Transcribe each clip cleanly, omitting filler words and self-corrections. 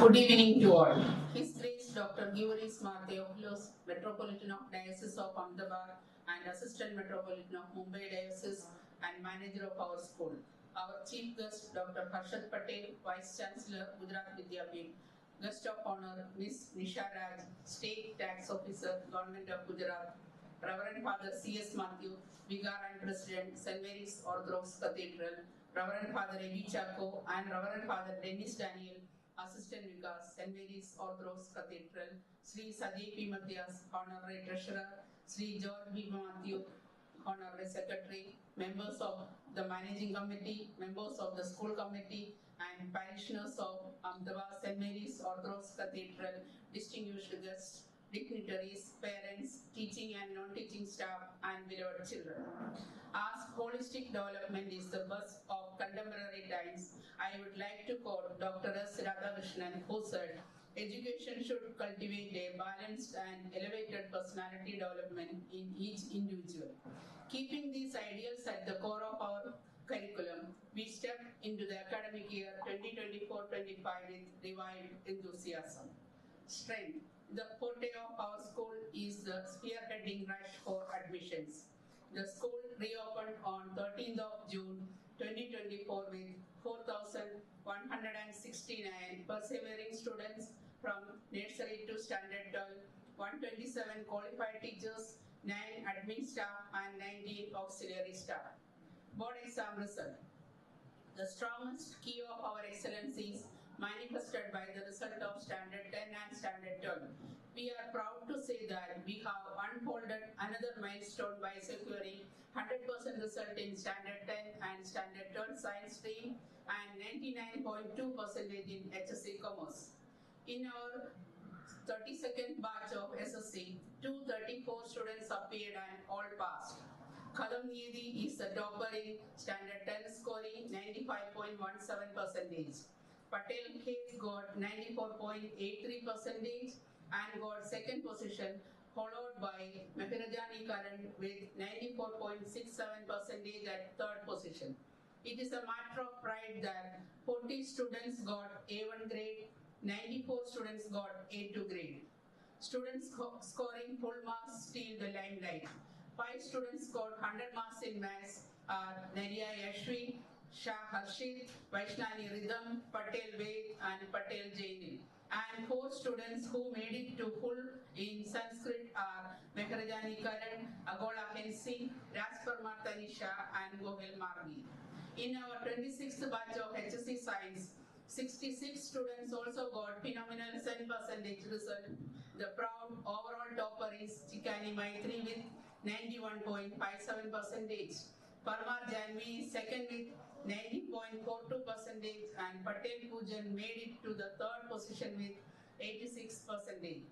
Good evening to all. His Grace Dr. Givaris Theophilus, Metropolitan of Diocese of Ahmedabad and Assistant Metropolitan of Mumbai Diocese and Manager of our school. Our Chief Guest Dr. Harshad Patel, Vice Chancellor, Gujarat Vidyapith. Guest of Honor, Ms. Nisha Raj, State Tax Officer, Government of Gujarat. Reverend Father C.S. Matthew, Vicar and President, St. Mary's Orthodox Cathedral. Reverend Father Eddie Chaco and Reverend Father Dennis Daniel, Assistant Vikas, St. Mary's Orthodox Cathedral, Sri Sajay P. Mathias, Honorary Treasurer, Sri George B. Matthew, Honorary Secretary, members of the Managing Committee, members of the School Committee, and parishioners of Ahmedabad St. Mary's Orthodox Cathedral, distinguished guests, dignitaries, parents, teaching and non-teaching staff, and beloved children. As holistic development is the buzz of contemporary times, I would like to quote Dr. S. Radhakrishnan, who said, "Education should cultivate a balanced and elevated personality development in each individual." Keeping these ideals at the core of our curriculum, we step into the academic year 2024-25 with revived enthusiasm. Strength. The forte of our school is the spearheading rush for admissions. The school reopened on 13th of June 2024 with 4,169 persevering students from nursery to standard 12, 127 qualified teachers, 9 admin staff and 19 auxiliary staff. Board exam result. The strongest key of our excellence is manifested by the result of Standard 10 and Standard 12. We are proud to say that we have unfolded another milestone by securing 100% result in Standard 10 and Standard 12 Science stream and 99.2% in HSC Commerce. In our 32nd batch of SSC, 234 students appeared and all passed. Khadam Niyadi is the topper in Standard 10 scoring 95.17%. Patel K got 94.83% and got second position, followed by Mehrajani Karan with 94.67% at third position. It is a matter of pride that 40 students got A1 grade, 94 students got A2 grade. Students scoring full marks steal the limelight. 5 students scored 100 marks in maths are Nariya Yashvi, Shah Harshit, Vaishnani Rhythm, Patel Ved and Patel Jainil. And 4 students who made it to full in Sanskrit are Mehrajani Karan, Agola Hensi, Rasparma Tanisha and Gohel Margi. In our 26th batch of HSC Science, 66 students also got phenomenal 10% result. The proud overall topper is Chikani Maitri with 91.57%. Parmar Janvi second with 90.42% and Patel Pujan made it to the third position with 86%.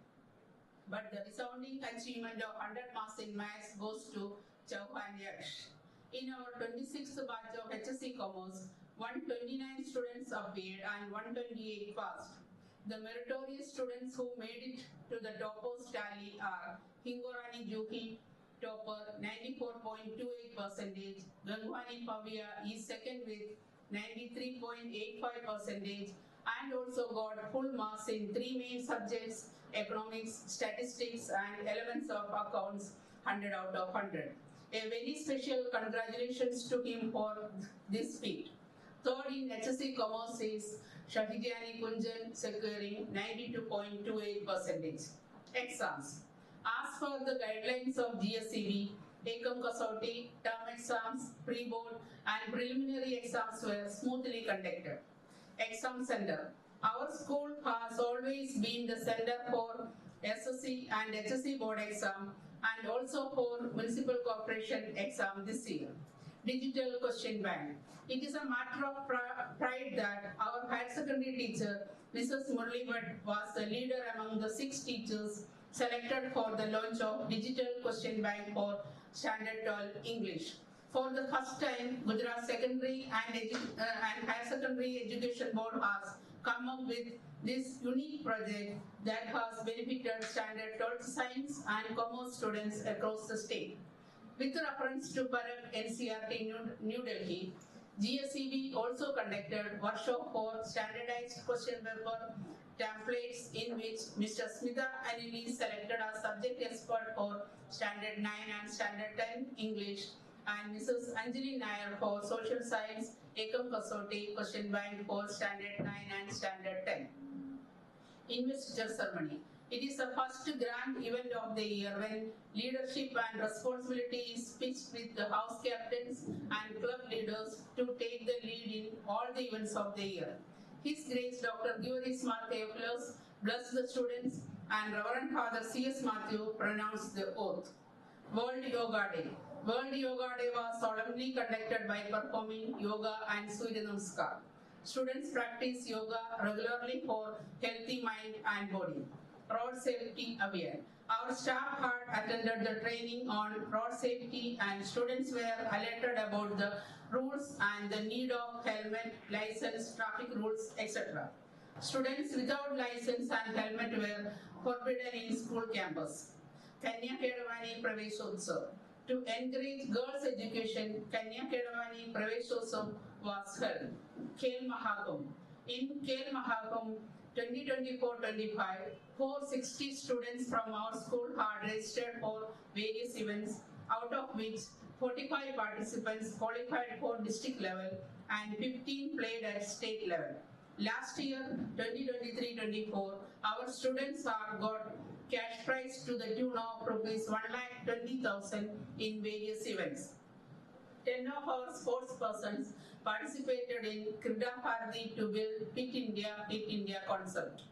But the resounding achievement of 100 marks in maths goes to Chauhan Yash. In our 26th batch of HSC Commerce, 129 students appeared and 128 passed. The meritorious students who made it to the toppers tally are Hingorani Juhi, topper 94.28%. Gangwani Pavia is second with 93.85% and also got full marks in 3 main subjects, economics, statistics and elements of accounts, 100 out of 100. A very special congratulations to him for this feat. Third in HSC Commerce is Shahidjani Kunjan securing 92.28%. Exams. As per the guidelines of GSEB, Ekam Kasauti, term exams, pre-board and preliminary exams were smoothly conducted. Exam Center. Our school has always been the center for SSC and HSC board exam and also for Municipal Corporation exam this year. Digital question bank. It is a matter of pride that our higher secondary teacher, Mrs. Murli Bhatt, was the leader among the 6 teachers selected for the launch of digital question bank for Standard 12 English. For the first time, Gujarat Secondary and Higher Secondary Education Board has come up with this unique project that has benefited Standard 12 Science and Commerce students across the state. With reference to Parak NCRT New Delhi, GSEB also conducted workshop for standardized question paper templates in which Mr. Smita Anili selected as subject expert for Standard 9 and Standard 10 English, and Mrs. Anjali Nair for Social Science, Ekam Kasoti question bank for Standard 9 and Standard 10. Investiture ceremony. It is the first grand event of the year when leadership and responsibility is pitched with the house captains and club leaders to take the lead in all the events of the year. His Grace Dr. Givaris Theophilus blessed the students, and Reverend Father C.S. Matthew pronounced the oath. World Yoga Day. World Yoga Day was solemnly conducted by performing yoga and Surya Namaskar. Students practice yoga regularly for healthy mind and body. Road safety aware. Our staff had attended the training on road safety, and students were alerted about the rules and the need of helmet, license, traffic rules, etc. Students without license and helmet were forbidden in school campus. Kanya Kedavani Praveshotsav. To encourage girls' education, Kanya Kedavani Praveshotsav was held. Khel Mahakam. In Khel Mahakam 2024-25, 460 students from our school had registered for various events, out of which 45 participants qualified for district level and 15 played at state level. Last year, 2023-24, our students have got cash prize to the tune of rupees 1,20,000 in various events. 10 of our sports persons participated in Krida Bharati to build Fit India concept.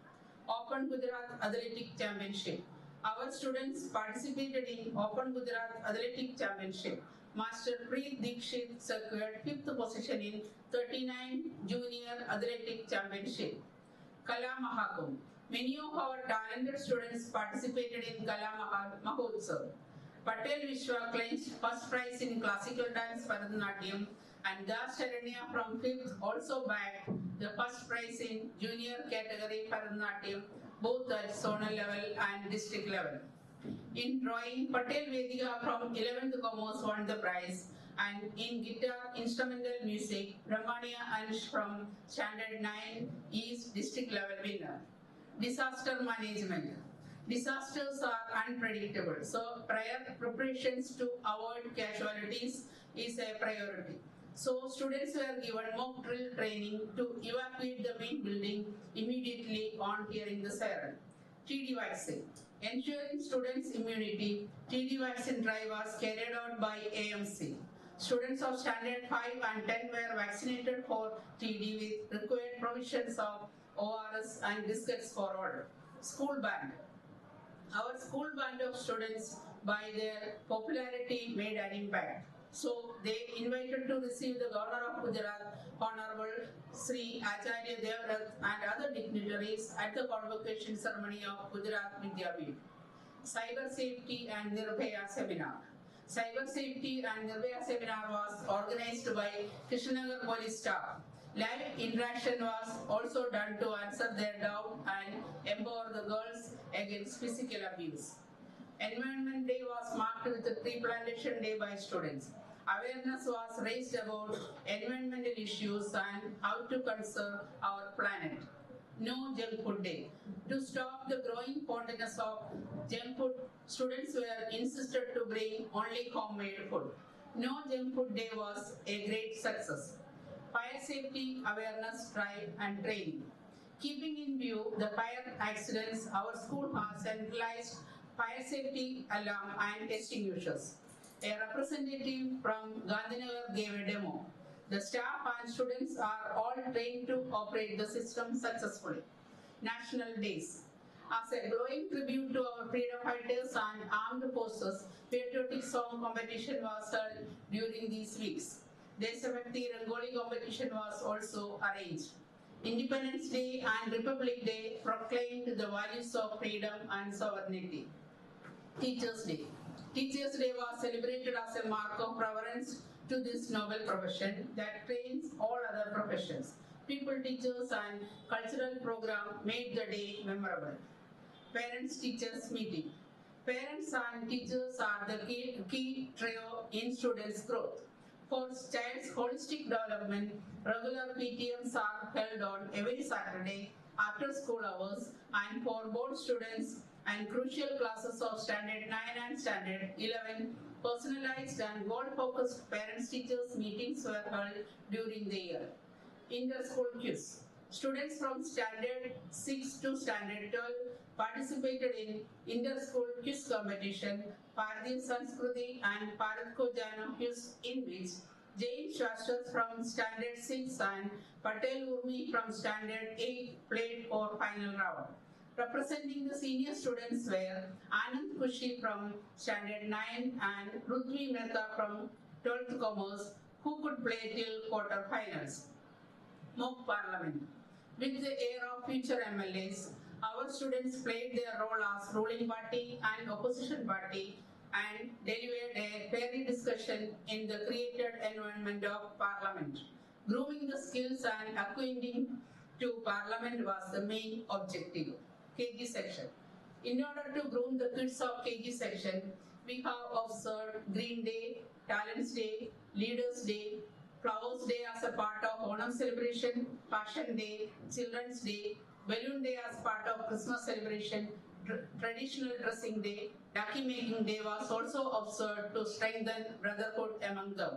Open Gujarat Athletic Championship. Our students participated in Open Gujarat Athletic Championship. Master Preet Dikshit secured 5th position in 39 Junior Athletic Championship. Kala Mahakam. Many of our talented students participated in Kala Mahotsav. Patel Vishwa clinched first prize in classical dance Bharatanatyam, and Das Sharanya from 5th also bagged the first prize in junior category Bharatanatyam, both at zonal level and district level. In drawing, Patel Vedika from 11th Commerce won the prize, and in guitar instrumental music, Brahmania Ansh from Standard 9 is district level winner. Disaster management. Disasters are unpredictable, so prior preparations to avoid casualties is a priority. So students were given mock drill training to evacuate the main building immediately on hearing the siren. TD vaccine. Ensuring students' immunity, TD vaccine drive was carried out by AMC. Students of Standard 5 and 10 were vaccinated for TD with required provisions of ORS and biscuits for all. School band. Our school band of students, by their popularity, made an impact. So they invited to receive the Governor of Gujarat, Honorable Sri Acharya Devrat, and other dignitaries at the convocation ceremony of Gujarat Vidyapeeth. Cyber Safety and Nirbhaya Seminar. Cyber Safety and Nirbhaya Seminar was organized by Krishnanagar Police Staff. Live interaction was also done to answer their doubt and empower the girls against physical abuse. Environment Day was marked with a tree plantation day by students. Awareness was raised about environmental issues and how to conserve our planet. No Junk Food Day. To stop the growing fondness of junk food, students were insisted to bring only homemade food. No Junk Food Day was a great success. Fire safety awareness drive and training. Keeping in view the fire accidents, our school has centralized fire safety alarm and extinguishers. A representative from Gandhinagar gave a demo. The staff and students are all trained to operate the system successfully. National Days. As a glowing tribute to our freedom fighters and armed forces, patriotic song competition was held during these weeks. Deshabhakti Rangoli competition was also arranged. Independence Day and Republic Day proclaimed the values of freedom and sovereignty. Teachers Day. Teachers Day was celebrated as a mark of reverence to this noble profession that trains all other professions. People, teachers and cultural program made the day memorable. Parents-teachers meeting. Parents and teachers are the key trio in students' growth. For child's holistic development, regular PTMs are held on every Saturday after school hours, and for board students and crucial classes of Standard 9 and Standard 11, personalized and goal-focused parents-teachers meetings were held during the year. Inter-school quiz. Students from Standard 6 to Standard 12 participated in inter-school quiz competition, Pardiv Sanskruti and Bharat Ko Jano quiz, in which Jain Shastras from Standard 6 and Patel Urmi from Standard 8 played for final round. Representing the senior students were Anand Kushi from Standard 9 and Ruthvi Mehta from 12th Commerce, who could play till quarter-finals. Mock Parliament. With the air of future MLAs, our students played their role as ruling party and opposition party and delivered a fairy discussion in the created environment of Parliament. Grooming the skills and acquainting to Parliament was the main objective. KG section. In order to groom the kids of KG section, we have observed Green Day, Talents Day, Leaders Day, Flowers Day as a part of Onam celebration, Passion Day, Children's Day, Balloon Day as part of Christmas celebration, Traditional Dressing Day, Ducky Making Day was also observed to strengthen brotherhood among them.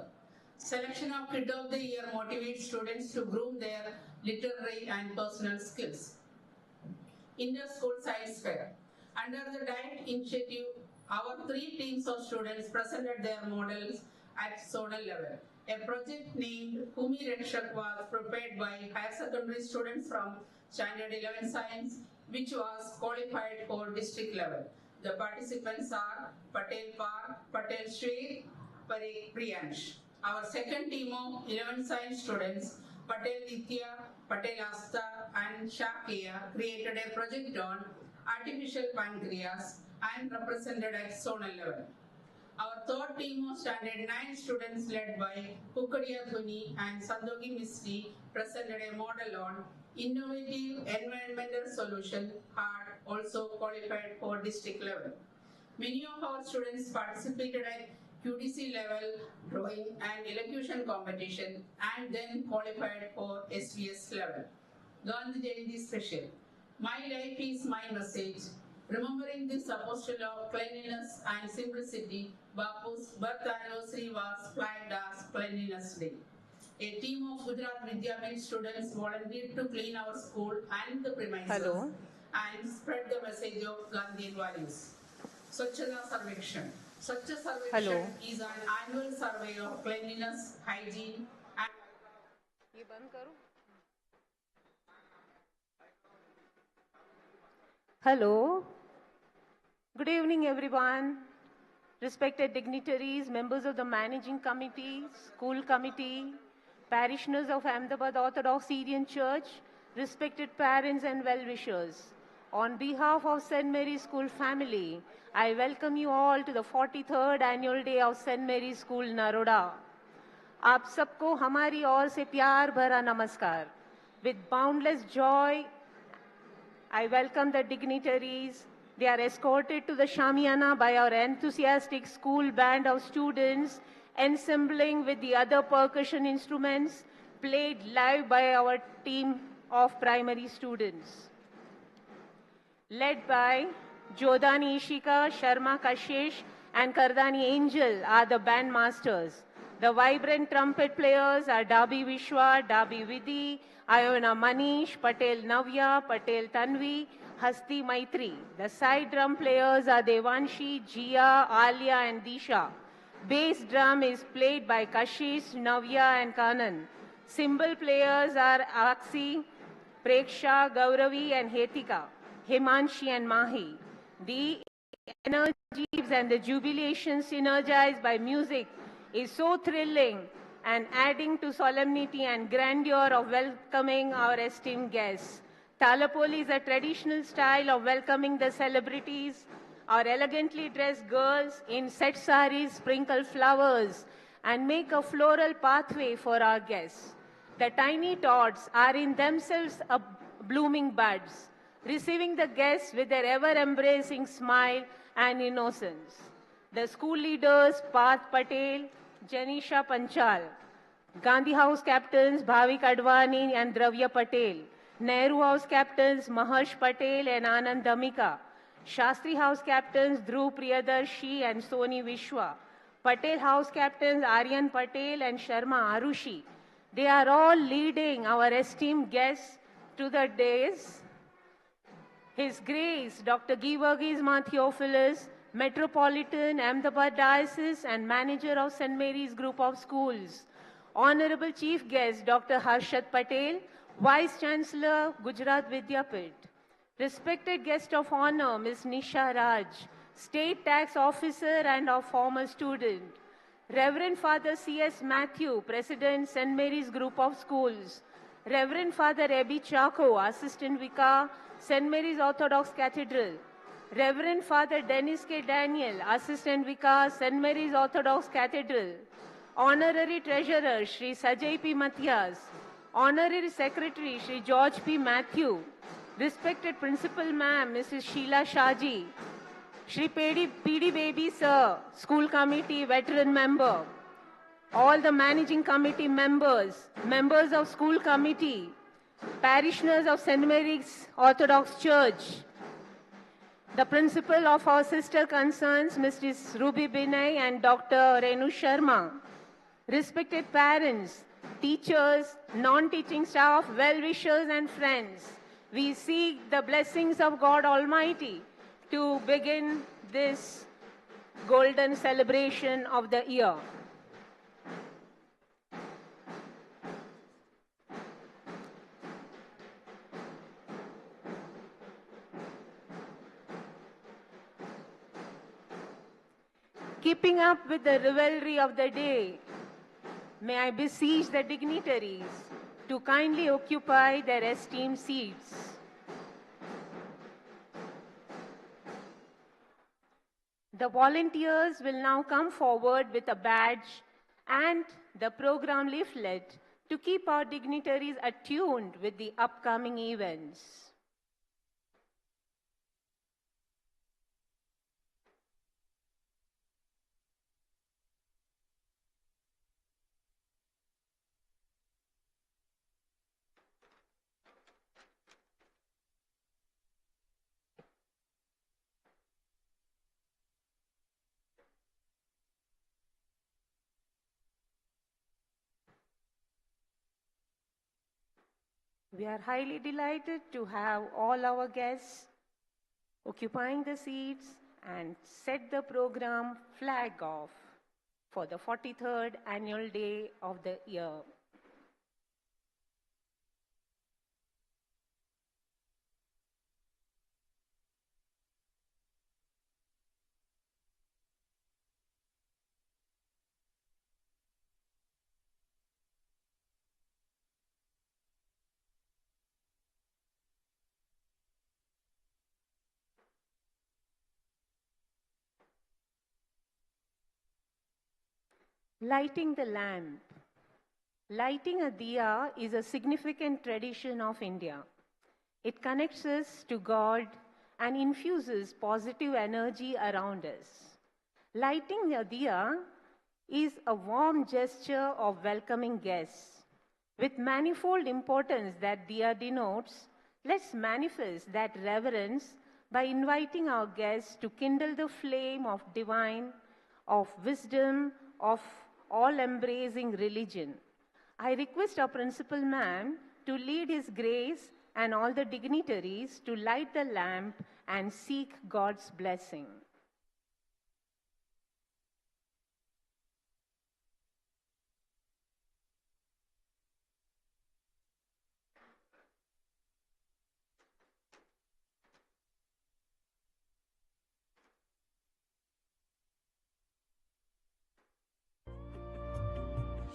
Selection of Kid of the Year motivates students to groom their literary and personal skills. Inter-School Science Fair. Under the Diet Initiative, our 3 teams of students presented their models at zonal level. A project named Bhumi Rakshak was prepared by higher secondary students from Standard 11 Science, which was qualified for district level. The participants are Patel Par, Patel Shri, Priyansh. Our second team of 11 Science students, Patel Nitya, Patel Asta and Shakia, created a project on artificial pancreas and represented at zonal level. Our third team of Standard 9 students led by Kukadia Dhuni and Sandogi Misri presented a model on innovative environmental solution, had also qualified for district level. Many of our students participated at QDC level drawing and elocution competition and then qualified for SVS level. Gandhi Jayanti special. My life is my message. Remembering this apostle of cleanliness and simplicity, Bapu's birth anniversary was flagged as Cleanliness Day. A team of Gujarat Vidyapith students volunteered to clean our school and the premises and spread the message of Gandhian values. Swachhata Sarvekshan. Swachha Sarvekshan is an annual survey of cleanliness, hygiene and... Hello. Good evening, everyone. Respected dignitaries, members of the managing committee, school committee, parishioners of Ahmedabad Orthodox Syrian Church, respected parents and well-wishers. On behalf of St.Mary School family, I welcome you all to the 43rd annual day of St.Mary School, Naroda. आप सबको हमारी ओर से प्यार भरा नमस्कार. With boundless joy, I welcome the dignitaries. They are escorted to the Shamiana by our enthusiastic school band of students, ensembling with the other percussion instruments, played live by our team of primary students. Led by Jodani Ishika, Sharma Kashish, and Kardani Angel are the band masters. The vibrant trumpet players are Dabi Vishwa, Dabi Vidhi, Ayona Manish, Patel Navya, Patel Tanvi, Hasti Maitri. The side drum players are Devanshi, Jia, Alia, and Disha. Bass drum is played by Kashish, Navya, and Kanan. Cymbal players are Aksi, Preksha, Gauravi, and Hetika, Himanshi, and Mahi. The energies and the jubilations synergized by music is so thrilling and adding to solemnity and grandeur of welcoming our esteemed guests. Talapoli is a traditional style of welcoming the celebrities. Our elegantly dressed girls in set saris sprinkle flowers and make a floral pathway for our guests. The tiny tots are in themselves blooming buds, receiving the guests with their ever-embracing smile and innocence. The school leaders, Path Patel, Janisha Panchal, Gandhi House captains, Bhavik Advani and Dravya Patel, Nehru House captains Maharsh Patel and Anand Damika. Shastri House captains Dhruv Priyadarshi and Soni Vishwa. Patel House captains Aryan Patel and Sharma Arushi. They are all leading our esteemed guests to the dais. His Grace Dr. Givargis Theophilus, Metropolitan Ahmedabad Diocese and Manager of St. Mary's Group of Schools. Honorable Chief Guest Dr. Harshad Patel, Vice Chancellor, Gujarat Vidyapit. Respected Guest of Honor, Ms. Nisha Raj, State Tax Officer and a former student. Reverend Father C.S. Matthew, President, St. Mary's Group of Schools. Reverend Father Abhi Chaco, Assistant Vicar, St. Mary's Orthodox Cathedral. Reverend Father Dennis K. Daniel, Assistant Vicar, St. Mary's Orthodox Cathedral. Honorary Treasurer, Shri Sajay P. Matthias. Honorary Secretary, Shri George P. Matthew. Respected Principal Ma'am, Mrs. Sheila Shaji. Shri P.D. Baby Sir, School Committee Veteran Member. All the Managing Committee members, members of School Committee, parishioners of St. Mary's Orthodox Church, the principal of our sister concerns, Mrs. Ruby Binay and Dr. Renu Sharma, respected parents, teachers, non-teaching staff, well-wishers and friends, we seek the blessings of God Almighty to begin this golden celebration of the year. Keeping up with the revelry of the day, may I beseech the dignitaries to kindly occupy their esteemed seats. The volunteers will now come forward with a badge and the program leaflet to keep our dignitaries attuned with the upcoming events. We are highly delighted to have all our guests occupying the seats and set the program flag off for the 43rd annual day of the year. Lighting the lamp. Lighting a diya is a significant tradition of India. It connects us to God and infuses positive energy around us. Lighting a diya is a warm gesture of welcoming guests. With manifold importance that diya denotes, let's manifest that reverence by inviting our guests to kindle the flame of divine, of wisdom, of all-embracing religion. I request our principal ma'am to lead His Grace and all the dignitaries to light the lamp and seek God's blessing.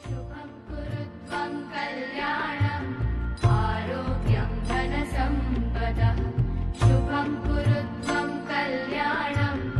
शुभं कुरुत्वं कल्याणम् आरोग्यं धनसम्पदः शुभं कुरुत्वं कल्याणम्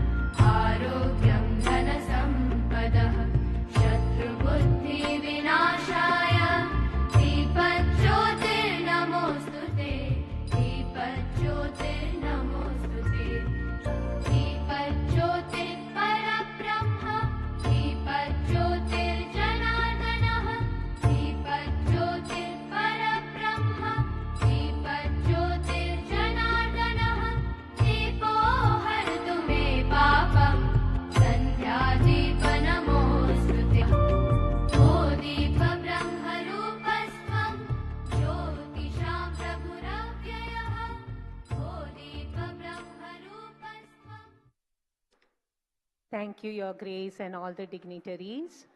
Thank you, Your Grace, and all the dignitaries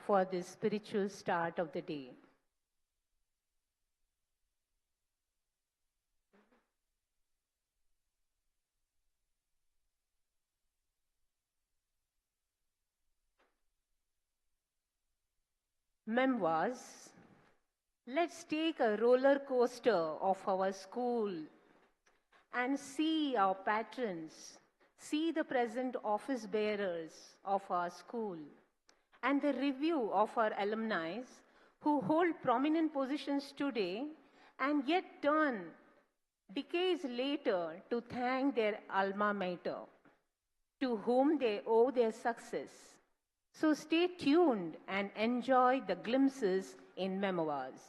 for this spiritual start of the day. Memoirs. Let's take a roller coaster of our school and see our patrons, see the present office bearers of our school, and the review of our alumni who hold prominent positions today and yet turn decades later to thank their alma mater, to whom they owe their success. So stay tuned and enjoy the glimpses in memoirs.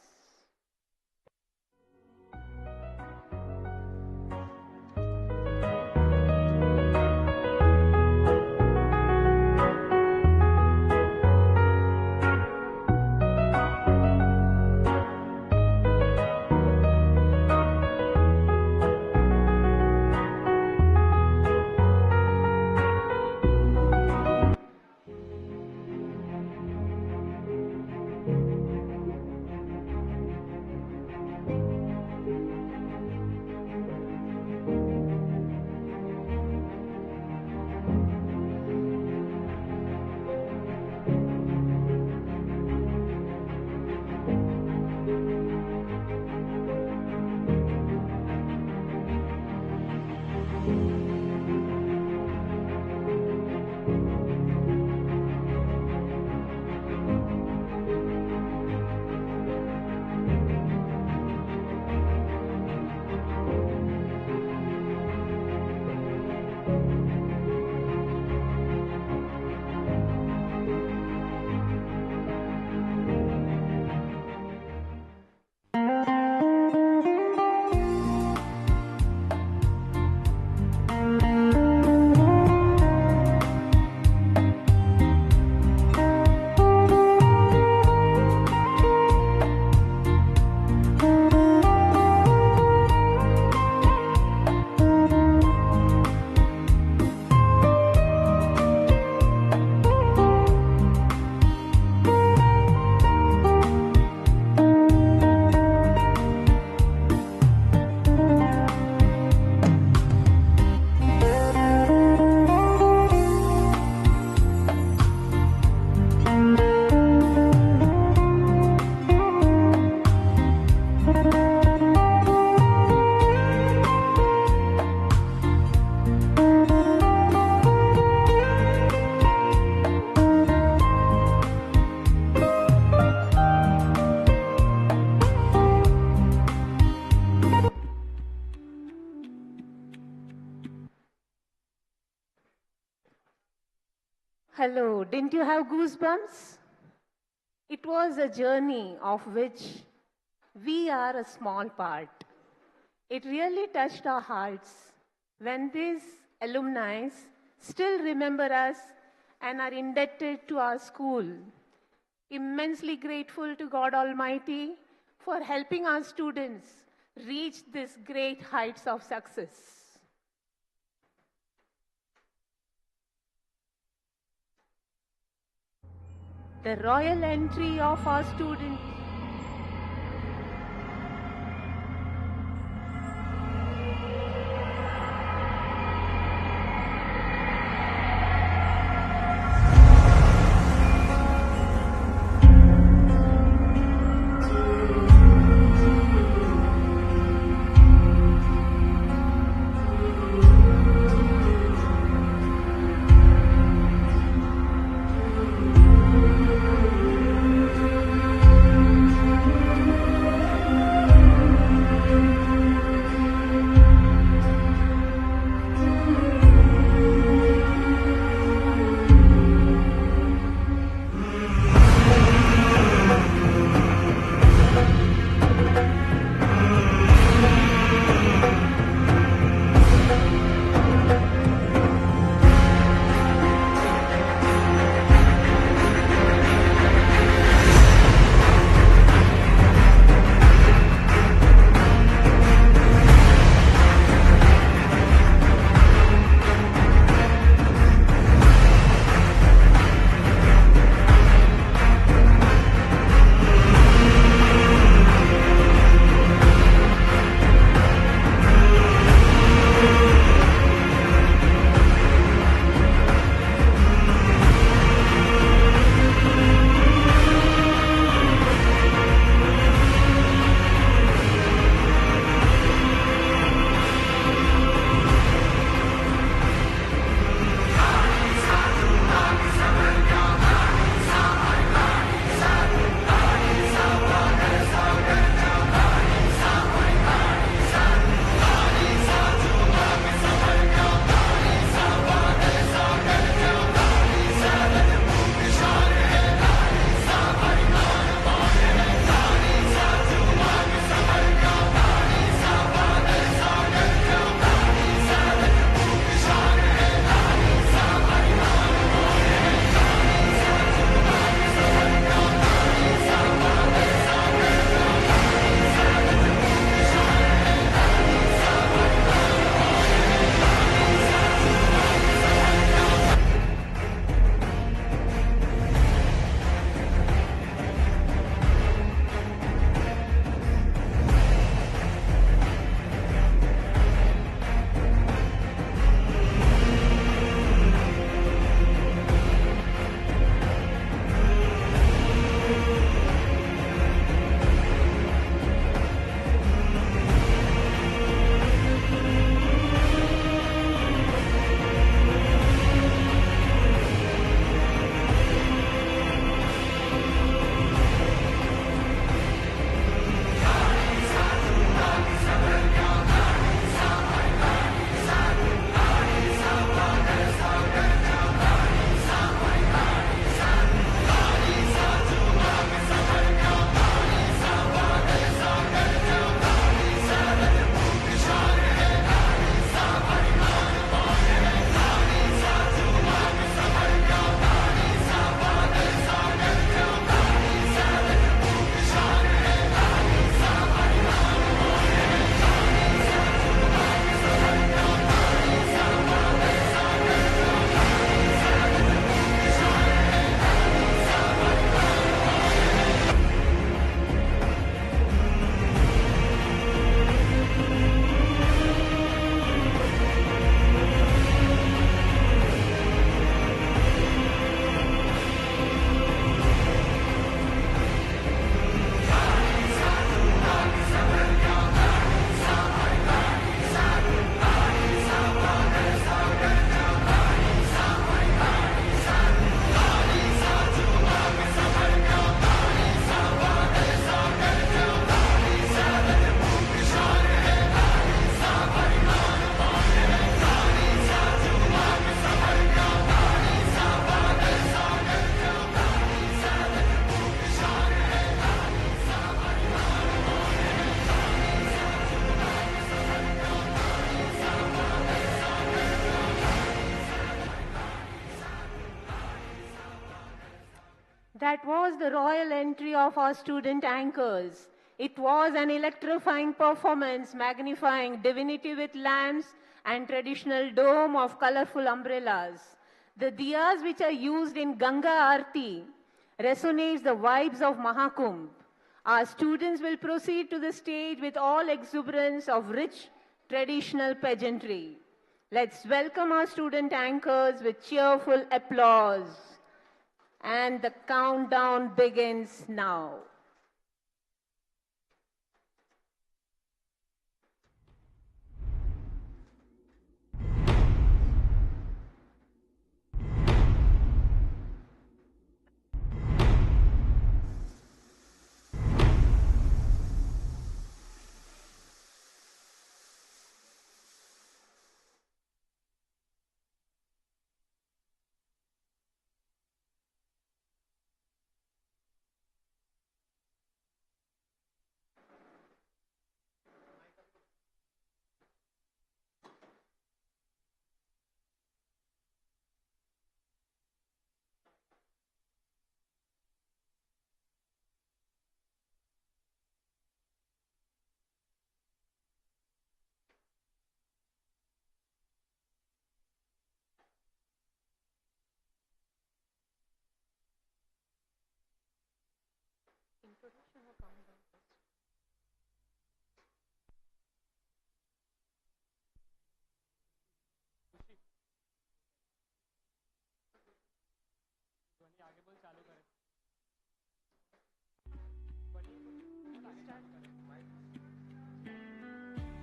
Hello, didn't you have goosebumps? It was a journey of which we are a small part. It really touched our hearts when these alumni still remember us and are indebted to our school. Immensely grateful to God Almighty for helping our students reach these great heights of success. The royal entry of our students. That was the royal entry of our student anchors. It was an electrifying performance, magnifying divinity with lamps and traditional dome of colorful umbrellas. The diyas which are used in Ganga Aarti resonates the vibes of Mahakumbh. Our students will proceed to the stage with all exuberance of rich traditional pageantry. Let's welcome our student anchors with cheerful applause. And the countdown begins now.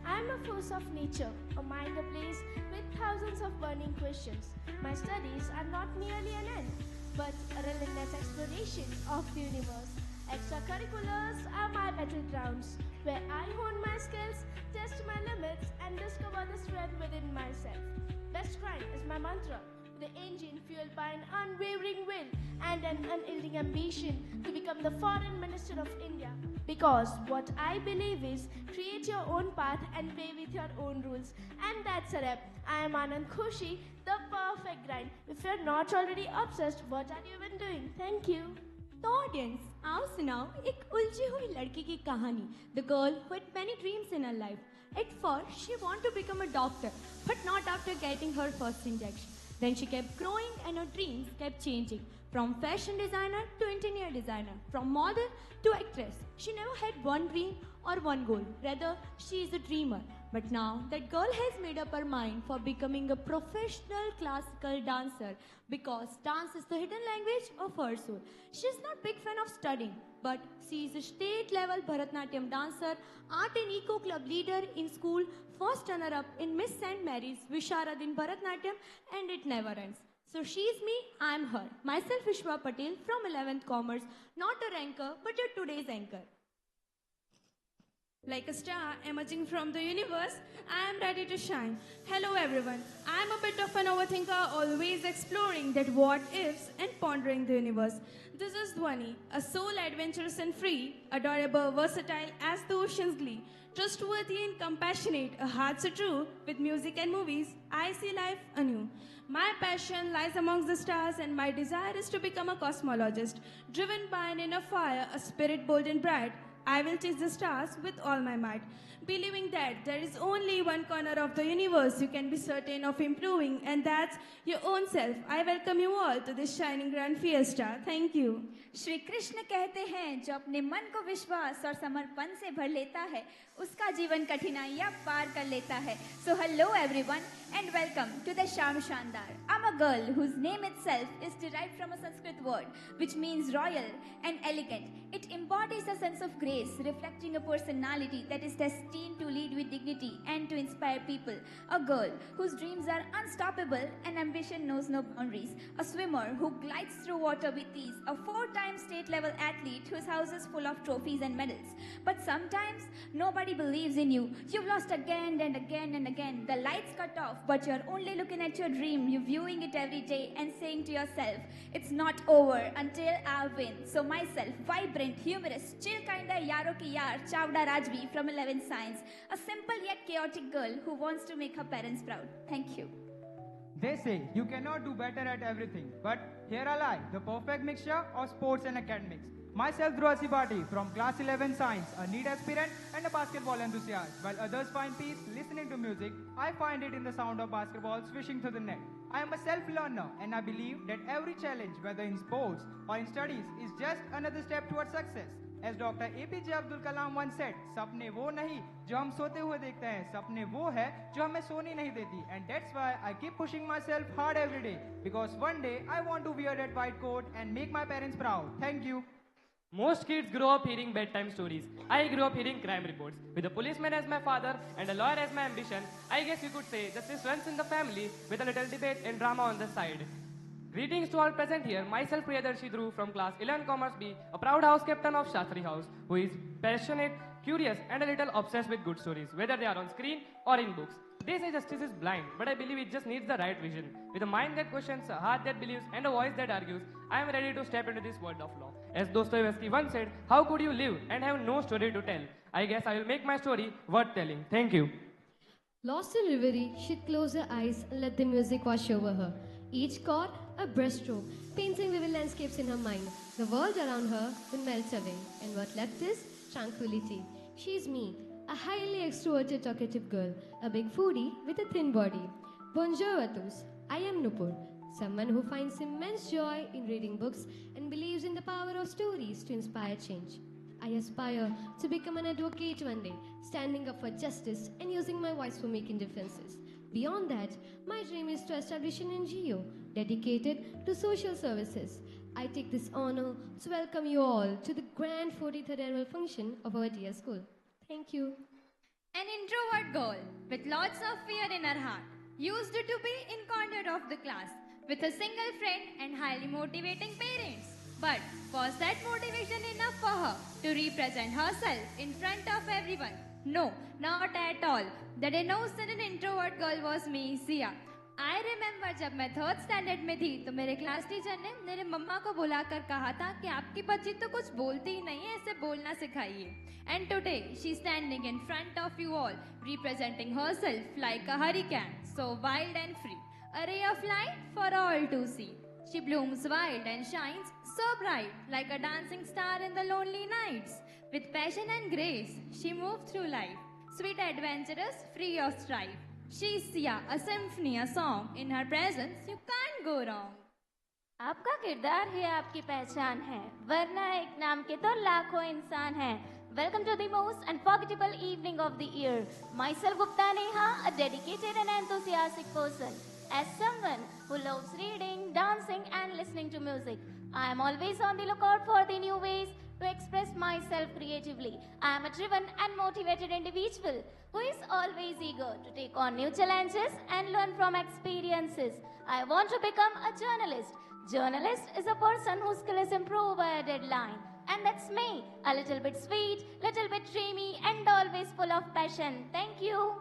I am a force of nature, a mind ablaze with thousands of burning questions. My studies are not merely an end, but a relentless exploration of the universe. Extracurriculars are my battlegrounds, where I hone my skills, test my limits, and discover the strength within myself. Best grind is my mantra, the engine fueled by an unwavering will and an unyielding ambition to become the Foreign Minister of India. Because what I believe is create your own path and play with your own rules. And that's a wrap. I am Anand Khushi, the perfect grind. If you're not already obsessed, what are you even doing? Thank you. तो audience आओ सुनाओ एक उलझी हुई लड़की की कहानी the girl who had many dreams in her life. At first she wanted to become a doctor, but not after getting her first injection. Then she kept growing and her dreams kept changing. From fashion designer to interior designer, from model to actress. She never had one dream or one goal. Rather, she is a dreamer. But now that girl has made up her mind for becoming a professional classical dancer because dance is the hidden language of her soul. She is not big fan of studying, but she is a state level Bharatnatyam dancer, art and eco club leader in school, first runner up in Miss St.Mary's Visharad in Bharatnatyam, and it never ends. So she is me, I am her. Myself Vishwa Patel from 11th Commerce, not a ranker but your today's anchor. Like a star emerging from the universe, I am ready to shine. Hello everyone, I am a bit of an overthinker, always exploring that what ifs and pondering the universe. This is Dhwani, a soul adventurous and free, adorable, versatile as the ocean's glee. Trustworthy and compassionate, a heart so true, with music and movies, I see life anew. My passion lies amongst the stars and my desire is to become a cosmologist. Driven by an inner fire, a spirit bold and bright, I will chase the stars with all my might, believing that there is only one corner of the universe you can be certain of improving, and that's your own self. I welcome you all to this shining grand fiesta. Thank you. Shri Krishna कहते हैं जो अपने मन को विश्वास और समर्पण से भर लेता है उसका जीवन कठिनाइयां पार कर लेता है. So hello everyone and welcome to the Sham Shandar. I'm a girl whose name itself is derived from a Sanskrit word which means royal and elegant. It embodies a sense of grace, reflecting a personality that is destined to lead with dignity and to inspire people. A girl whose dreams are unstoppable and ambition knows no boundaries. A swimmer who glides through water with ease. A four-time state-level athlete whose house is full of trophies and medals. But sometimes nobody believes in you. You've lost again and again and again. The lights cut off, but you're only looking at your dream. You're viewing it every day and saying to yourself, it's not over until I win. So myself, vibrant, humorous, chill kinda yaro ki yaar, Chavda Rajvi from 11th Science. A simple yet chaotic girl who wants to make her parents proud. Thank you. They say you cannot do better at everything, but here I lie, the perfect mixture of sports and academics. Myself, Dhruva Sibati, from class 11 science, a NEET aspirant and a basketball enthusiast. While others find peace listening to music, I find it in the sound of basketball swishing through the net. I am a self-learner and I believe that every challenge, whether in sports or in studies, is just another step towards success. As Dr. APJ Abdul Kalam once said, सपने वो नहीं जो हम सोते हुए देखते हैं, सपने वो है जो हमें सोने नहीं देती. And that's why I keep pushing myself hard every day, because one day I want to wear that white coat and make my parents proud. Thank you. Most kids grow up hearing bedtime stories. I grew up hearing crime reports. With a policeman as my father and a lawyer as my ambition, I guess you could say justice runs in the family with a little debate and drama on the side. Greetings to all present here. Myself, Priyadarshi Dhruv from class 11 Commerce B, a proud house captain of Shastri House, who is passionate, curious and a little obsessed with good stories, whether they are on screen or in books. They say justice is blind, but I believe it just needs the right vision. With a mind that questions, a heart that believes and a voice that argues, I am ready to step into this world of law. As Dostoevsky once said, how could you live and have no story to tell? I guess I will make my story worth telling. Thank you. Lost in reverie, she'd close her eyes and let the music wash over her. Each chord, a brushstroke, painting vivid landscapes in her mind. The world around her would melt away, and what left is tranquility. She's me, a highly extroverted, talkative girl, a big foodie with a thin body. Bonjour à tous, I am Nupur, someone who finds immense joy in reading books and believes in the power of stories to inspire change. I aspire to become an advocate one day, standing up for justice and using my voice for making differences. Beyond that, my dream is to establish an NGO dedicated to social services. I take this honor to welcome you all to the grand 43rd annual function of our dear school. Thank you. An introvert girl with lots of fear in her heart used to be in corner of the class with a single friend and highly motivating parents. But was that motivation enough for her to represent herself in front of everyone? No, not at all. The innocent and introvert girl was me, Sia. I remember जब मैं third standard में थी तो मेरे class teacher ने मेरे मम्मा को बुलाकर कहा था कि आपकी बच्ची तो कुछ बोलती ही नहीं है, इसे बोलना सिखाइए. And today she is standing in front of you all, representing herself like a hurricane, so wild and free, a ray of light for all to see. She blooms wild and shines so bright, like a dancing star in the lonely nights. With passion and grace, she moves through life, sweet, adventurous, free of strife. She's Sia, a symphony, a song. In her presence, you can't go wrong. आपका किरदार ही आपकी पहचान है, वरना एक नाम के तो लाखों इंसान हैं. Welcome to the most unforgettable evening of the year. Myself Gupta Neha, a dedicated and enthusiastic person. As someone who loves reading, dancing and listening to music, I am always on the lookout for the new ways to express myself creatively. I am a driven and motivated individual who is always eager to take on new challenges and learn from experiences. I want to become a journalist. Journalist is a person whose skill is improved by a deadline. And that's me, a little bit sweet, little bit dreamy and always full of passion. Thank you.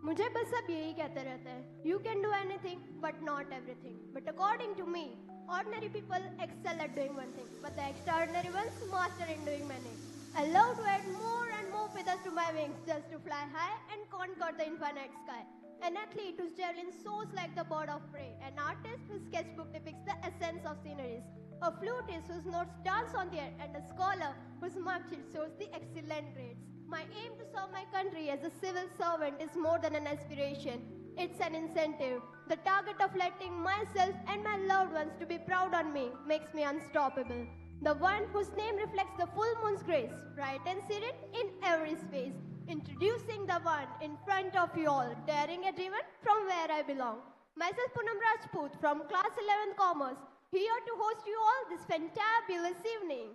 मुझे बस सब यही कहते रहते हैं. You can do anything, but not everything. But according to me, ordinary people excel at doing one thing, but the extraordinary ones master in doing many. I love to add more and more feathers to my wings just to fly high and conquer the infinite sky. An athlete whose javelin soars like the bird of prey. An artist whose sketchbook depicts the essence of sceneries. A flutist whose notes dance on the air, and a scholar whose mark sheet shows the excellent grades. My aim to serve my country as a civil servant is more than an aspiration. It's an incentive. The target of letting myself and my loved ones to be proud on me makes me unstoppable. The one whose name reflects the full moon's grace, bright and serene in every space. Introducing the one in front of you all, daring and driven from where I belong. Myself Poonam Rajput from class 11 Commerce, here to host you all this fantabulous evening.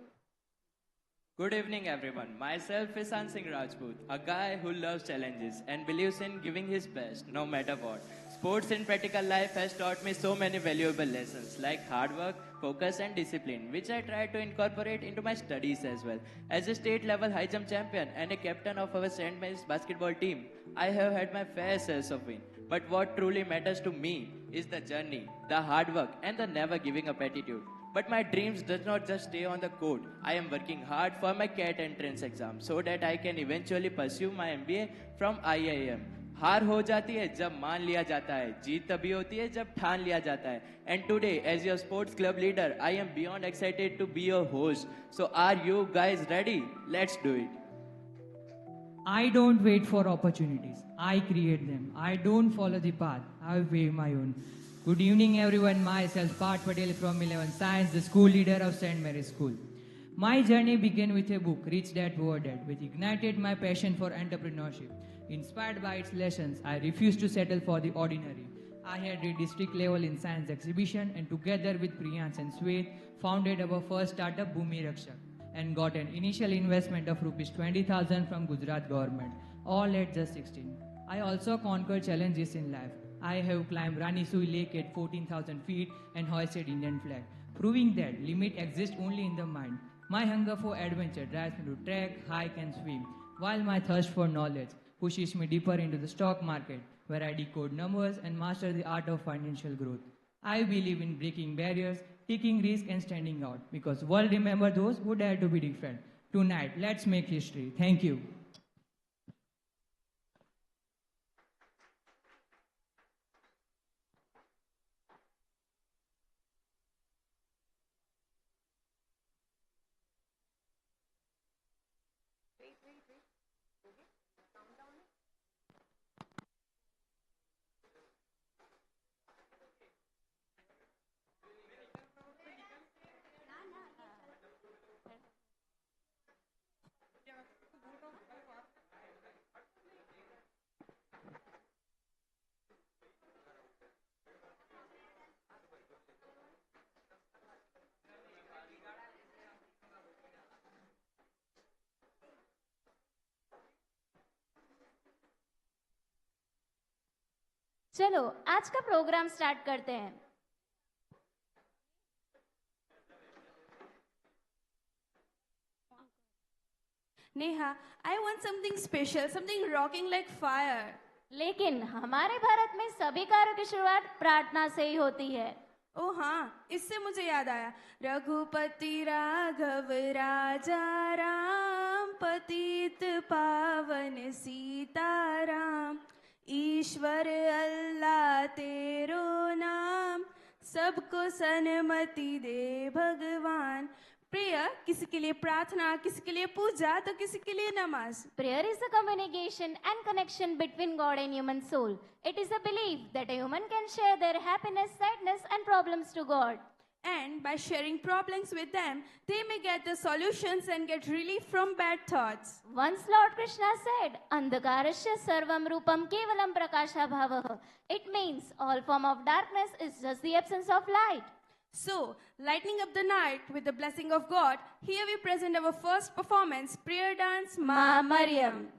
Good evening everyone. Myself is Singh Rajput, a guy who loves challenges and believes in giving his best no matter what. Sports in practical life has taught me so many valuable lessons like hard work, focus and discipline, which I try to incorporate into my studies as well. As a state level high jump champion and a captain of our St. Mary's basketball team, I have had my fair shares of wins. But what truly matters to me is the journey, the hard work and the never giving up attitude. But my dreams does not just stay on the court. I am working hard for my CAT entrance exam so that I can eventually pursue my MBA from IIM. हार हो जाती है जब मान लिया जाता है, जीत तभी होती है जब ठान लिया जाता है. And today, as your sports club leader, I am beyond excited to be your host. So are you guys ready? Let's do it. I don't wait for opportunities. I create them. I don't follow the path. I wave my own. Good evening, everyone. Myself, Parth Patel from 11 Science, the school leader of St.Mary School. My journey began with a book, Rich Dad Poor Dad, which ignited my passion for entrepreneurship. Inspired by its lessons, I refused to settle for the ordinary. I had read district level in science exhibition and together with Priyans and Swet, founded our first startup, Bhumi Rakshak, and got an initial investment of Rs 20,000 from Gujarat government, all at just 16. I also conquered challenges in life. I have climbed Rani Sui Lake at 14,000 feet and hoisted Indian flag, proving that limit exists only in the mind. My hunger for adventure drives me to trek, hike and swim, while my thirst for knowledge pushes me deeper into the stock market, where I decode numbers and master the art of financial growth. I believe in breaking barriers, taking risks and standing out, because world remember those who dare to be different. Tonight, let's make history. Thank you. चलो आज का programme start करते हैं. Neha, I want something special, something rocking like fire. लेकिन हमारे भारत में सभी कार्यों की शुरुआत प्रार्थना से ही होती है. ओ हाँ, इससे मुझे याद आया. रघुपति राघव राजा राम, पतित पावन सीताराम, ईश्वर अल्लाह तेरो नाम, सबको सन्मति दे भगवान. प्रिय किसी के लिए प्रार्थना, किसी के लिए पूजा, तो किसी के लिए नमाज. Prayer is a communication and connection between God and human soul. It is a belief that a human can share their happiness, sadness and problems to God. And by sharing problems with them, they may get the solutions and get relief from bad thoughts. Once Lord Krishna said, Andhakarasya sarvam rupam kevalam prakasha bhavah. It means all form of darkness is just the absence of light. So, lightening up the night with the blessing of God, here we present our first performance, prayer dance, Ma Maryam.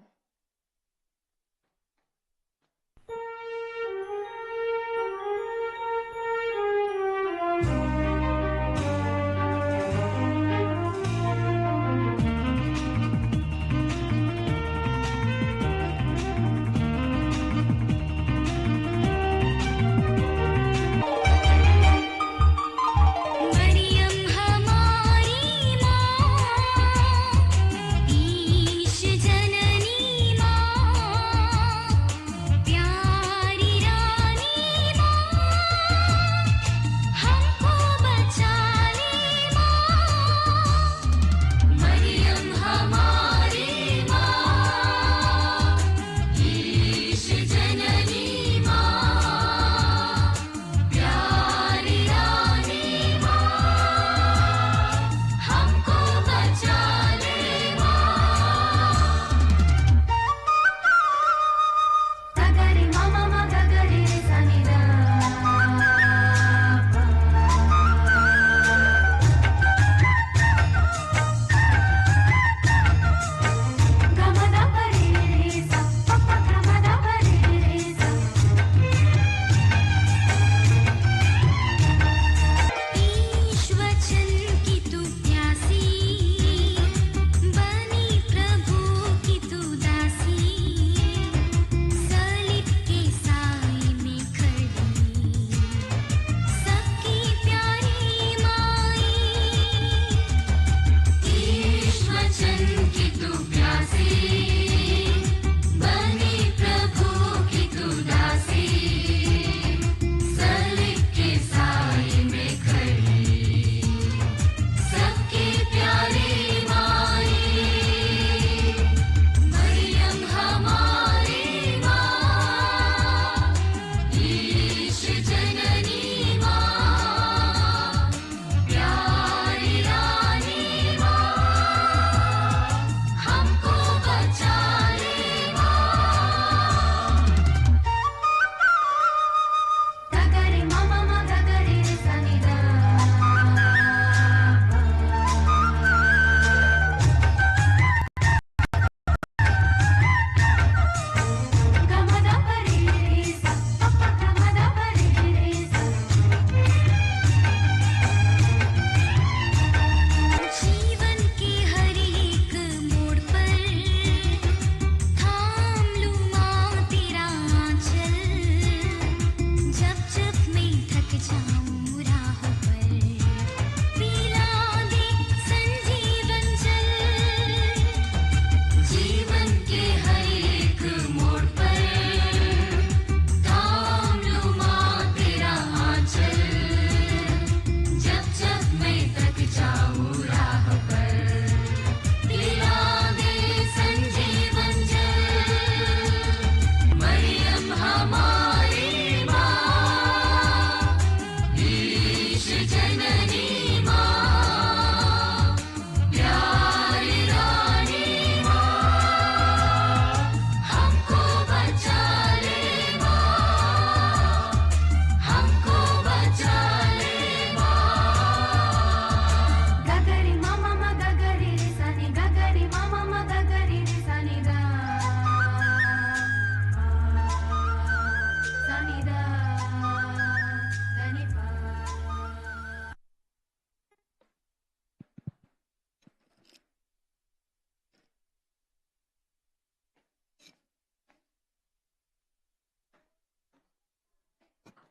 Ish Janani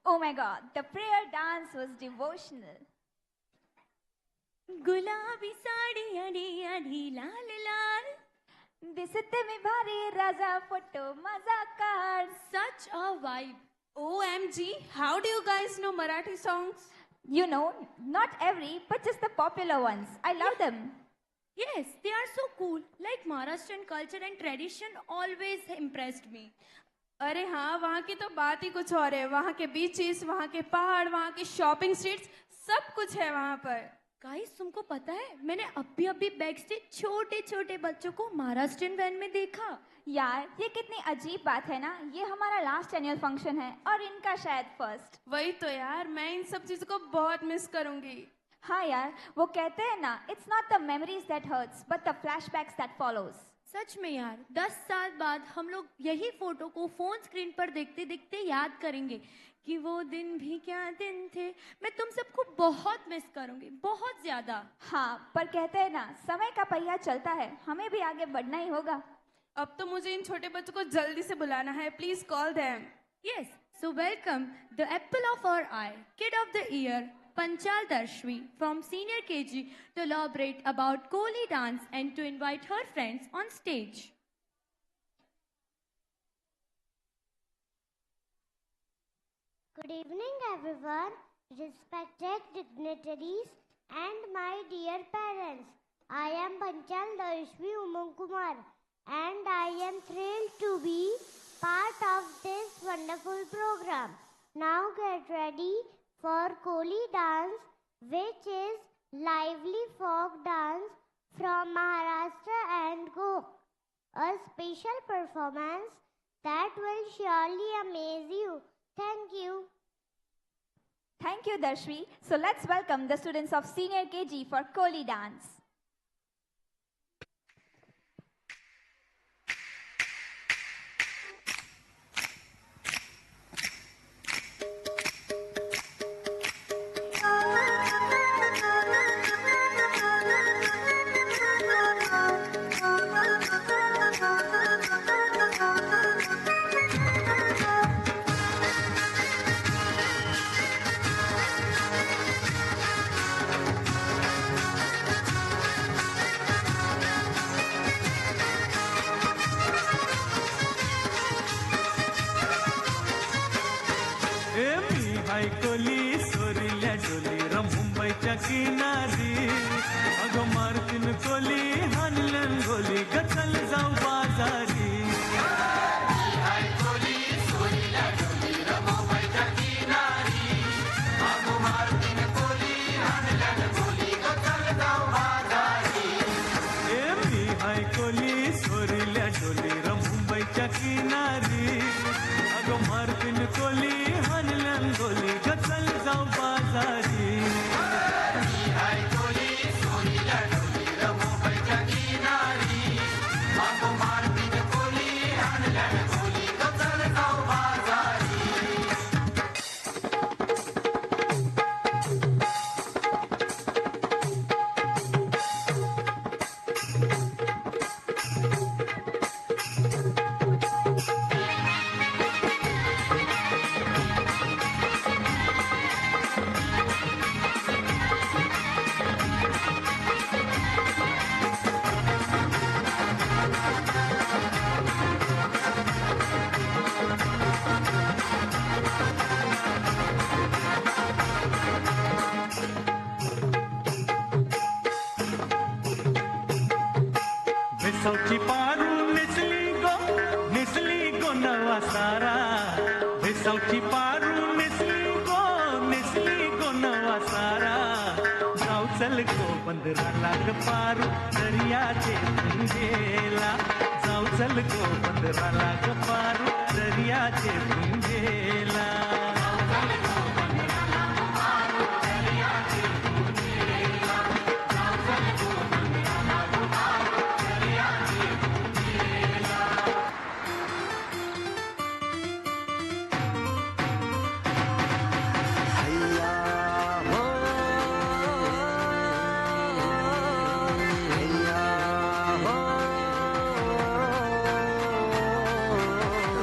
Oh my God, the prayer dance was devotional. गुलाबी साड़ी आधी आधी लाल लाल दिसते मी भारी राजा photo मजा काढ. Such a vibe. OMG, how do you guys know Marathi songs? You know, not every, but just the popular ones. I love them. Yes, they are so cool. Like Maharashtrian culture and tradition always impressed me. अरे हाँ, वहाँ की तो बात ही कुछ और है. वहाँ के बीचेस, वहाँ के पहाड़, वहाँ के शॉपिंग स्ट्रीट्स, सब कुछ है वहाँ पर. गाइस, तुमको पता है मैंने अभी बैक स्टेज छोटे छोटे बच्चों को महाराष्ट्रियन वैन में देखा. यार, ये कितनी अजीब बात है ना. ये हमारा लास्ट एनुअल फंक्शन है और इनका शायद फर्स्ट. वही तो यार, मैं इन सब चीजों को बहुत मिस करूंगी. हाँ यार, वो कहते हैं ना, it's not the memories that hurts but the flashbacks that follows. सच में यार, 10 साल बाद हम लोग यही फोटो को फोन स्क्रीन पर देखते देखते याद करेंगे कि वो दिन भी क्या दिन थे. मैं तुम सबको बहुत मिस करूंगी, बहुत ज्यादा. हाँ, पर कहते हैं ना, समय का पहिया चलता है, हमें भी आगे बढ़ना ही होगा. अब तो मुझे इन छोटे बच्चों को जल्दी से बुलाना है. Please call them. Yes, so welcome the apple of our eye, kid of the year, Panchal Darshvi from senior KG to elaborate about Koli dance and to invite her friends on stage. Good evening everyone, respected dignitaries and my dear parents. I am Panchal Darshvi Umang Kumar and I am thrilled to be part of this wonderful program. Now get ready for Koli dance, which is lively folk dance from Maharashtra and Goa. A special performance that will surely amaze you. Thank you. Thank you, Darshvi. So let's welcome the students of senior KG for Koli dance. किनारी अगो मार्किन कोली हानलन गोली गचल जाऊ बाजारी हाय कोली सोरीला डोली रमो बैठा किनारी अगो मार्किन कोली हानलन गोली गचल जाऊ बाजारी ए मी हाय कोली सोरीला डोली रमो बैठा किनारी अगो मार्किन कोली हानलन गोली गचल जाऊ बाजारी सौची पारू निसली गो नवा सारा सौची पारू निसली गो नवा सारा जाऊ चल गो बंदरा लाग पारू दरियाचे पुंजेला जाऊ चल गो बंदरा लाग पारू दरियाचे पुंजेला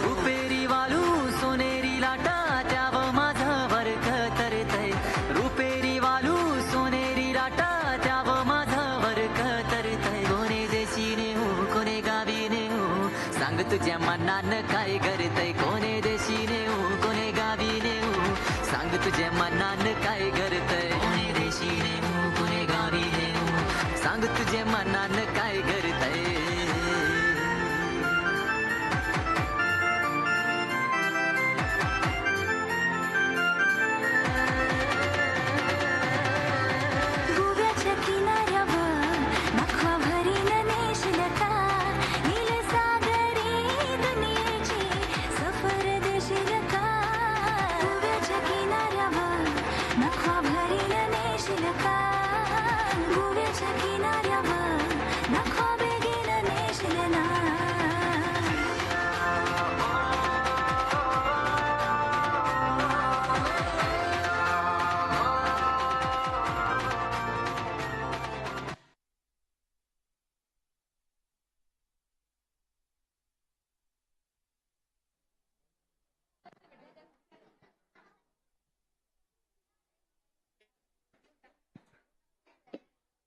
रुपेरी वालू सोनेरी लाटा त्याव माझा तुझ्या मनान काय करतय कोणे देशी नेऊ कोणे गावी नेऊ सांग तुझ्या मनान काय करतय कोणे देशी नेऊ कोणे गावी नेऊ सांग तुझ्या मनान काय करतय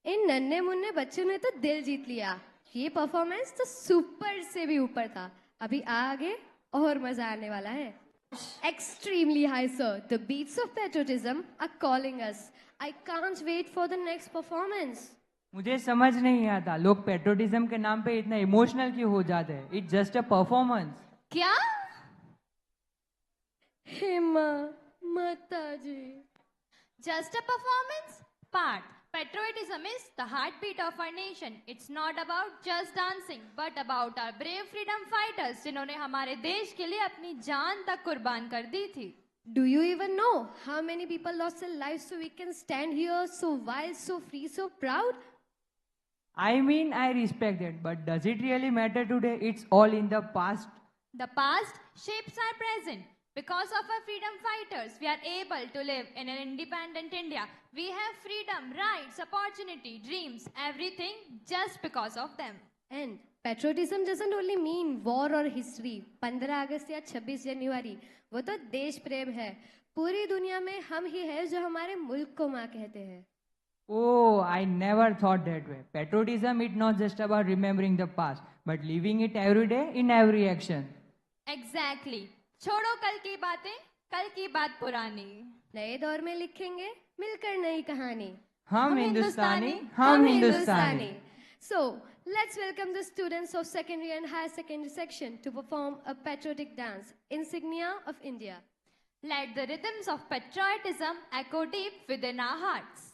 इन नन्हे मुन्ने बच्चों ने तो दिल जीत लिया। ये परफॉर्मेंस तो सुपर से भी ऊपर था। अभी आगे और मजा आने वाला है। Extremely high, sir. The beats of patriotism are calling us. I can't wait for the next performance. मुझे समझ नहीं आता लोग पेट्रोटिज्म के नाम पे इतना इमोशनल क्यों हो जाते हैं। It's just a performance. क्या? हेमा माता जी। Just a performance? Part. Patriotism is the heartbeat of our nation. It's not about just dancing, but about our brave freedom fighters जिन्होंने हमारे देश के लिए अपनी जान तक कुर्बान कर दी थी। Do you even know how many people lost their lives so we can stand here so wild, so free, so proud? I mean, I respect it, but does it really matter today? It's all in the past. The past shapes our present. Because of our freedom fighters, we are able to live in an independent India. We have freedom, rights, opportunity, dreams, everything just because of them. And patriotism doesn't only mean war or history. 15 अगस्त या 26 जनवरी वो तो देश प्रेम है। पूरी दुनिया में हम ही हैं जो हमारे मुल्क को माँ कहते हैं। Oh, I never thought that way. Patriotism is not just about remembering the past, but living it every day in every action. Exactly. छोड़ो कल की बातें, कल की बात पुरानी। नए दौर में लिखेंगे मिलकर नई कहानी। हम हिंदुस्तानी, हम हिंदुस्तानी। So, let's welcome the students of secondary and higher secondary section to perform a patriotic dance, insignia of India. Let the rhythms of patriotism echo deep within our hearts.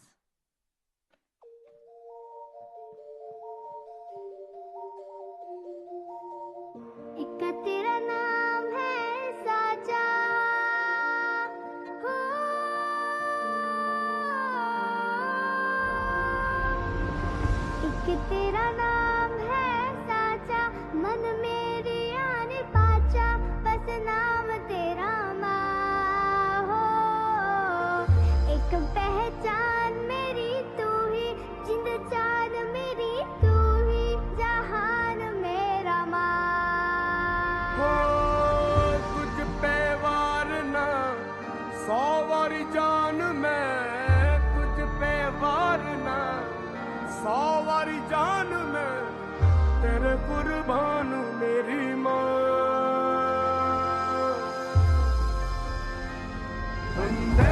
एक तेरा नाम है साचा हो एक तेरा नाम है साचा मन मेरी आने पाचा बस नाम तेरा माँ हो एक पहचान मेरी तू ही जिंद जान मेरी तू ही जहान मेरा माँ तुझ पे वारना 100 वारी जान मैं तुझ पे वारना 100 वारी जान मैं तेरे कुर्बान मेरी माँ वंदे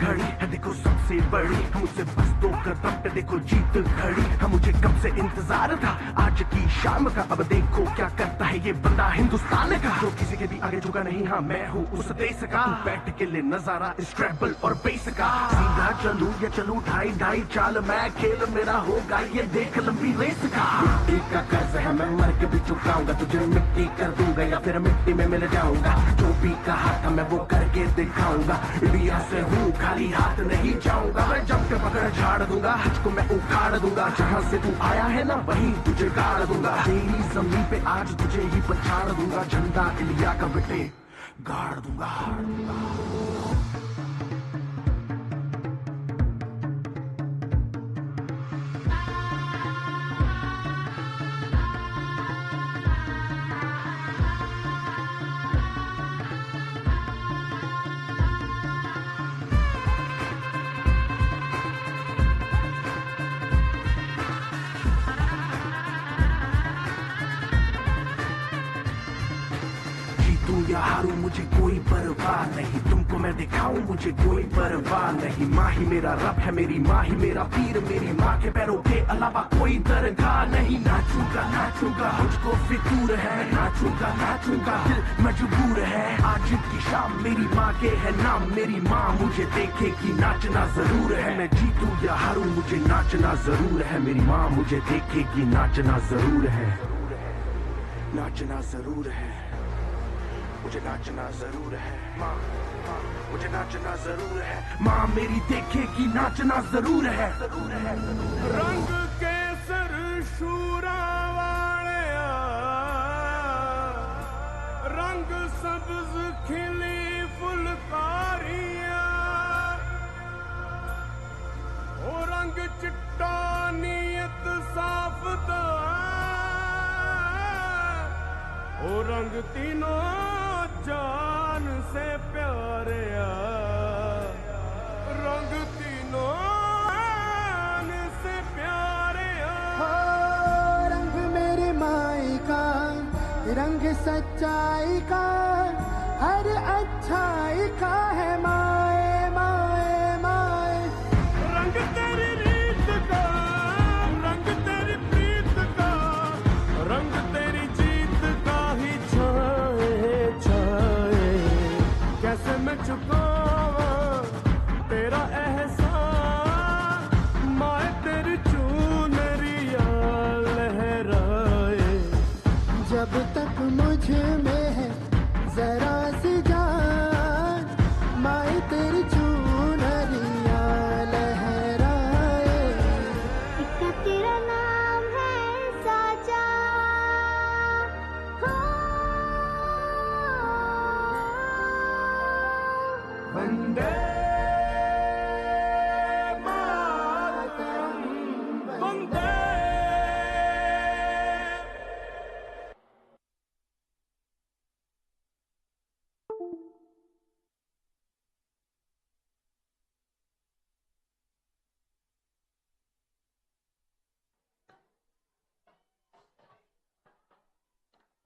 घड़ी है देखो सबसे बड़ी मुझसे बस 2 कदम पे देखो जीत खड़ी है मुझे कब से इंतजार था आज की शाम का अब देखो क्या करता है ये बंदा हिंदुस्तान का जो किसी के भी आगे झुका नहीं हाँ मैं हूँ उस देश का बैठ के ले नजारा इस ट्रैवल और बेस का सीधा चलूं या चलूं ढाई ढाई चाल मैं खेल मेरा होगा ये देख लंबी रेस का मिट्टी का कर्ज है मैं मर के भी चुकाऊंगा तुझे मिट्टी कर दूंगा या फिर मिट्टी में मिल जाऊंगा जो भी कहा था मैं वो करके दिखाऊंगा इंडिया से हूँ खाली हाथ नहीं जाऊंगा मैं जम के पकड़ झाड़ दूंगा, तुझको मैं उखाड़ दूंगा, जहाँ से तू आया है ना वहीं तुझे गाड़ दूंगा, तेरी जमीन पे आज तुझे ही पछाड़ दूंगा, झंडा इंडिया का बेटे गाड़ दूंगा। या हारूं मुझे कोई परवाह नहीं, तुमको मैं दिखाऊं मुझे कोई परवाह नहीं, माँ ही मेरा रब है, मेरी माँ ही मेरा पीर, मेरी माँ के पैरों के अलावा कोई दरगाह नहीं। नाचूंगा नाचूंगा मुझको फितूर है, नाचूंगा नाचूंगा दिल मजबूर है, आज की शाम मेरी माँ के है नाम, मेरी माँ मुझे देखेगी नाचना जरूर है, मैं जीतूं या हारूं मुझे नाचना जरूर है, मेरी माँ मुझे देखेगी नाचना जरूर है, नाचना जरूर है, मुझे नाचना जरूर है, माँ मुझे नाचना जरूर है, माँ मेरी देखेगी नाचना जरूर है, रंग केसर शूरा वालिया, रंग सब्ज खिली फुलकारियां, ओ रंग चिट्टा नीयत साफ दा, ओ रंग तीनों जान से प्यारे, रंग तीनों जान से प्यारे, रंग मेरी माई का, रंग सच्चाई का, हर अच्छाई का है माए माए माए, रंग तेरी रीत का, रंग तेरी प्रीत का, रंग तेरी जीत का ही छाए छाए, कैसे मैं चुकावा तेरा एहसान, माए तेरी चुनरिया लहराए, जब तक मुझ में है जरा सी जान, माई तेरी चुनरिया लहराए, इसका तेरा नाम है साजा, वंदे मातरम, वंदे।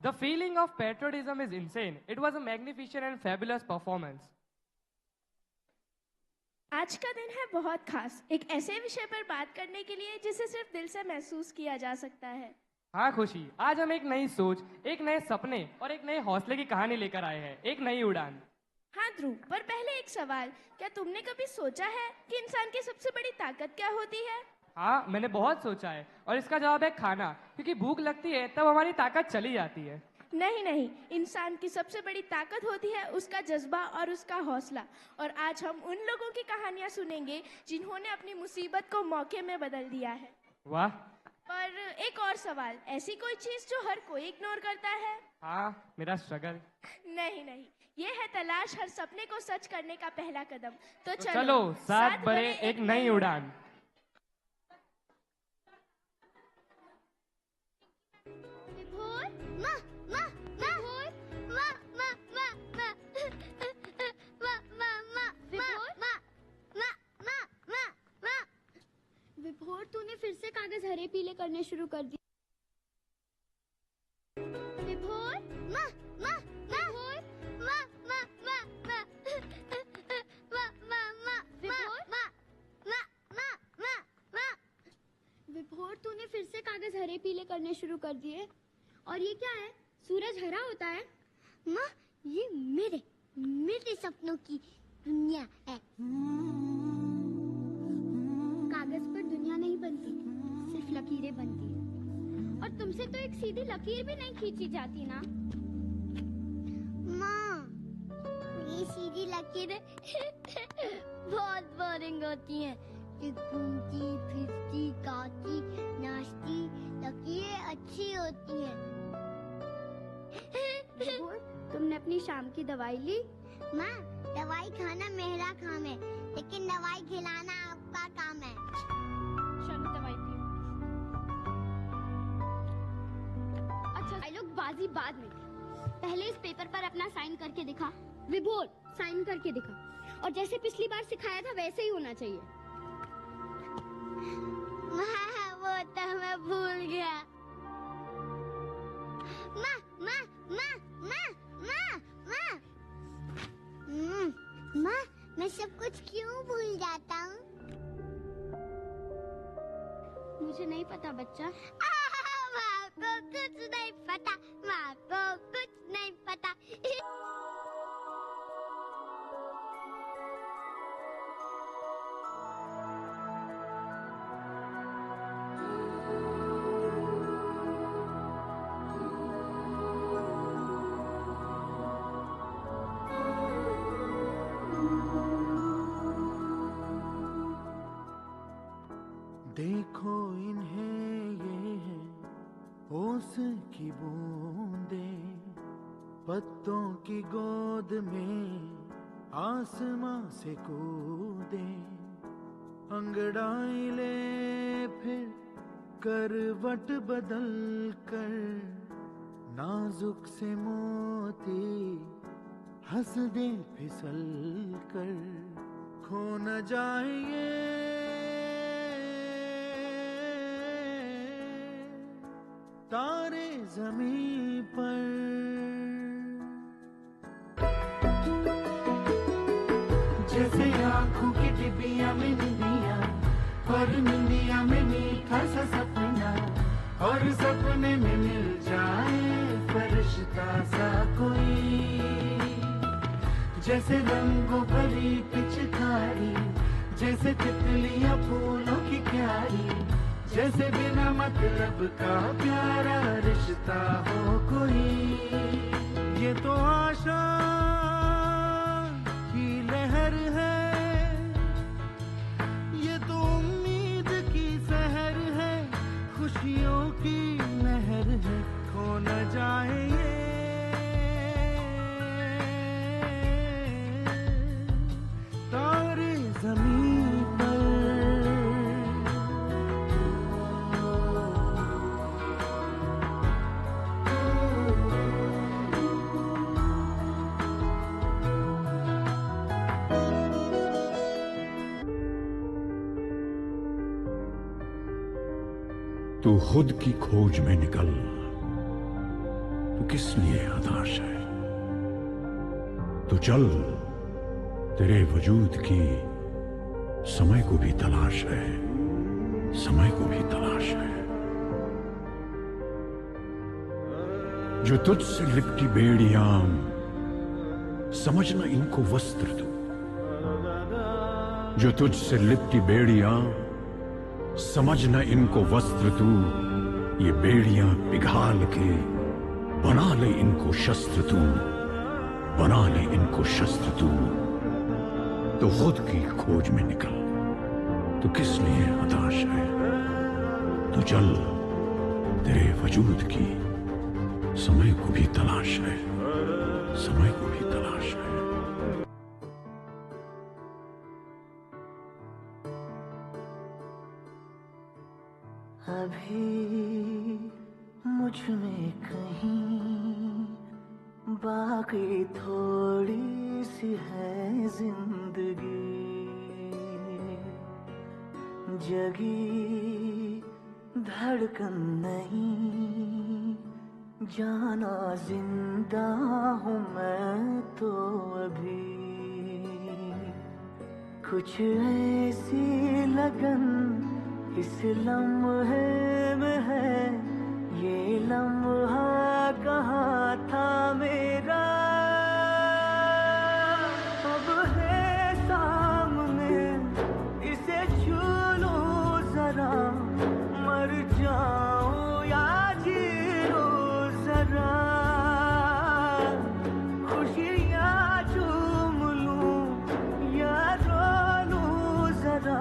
The feeling of patriotism is insane. It was a magnificent and fabulous performance. आज का दिन है बहुत खास, एक ऐसे विषय पर बात करने के लिए जिसे सिर्फ दिल से महसूस किया जा सकता है। हाँ खुशी, आज हम एक नई सोच, एक नए सपने और एक नए हौसले की कहानी लेकर आए हैं, एक नई उड़ान। हाँ ध्रुव, पर पहले एक सवाल, क्या तुमने कभी सोचा है कि इंसान की सबसे बड़ी ताकत क्या होती है? हाँ, मैंने बहुत सोचा है और इसका जवाब है खाना, क्योंकि भूख लगती है तब हमारी ताकत चली जाती है। नहीं नहीं, इंसान की सबसे बड़ी ताकत होती है उसका जज्बा और उसका हौसला, और आज हम उन लोगों की कहानियां सुनेंगे जिन्होंने अपनी मुसीबत को मौके में बदल दिया है। वाह। पर एक और सवाल, ऐसी कोई चीज जो हर कोई इग्नोर करता है? हाँ, मेरा स्ट्रगल। नहीं नहीं, ये है तलाश हर सपने को सच करने का पहला कदम। तो चलो साथ बढ़े एक नई उड़ान। विभोर, तूने फिर से कागज हरे पीले करने शुरू कर दिए। विभोर, विभोर, तूने फिर से कागज हरे पीले करने शुरू कर दिए। और ये क्या है? सूरज हरा होता है? माँ, ये मेरे सपनों की दुनिया है। कागज पर दुनिया नहीं बनती, सिर्फ लकीरें बनती है। और तुमसे तो एक सीधी लकीर भी नहीं खींची जाती ना। माँ, ये सीधी लकीरें बहुत बोरिंग होती हैं। टिक घूमती फिरती गाती नाचती लकीरें अच्छी होती हैं। तुमने अपनी शाम की दवाई ली? माँ, दवाई खाना मेरा काम है, लेकिन दवाई खिलाना आपका काम है। चलो दवाई पियो। अच्छा भाई लोग, बाजी बाद में। पहले इस पेपर पर अपना साइन करके दिखा। विभोर, साइन करके दिखा। और जैसे पिछली बार सिखाया था वैसे ही होना चाहिए। माँ, वो तो मैं भूल गया। माँ, माँ, माँ, माँ, माँ, माँ। माँ, मैं सब कुछ क्यों भूल जाता हूँ? मुझे नहीं पता बच्चा। माँ को कुछ नहीं पता, माँ को कुछ नहीं पता। देखो इन्हें, ये है ओस की बूंदें, पत्तों की गोद में आसमां से कूदे, अंगड़ाई ले फिर करवट बदल कर, नाजुक से मोती हंस दे फिसल कर, खो न जाए तारे ज़मीं पर। जैसे आँखों की डिबिया में निंदिया, और निंदिया में मीठा सा सपना, और सपने में मिल जाए फरिश्ता सा कोई। जैसे रंगों भरी पिचकारी, जैसे तितलियां फूलों की क्यारी, जैसे बिना मतलब का प्यारा रिश्ता हो कोई। ये तो आशा की लहर है, ये तो उम्मीद की सहर है, खुशियों की लहर है, खो न जाए ये तारे ज़मीं पर। तू खुद की खोज में निकल, तू किस लिए हताश है? तू चल, तेरे वजूद की समय को भी तलाश है, समय को भी तलाश है। जो तुझसे लिपटी बेड़ियां, समझना इनको वस्त्र तू। जो तुझसे लिपटी बेड़ियां, समझना इनको वस्त्र तू। ये बेड़ियां पिघाल के बना ले इनको शस्त्र तू, बना ले इनको शस्त्र तू। तो खुद की खोज में निकल, तू किस लिए हताश है? तू चल, तेरे वजूद की समय को भी तलाश है, समय को भी तलाश है। अभी मुझ में कहीं बाकी थोड़ी सी है जिंदगी, जगी धड़कन नहीं, जाना जिंदा हूँ मैं तो अभी। कुछ ऐसी लगन इस लम्हे में है, ये लम्हा कहाँ था मेरा, अब है सामने, इसे छू लूं जरा, मर जाऊं या जी लूं जरा, खुशियाँ चूम लूं या रो लूं जरा,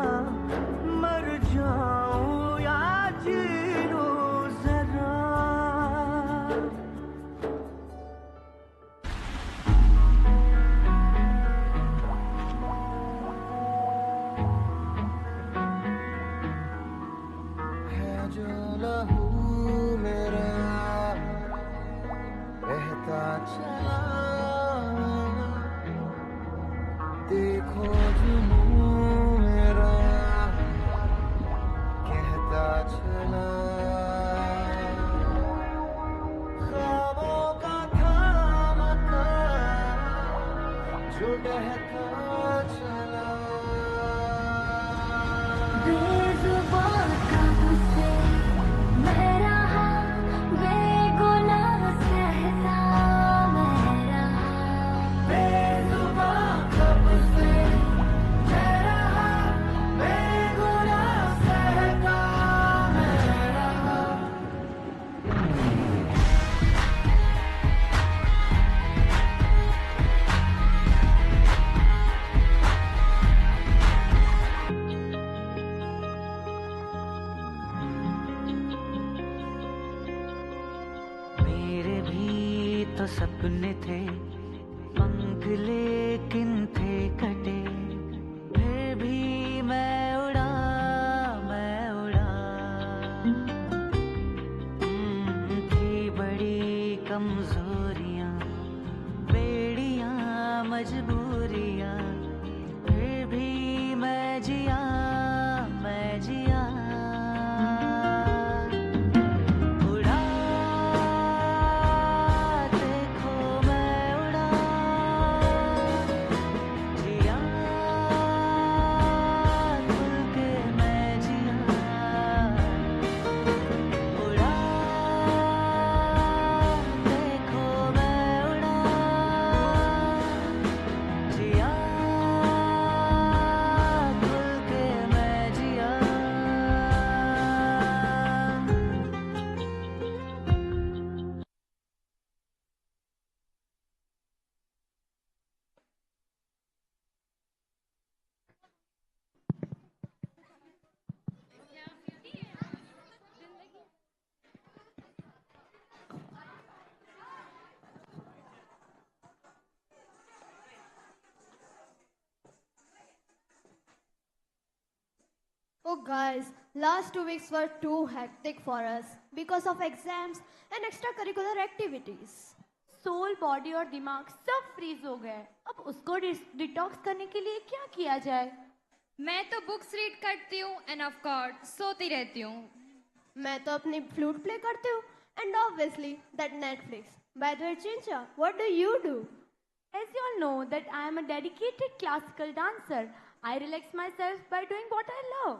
लहू मेरा बहता चला, देखो जुनून मेरा कहता चला। ख्वाबों का थामता जो बहता चला। बेजुबान कब से मैं रहा, बेगुनाह सहता मैं रहा। बेजुबान कब से मैं रहा, बेगुनाह सहता मैं रहा। मेरे भी तो सपने थे, पंख लेकिन थे कटे, फिर भी मैं उड़ा, मैं उड़ा। थी बड़ी कमजोरियां, बेड़ियां, मजबूरियां, फिर भी मैं जिया, मैं जिया। उड़ा, देखो मैं उड़ा, जिया, खुल के मैं जिया। उड़ा, देखो मैं उड़ा, जिया, खुल के मैं जिया। Oh, guys, last 2 weeks were too hectic for us because of exams and extracurricular activities. Soul, body और दिमाग सब फ्रीज हो गए। अब उसको डिटॉक्स करने के लिए क्या किया जाए? मैं तो बुक्स रीड करती हूँ एंड ऑफ कोर्स सोती रहती हूँ। मैं तो अपनी फ्लूट प्ले करती हूँ and obviously that Netflix. By the way, Chincha, what do you do? As you all know that I am a dedicated classical dancer. I relax myself by doing what I love.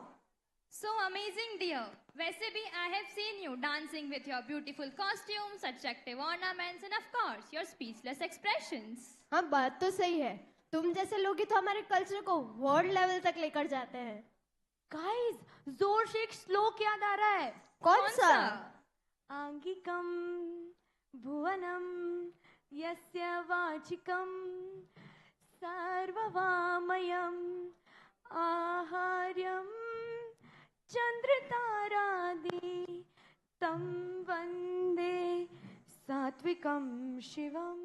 So amazing, dear. वैसे भी I have seen you dancing with your beautiful costumes, attractive ornaments, and of course your speechless expressions. हाँ, बात तो सही है। तुम जैसे लोग ही तो हमारे कल्चर को वर्ल्ड लेवल तक लेकर जाते हैं। Guys, जोर से एक श्लोक याद आ रहा है। कौन सा? आंगिकम भुवनम यस्य वाचिकम सर्ववामयम आहार्यम चंद्रतारादि तं वंदे सात्विकम Shivam.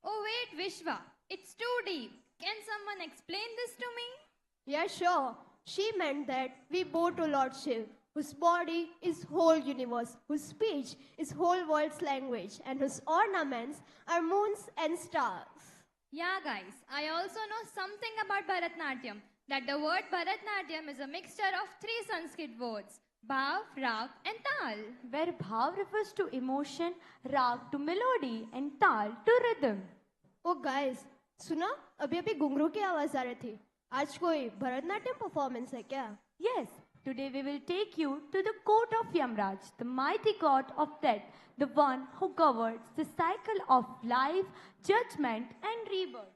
Oh wait, Vishwa, it's too deep. Can someone explain this to me? Yeah, sure. She meant that we bow to Lord Shiv, whose body is whole universe, whose speech is whole world's language, and whose ornaments are moons and stars. Yeah, guys, I also know something about Bharatnatyam. That the word Bharatnatyam is a mixture of 3 Sanskrit words, Bhav, Rag and Tal. Where Bhav refers to emotion, Rag to melody and Tal to rhythm. Oh guys, सुना? अभी घुंघरू की आवाज आ रही थी। आज कोई Bharatanatyam performance है क्या? Yes, today we will take you to the court of Yamraj, the mighty god of death, the one who governs the cycle of life, judgment and rebirth.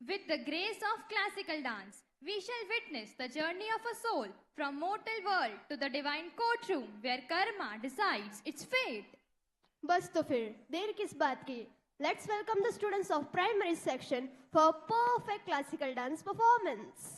With the grace of classical dance, we shall witness the journey of a soul from mortal world to the divine courtroom where karma decides its fate. बस तो फिर देर किस बात की? Let's welcome the students of primary section for a perfect classical dance performance.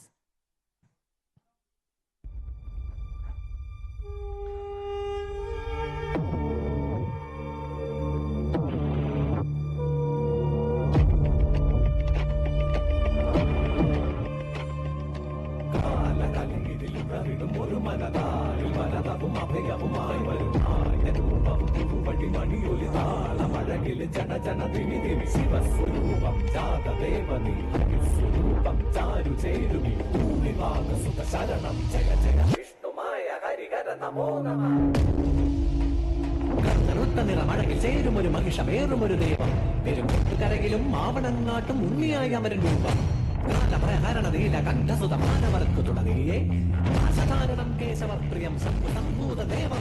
പൂവിടും ഒരു മനതാരിൽ വരതവും അഭയവുമായി വരുമായി രൂപം പൂവടി മണിയൊലി താളമഴകിൽ ജന ജന ദിമി ദിമി ശിവസ്വരൂപം ജാതദേവനി ഹരിസ്വരൂപം ചാരു ചേരുമി ഭൂമിഭാഗ സുഖ ശരണം ജയ ജയ വിഷ്ണുമായ ഹരിഹര നമോ നമ കറുത്ത നിറമഴകിൽ ചേരും ഒരു മഹിഷമേറും ഒരു ദൈവം പെരും കരകിലും മാവണങ്ങാട്ടും ഉണ്ണിയായി അമരൻ രൂപം കാലഭയഹരണതീല കണ്ഠസുത മാനവർക്കു തുടങ്ങിയേ ആശകാരണം കേശവപ്രിയം സംഭൂത ദേവ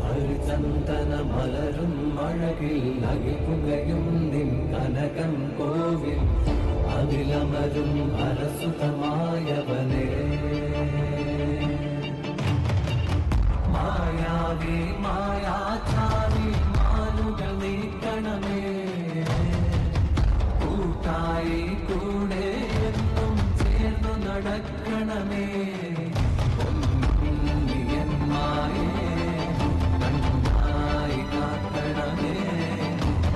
ഹരിചന്ദന മലരും അഴകിൽ അകിപുകയും നിൻ കനകം കോവിൽ അതിലമരും അരസുതമായവനേ മായാവി മായാചാരി മാനുകൾ നീക്കണമേ കൂട്ടായി കൂടെ എന്നും ചേർന്നു നടക്കണമേ പൊന്നിയന്മായേ കണ്ണായി കാക്കണമേ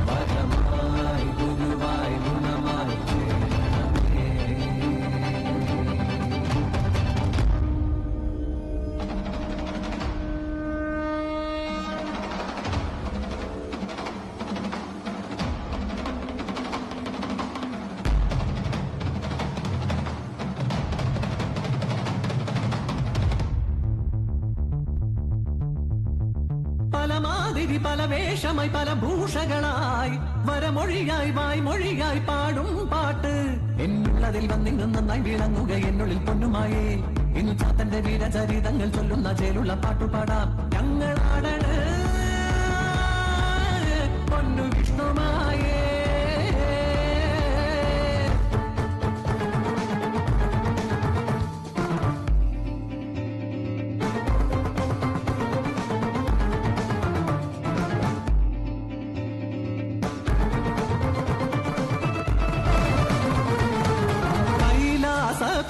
വരമായി ഗുരുവായി ഗുണമായി ചേരണമേ പലമാതിരി പല വേഷമായി പല ഭൂഷകളായി വരമൊഴിയായി വായ്മൊഴിയായി പാടും പാട്ട് എന്നുള്ളതിൽ വന്നിങ്ങ് നന്നായി വിളങ്ങുക എന്നുള്ളിൽ പൊന്നുമായേ ഇന്നു ചാത്തന്റെ വീരചരിതങ്ങൾ ചൊല്ലുന്ന ചേലുള്ള പാട്ടുപാടാം ഞങ്ങളാടണ് പൊന്നു വിഷ്ണുമായേ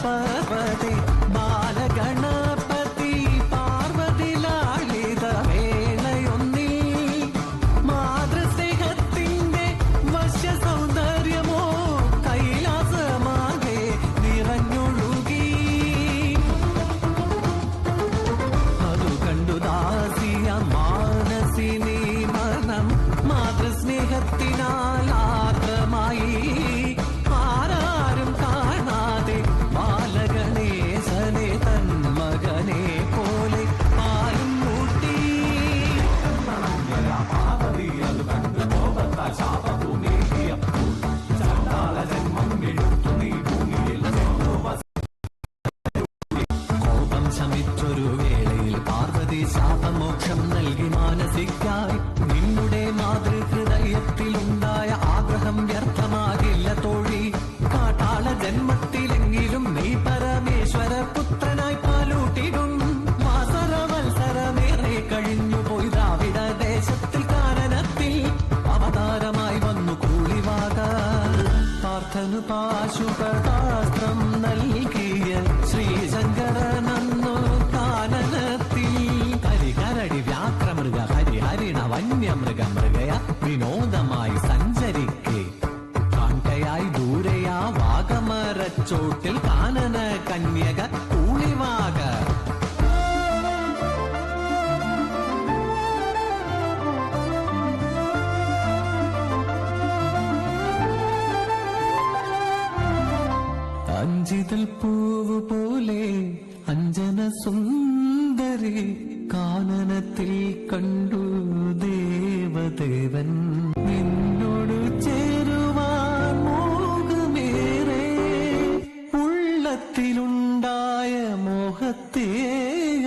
പാർവതി ബാലഗണപതി പാർവതി ലാളിത വേളയൊന്നി മാതൃസ്നേഹത്തിന്റെ വശ്യ സൗന്ദര്യമോ കൈലാസമാകെ നിറഞ്ഞൊഴുകി അതു കണ്ടു ദാസിയ മാനസിനി മനം മാതൃസ്നേഹത്തിനാൽ ആർദ്രമായി ആരാരും കാണാതെ ബാലഗണേശനെ തൻ മകനെ പോലെ പാലും മൂട്ടി പാർവതി അത് കണ്ടു കോപത്താൽ ശാപഭൂമി ചണ്ടാള ജന്മം എഴുത്തു നീ ഭൂമിയിൽ കോപം ശമിച്ചൊരു വേളയിൽ പാർവതി ശാപമോക്ഷം നൽകി മാനസിക്കായി നിന്നുടെ മാതൃഹൃദയത്തിലുണ്ടായ ആഗ്രഹം വ്യർത്ഥമാകില്ല തോഴി കാട്ടാള ജന്മത്തിലെങ്കിലും നീ പരമേശ്വര പുത്രനായി പാലൂട്ടിടും മാസരവത്സരമേറെ കഴിഞ്ഞു പോയി ദ്രാവിഡ ദേശത്തിൽ കാനനത്തിൽ അവതാരമായി വന്നു കൂളിവാക പാർത്ഥനു പാശുപതാസ്ത്രം നൽകിയ ശ്രീശങ്കരനന്നു കാനനത്തിൽ ഹരികരടി വ്യാക്രമൃഗ ഹരിഹരിണ വന്യമൃഗ മൃഗയ വിനോദമായി സഞ്ചരിക്കേ കാൺകയായി ദൂരെയാ വാഗമരച്ചോട്ടിൽ കാനന കന്യക കൂളിവാക അഞ്ചിതൽ പൂവ് പോലെ അഞ്ജന സുന്ദരി കാനനത്തിൽ കണ്ടു ദേവദേവൻ നിന്നോട് ചേരുവാൻ മോഹമേറെ ഉള്ളത്തിലുണ്ടായ മോഹത്തെ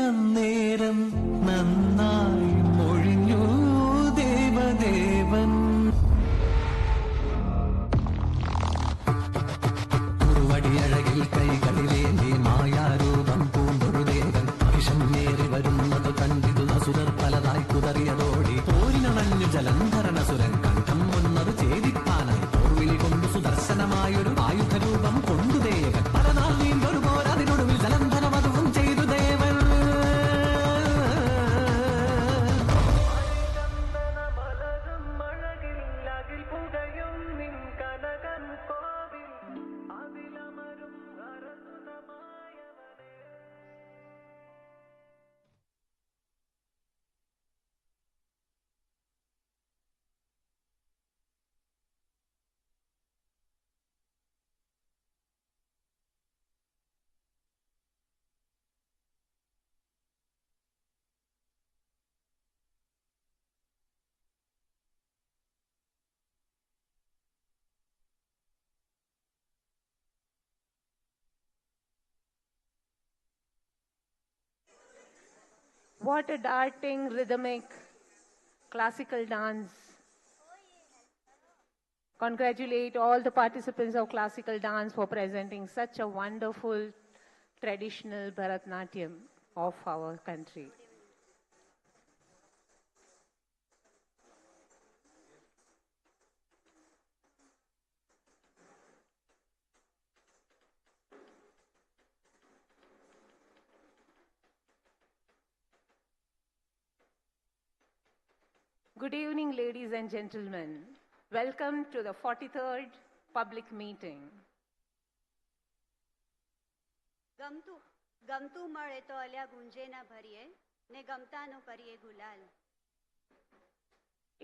അന്നേരം നന്നായി മൊഴിഞ്ഞു ദേവദേവൻ കുറുവടിയഴകിൽ കൈകളിലേന്തി മായാരൂപം പൂണ്ടൊരു ദേവൻ മഹിഷം നേറി വരുന്നത് കണ്ടിതു അസുരർ പലതായി കുതറിയതോടി പോരിനണഞ്ഞു ജലന്ധരനസുരൻ What a darting, rhythmic, classical dance. Congratulate all the participants of classical dance for presenting such a wonderful traditional Bharatnatyam of our country. Good evening, ladies and gentlemen. Welcome to the 43rd public meeting. ગમતું મળે તો અલ્યા ગુંજે ના ભરીએ ને ગમતાનો કરીએ ગુલાલ.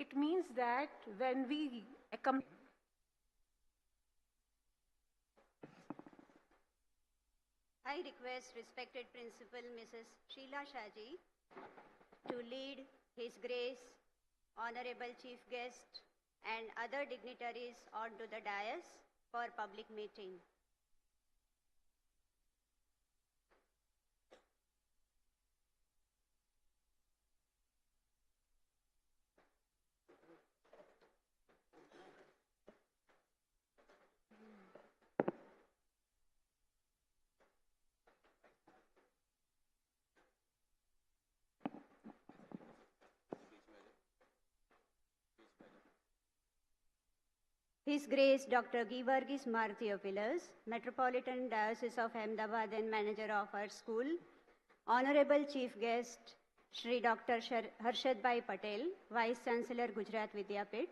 It means that when we accompany I request respected Principal Mrs. Sheila Shaji to lead His Grace, Honorable Chief Guest and other dignitaries onto the dais for public meeting. His Grace Dr. Givargis Martheophilus, Metropolitan Diocese of Ahmedabad and Manager of our school, Honorable Chief Guest Shri Dr. Harshad Bhai Patel, Vice Chancellor Gujarat Vidyapit,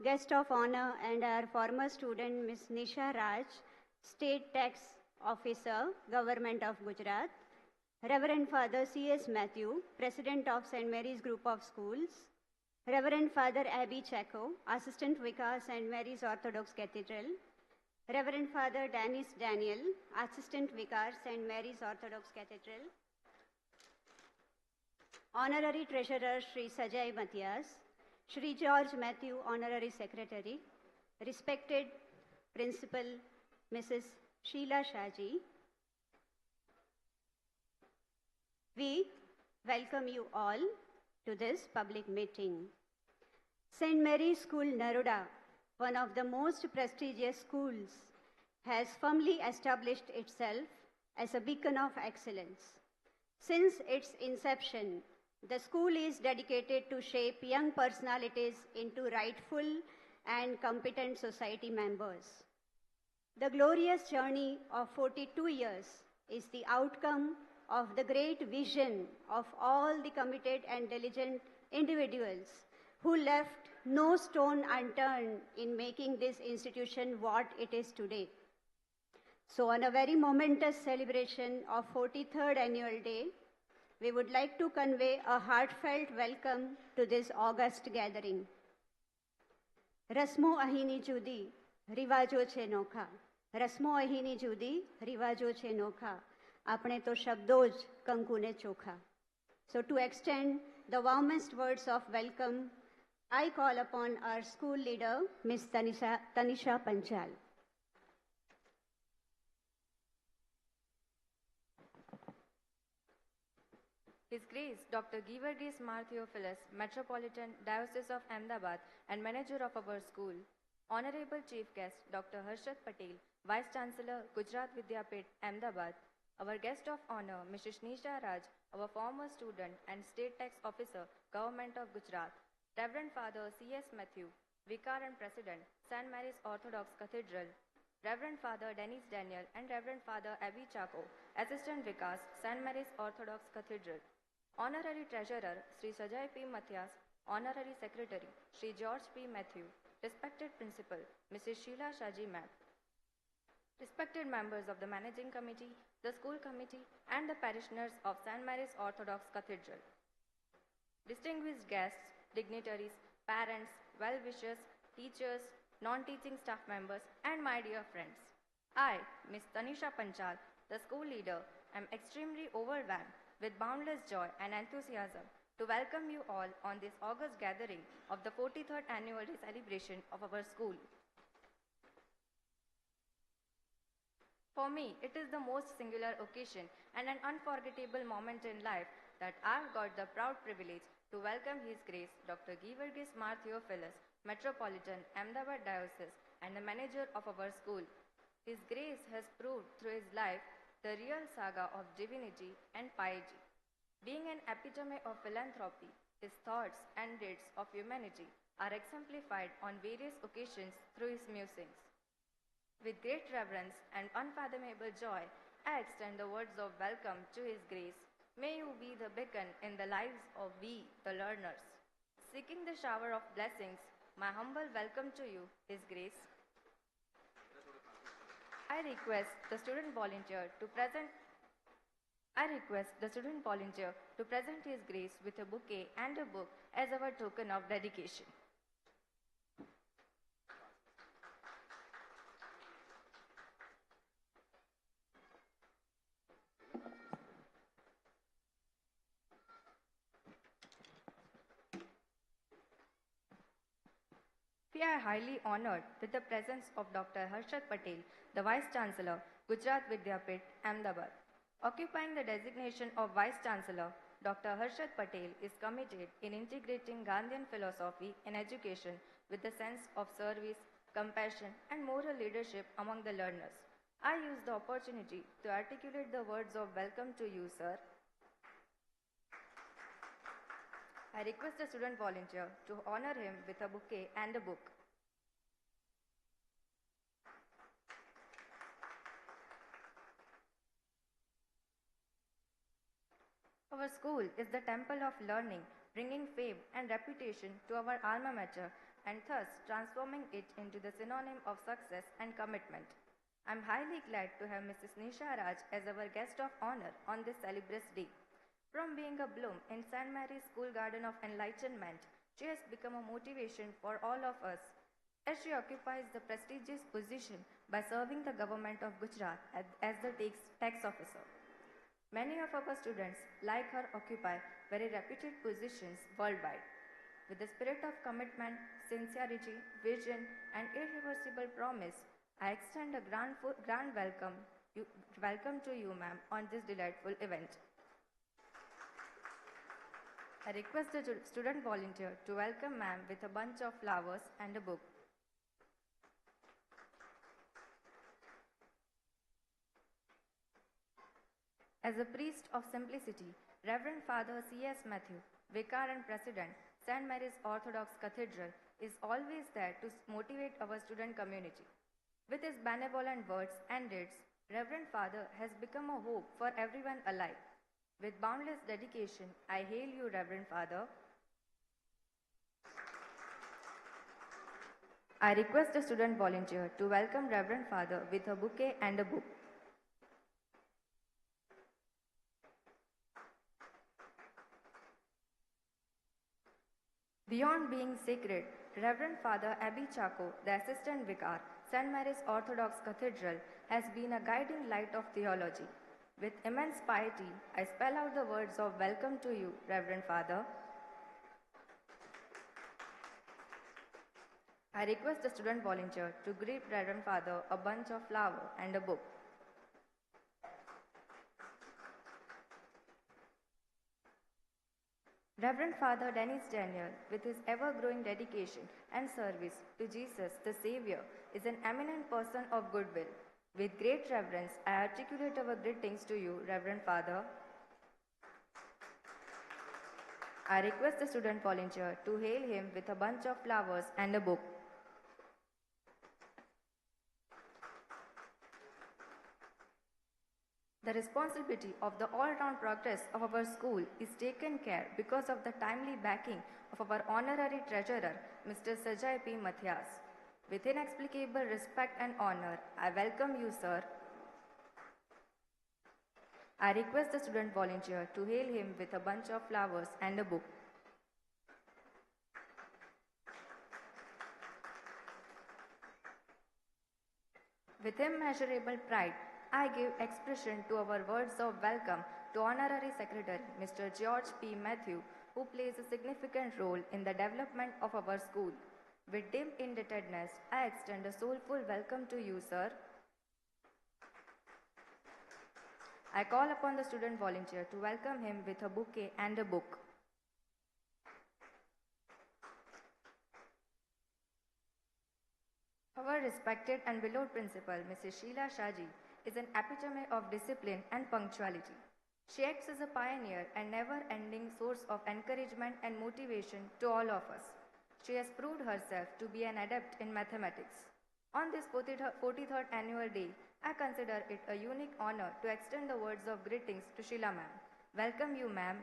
Guest of Honor and our former student Ms. Nisha Raj, State Tax Officer, Government of Gujarat, Reverend Father C.S. Matthew, President of St.Mary's Group of Schools, Reverend Father Abby Chaco, Assistant Vicar, St. Mary's Orthodox Cathedral, Reverend Father Dennis Daniel, Assistant Vicar, St. Mary's Orthodox Cathedral, Honorary Treasurer Sri Sajay Matthias, Sri George Matthew, Honorary Secretary, respected Principal Mrs. Sheila Shaji, we welcome you all to this public meeting. St. Mary's School, Naroda, one of the most prestigious schools, has firmly established itself as a beacon of excellence. Since its inception, the school is dedicated to shape young personalities into rightful and competent society members. The glorious journey of 42 years is the outcome of the great vision of all the committed and diligent individuals who left no stone unturned in making this institution what it is today. So on a very momentous celebration of 43rd Annual Day, we would like to convey a heartfelt welcome to this august gathering. રસ્મો અહીંની જુદી, રિવાજો છે નોખા. રસ્મો અહીંની જુદી, રિવાજો છે નોખા. આપણે તો શબ્દો જ કંકુને ચોખા. So to extend the warmest words of welcome, I call upon our school leader, Ms. Tanisha Panchal. His Grace Dr. Givargis Martheophilus, Metropolitan Diocese of Ahmedabad and Manager of our school, Honorable Chief Guest Dr. Harshad Patel, Vice Chancellor Gujarat Vidyapit, Ahmedabad, our Guest of Honor Mrs. Nisha Raj, our former student and State Tax Officer, Government of Gujarat, Reverend Father C.S. Matthew, Vicar and President, St. Mary's Orthodox Cathedral, Reverend Father Dennis Daniel and Reverend Father Abby Chaco, Assistant Vicars, St. Mary's Orthodox Cathedral, Honorary Treasurer Sri Sajay P. Matthias, Honorary Secretary Sri George P. Matthew, Respected Principal Mrs. Sheila Shaji Ma'am, respected members of the Managing Committee, the School Committee and the parishioners of St. Mary's Orthodox Cathedral, distinguished guests, dignitaries, parents, well-wishers, teachers, non-teaching staff members and my dear friends. I, Ms. Tanisha Panchal, the school leader, am extremely overwhelmed with boundless joy and enthusiasm to welcome you all on this august gathering of the 43rd Annual Day celebration of our school. For me, it is the most singular occasion and an unforgettable moment in life that I've got the proud privilege to welcome His Grace Dr. Givergis Mar Theophilus, Metropolitan Ahmedabad Diocese and the manager of our school. His Grace has proved through his life the real saga of divinity and piety. Being an epitome of philanthropy, his thoughts and deeds of humanity are exemplified on various occasions through his musings. With great reverence and unfathomable joy, I extend the words of welcome to His Grace. May you be the beacon in the lives of we, the learners. Seeking the shower of blessings, my humble welcome to you, His Grace. I request the student volunteer to present His Grace with a bouquet and a book as our token of dedication. We are highly honored with the presence of Dr. Harshad Patel, the Vice Chancellor, Gujarat Vidyapith, Ahmedabad. Occupying the designation of Vice Chancellor, Dr. Harshad Patel is committed in integrating Gandhian philosophy in education with the sense of service, compassion, and moral leadership among the learners. I use the opportunity to articulate the words of welcome to you, sir. I request the student volunteer to honor him with a bouquet and a book. Our school is the temple of learning, bringing fame and reputation to our alma mater and thus transforming it into the synonym of success and commitment. I am highly glad to have Mrs. Nisha Raj as our guest of honor on this celebrous day. From being a bloom in St.Mary School Garden of Enlightenment, she has become a motivation for all of us, as she occupies the prestigious position by serving the government of Gujarat as the tax officer. Many of our students, like her, occupy very reputed positions worldwide. With the spirit of commitment, sincerity, vision, and irreversible promise, I extend a grand welcome to you, ma'am, on this delightful event. I request the student volunteer to welcome ma'am with a bunch of flowers and a book. As a priest of simplicity, Reverend Father C.S. Matthew, Vicar and President, St. Mary's Orthodox Cathedral, is always there to motivate our student community. With his benevolent words and deeds, Reverend Father has become a hope for everyone alive. With boundless dedication, I hail you, Reverend Father. I request a student volunteer to welcome Reverend Father with a bouquet and a book. Beyond being sacred, Reverend Father Abby Chaco, the Assistant Vicar, St. Mary's Orthodox Cathedral, has been a guiding light of theology. With immense piety, I spell out the words of welcome to you, Reverend Father. I request the student volunteer to give Reverend Father a bunch of flowers and a book. Reverend Father Dennis Daniel, with his ever-growing dedication and service to Jesus, the Savior, is an eminent person of goodwill. With great reverence, I articulate our greetings to you, Reverend Father. I request the student volunteer to hail him with a bunch of flowers and a book. The responsibility of the all-round progress of our school is taken care because of the timely backing of our honorary treasurer, Mr. Sajay P. Mathias. With inexplicable respect and honor, I welcome you, sir. I request the student volunteer to hail him with a bunch of flowers and a book. With immeasurable pride, I give expression to our words of welcome to Honorary Secretary Mr. George P. Matthew, who plays a significant role in the development of our school. With dim indebtedness, I extend a soulful welcome to you, sir. I call upon the student volunteer to welcome him with a bouquet and a book. Our respected and beloved principal, Mrs. Sheila Shaji, is an epitome of discipline and punctuality. She acts as a pioneer and never-ending source of encouragement and motivation to all of us. She has proved herself to be an adept in mathematics. On this 43rd annual day, I consider it a unique honor to extend the words of greetings to Sheila ma'am. Welcome you, ma'am.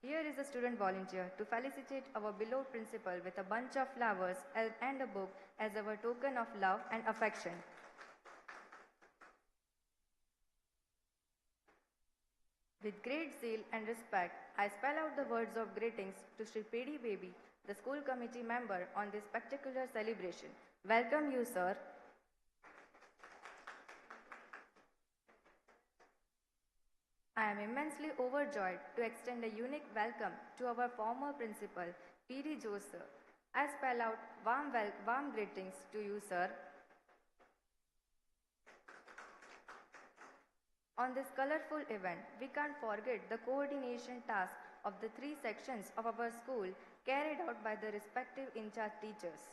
Here is a student volunteer to felicitate our beloved principal with a bunch of flowers and a book as our token of love and affection. With great zeal and respect, I spell out the words of greetings to Shri Pedi Baby, the school committee member on this spectacular celebration. Welcome you, sir. I am immensely overjoyed to extend a unique welcome to our former principal, P.D. Jose, sir. I spell out warm greetings to you, sir. On this colorful event, we can't forget the coordination task of the 3 sections of our school carried out by the respective in-charge teachers.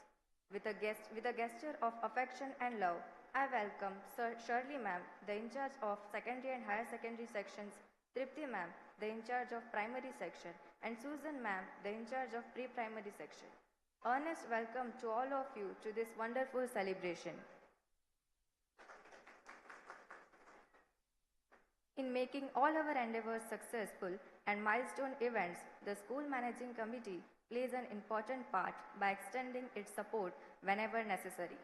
With a gesture of affection and love, I welcome Sir Shirley ma'am, the in-charge of secondary and higher secondary sections, Tripti ma'am, the in-charge of primary section, and Susan ma'am, the in-charge of pre-primary section. Earnest welcome to all of you to this wonderful celebration. In making all our endeavors successful and milestone events, the school managing committee plays an important part by extending its support whenever necessary.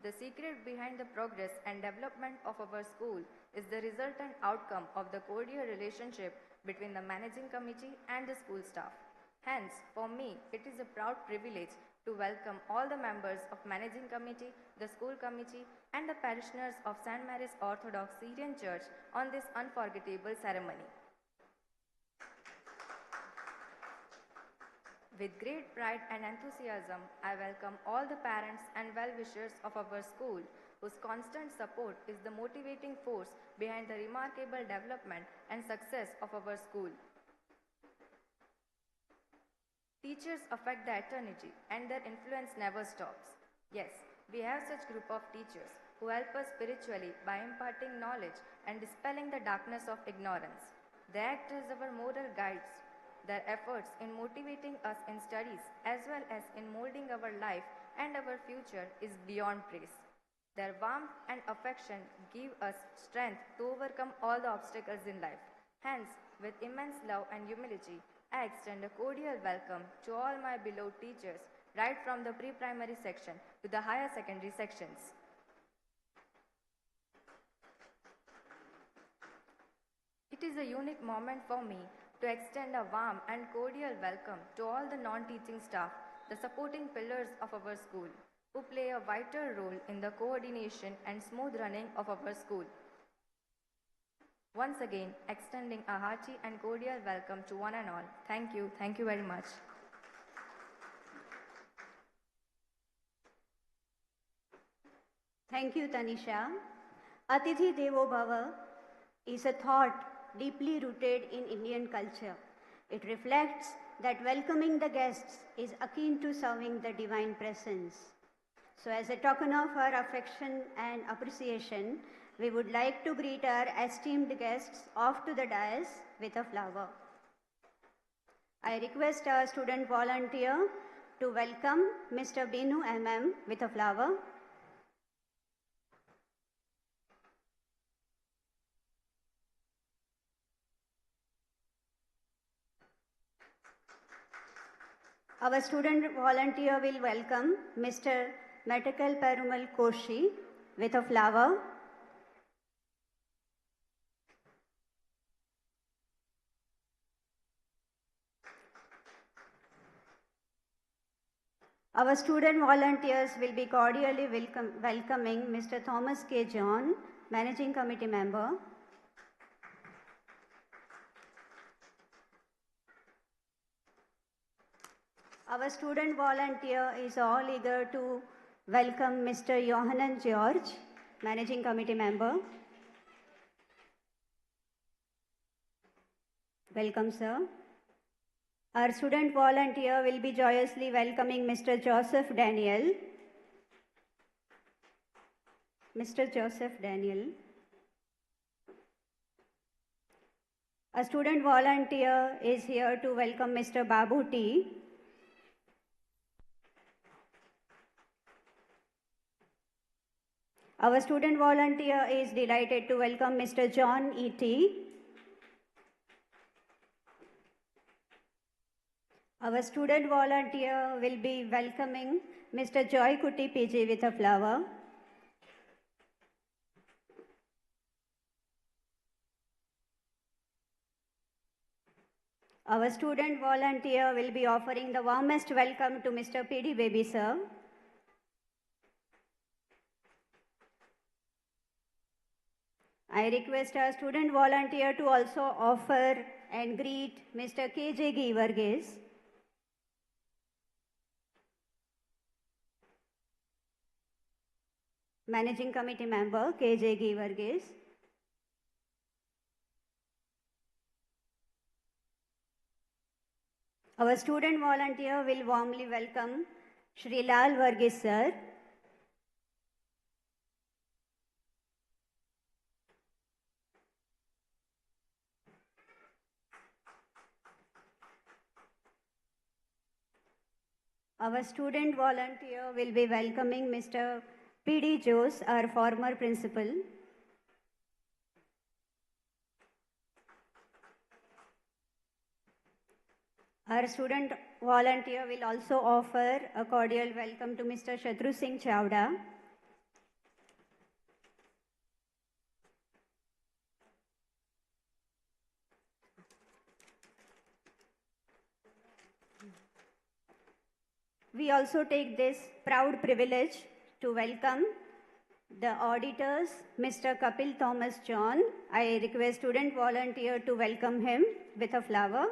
The secret behind the progress and development of our school is the resultant outcome of the cordial relationship between the managing committee and the school staff. Hence, for me, it is a proud privilege to welcome all the members of managing committee, the school committee, and the parishioners of St. Mary's Orthodox Syrian Church on this unforgettable ceremony. With great pride and enthusiasm, I welcome all the parents and well-wishers of our school whose constant support is the motivating force behind the remarkable development and success of our school. Teachers affect the eternity and their influence never stops. Yes, we have such group of teachers who help us spiritually by imparting knowledge and dispelling the darkness of ignorance. They act as our moral guides. Their efforts in motivating us in studies as well as in molding our life and our future is beyond praise. Their warmth and affection give us strength to overcome all the obstacles in life. Hence, with immense love and humility, I extend a cordial welcome to all my beloved teachers, right from the pre-primary section to the higher secondary sections. It is a unique moment for me to extend a warm and cordial welcome to all the non-teaching staff, the supporting pillars of our school, who play a vital role in the coordination and smooth running of our school. Once again, extending a hearty and cordial welcome to one and all. Thank you very much. Thank you, Tanisha. Atithi Devo Bhava is a thought deeply rooted in Indian culture. It reflects that welcoming the guests is akin to serving the divine presence. So as a token of our affection and appreciation, we would like to greet our esteemed guests off to the dais with a flower. I request our student volunteer to welcome Mr. Binu MM with a flower. Our student volunteer will welcome Mr. Metakal Perumal Koshi with a flower. Our student volunteers will be cordially welcoming Mr. Thomas K. John, Managing Committee Member. Our student volunteer is all eager to welcome Mr. Johanan George, Managing Committee Member. Welcome, sir. Our student volunteer will be joyously welcoming Mr. Joseph Daniel. Mr. Joseph Daniel. A student volunteer is here to welcome Mr. Babu T. Our student volunteer is delighted to welcome Mr. John E.T. Our student volunteer will be welcoming Mr. Joy Kuti PG with a flower. Our student volunteer will be offering the warmest welcome to Mr. P.D. Baby, sir. I request our student volunteer to also offer and greet Mr. K.J. Givargis. Managing Committee Member K.J. Givargis. Our student volunteer will warmly welcome Shri Lal Varghese, sir. Our student volunteer will be welcoming Mr. P.D. Jose, our former principal. Our student volunteer will also offer a cordial welcome to Mr. Shatru Singh Chawda. We also take this proud privilege to welcome the auditors, Mr. Kapil Thomas John. I request student volunteer to welcome him with a flower.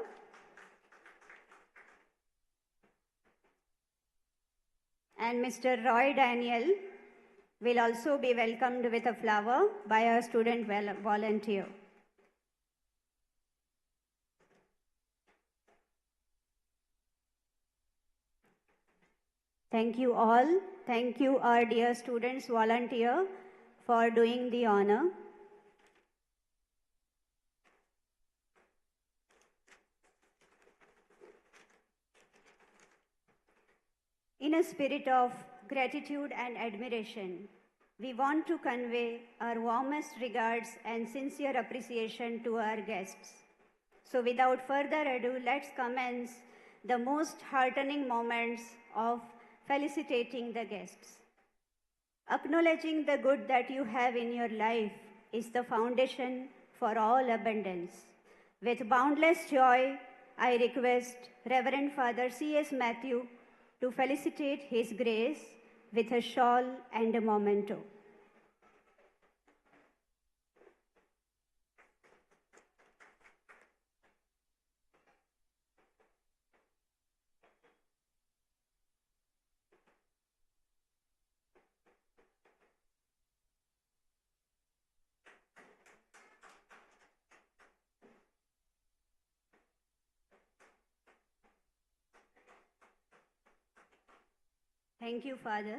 And Mr. Roy Daniel will also be welcomed with a flower by our student volunteer. Thank you all. Thank you, our dear students volunteer, for doing the honor. In a spirit of gratitude and admiration, we want to convey our warmest regards and sincere appreciation to our guests. So without further ado, let's commence the most heartening moments of felicitating the guests. Acknowledging the good that you have in your life is the foundation for all abundance. With boundless joy, I request Reverend Father C.S. Matthew to felicitate His Grace with a shawl and a memento. Thank you, Father.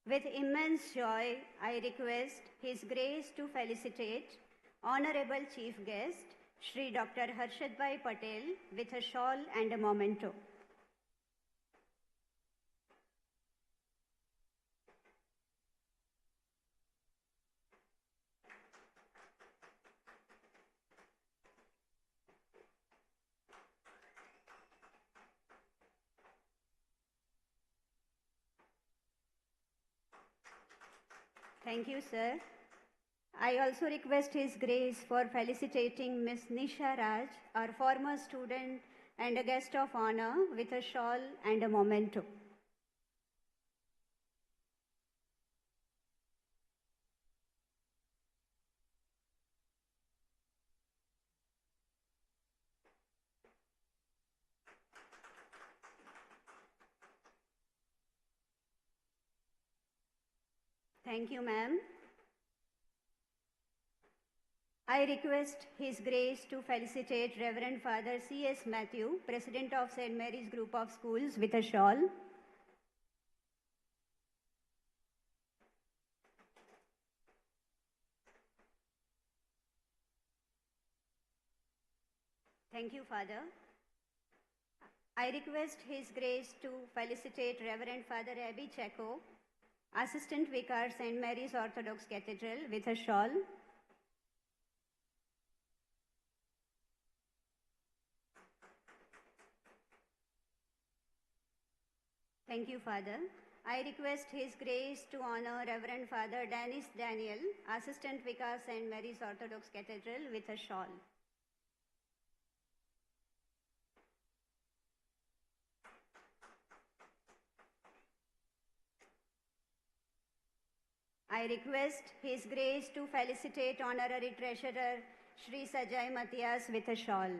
With immense joy, I request His Grace to felicitate Honorable Chief Guest, Shri Dr. Harshadbhai Patel, with a shawl and a memento. Thank you, sir. I also request His Grace for felicitating Miss Nisha Raj, our former student and a guest of honor, with a shawl and a memento. Thank you, ma'am. I request His Grace to felicitate Reverend Father C.S. Matthew, President of St. Mary's Group of Schools, with a shawl. Thank you, Father. I request His Grace to felicitate Reverend Father Abby Checo, Assistant Vicar, St. Mary's Orthodox Cathedral, with a shawl. Thank you, Father. I request His Grace to honor Reverend Father Dennis Daniel, Assistant Vicar, St. Mary's Orthodox Cathedral, with a shawl. I request His Grace to felicitate Honorary Treasurer Shri Sajai Matthias with a shawl.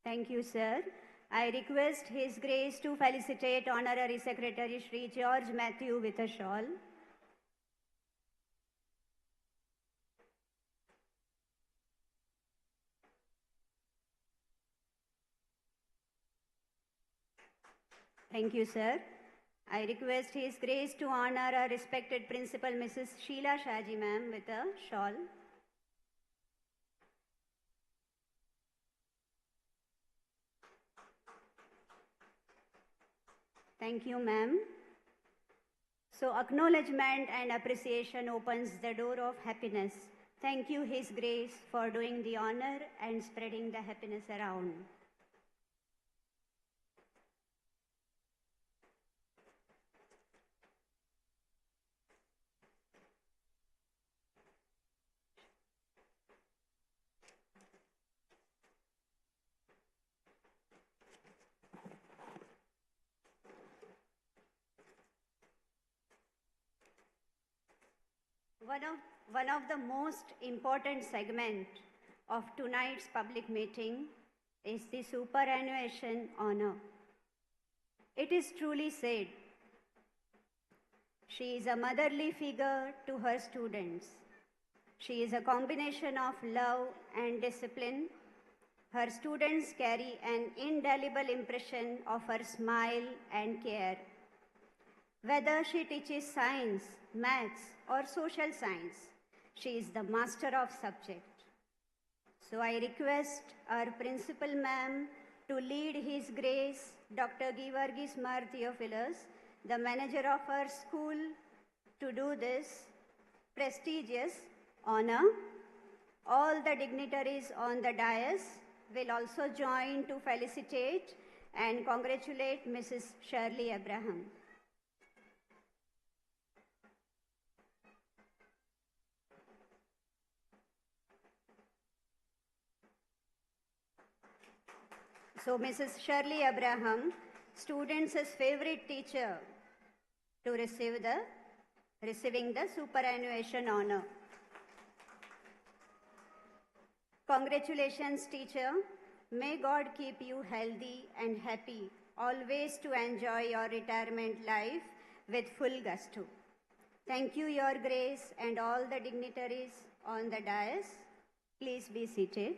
Thank you, sir. I request His Grace to felicitate Honorary Secretary Shri George Matthew with a shawl. Thank you, sir. I request His Grace to honor our respected Principal Mrs. Sheila Shaji ma'am with a shawl. Thank you, ma'am. So acknowledgement and appreciation opens the door of happiness. Thank you, His Grace, for doing the honor and spreading the happiness around. One of the most important segments of tonight's public meeting is the superannuation honor. It is truly said, she is a motherly figure to her students. She is a combination of love and discipline. Her students carry an indelible impression of her smile and care. Whether she teaches science, maths, or social science, she is the master of subject. So I request our principal ma'am to lead His Grace, Dr. Givargis Mar Theophilus, the manager of our school, to do this prestigious honor. All the dignitaries on the dais will also join to felicitate and congratulate Mrs. Shirley Abraham. So Mrs. Shirley Abraham, students' favorite teacher, to receiving the superannuation honor. Congratulations, teacher. May God keep you healthy and happy, always to enjoy your retirement life with full gusto. Thank you, Your Grace, and all the dignitaries on the dais. Please be seated.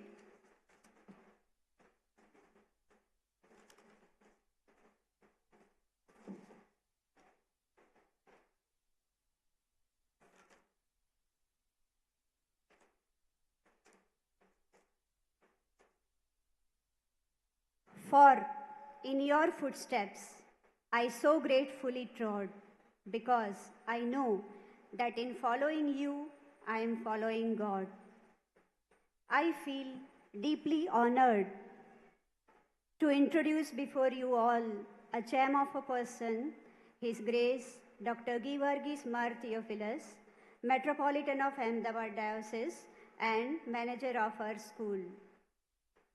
For in your footsteps I so gratefully trod, because I know that in following you I am following God. I feel deeply honored to introduce before you all a gem of a person, His Grace Dr. Givargis Mar Theophilus, Metropolitan of Ahmedabad Diocese and manager of our school.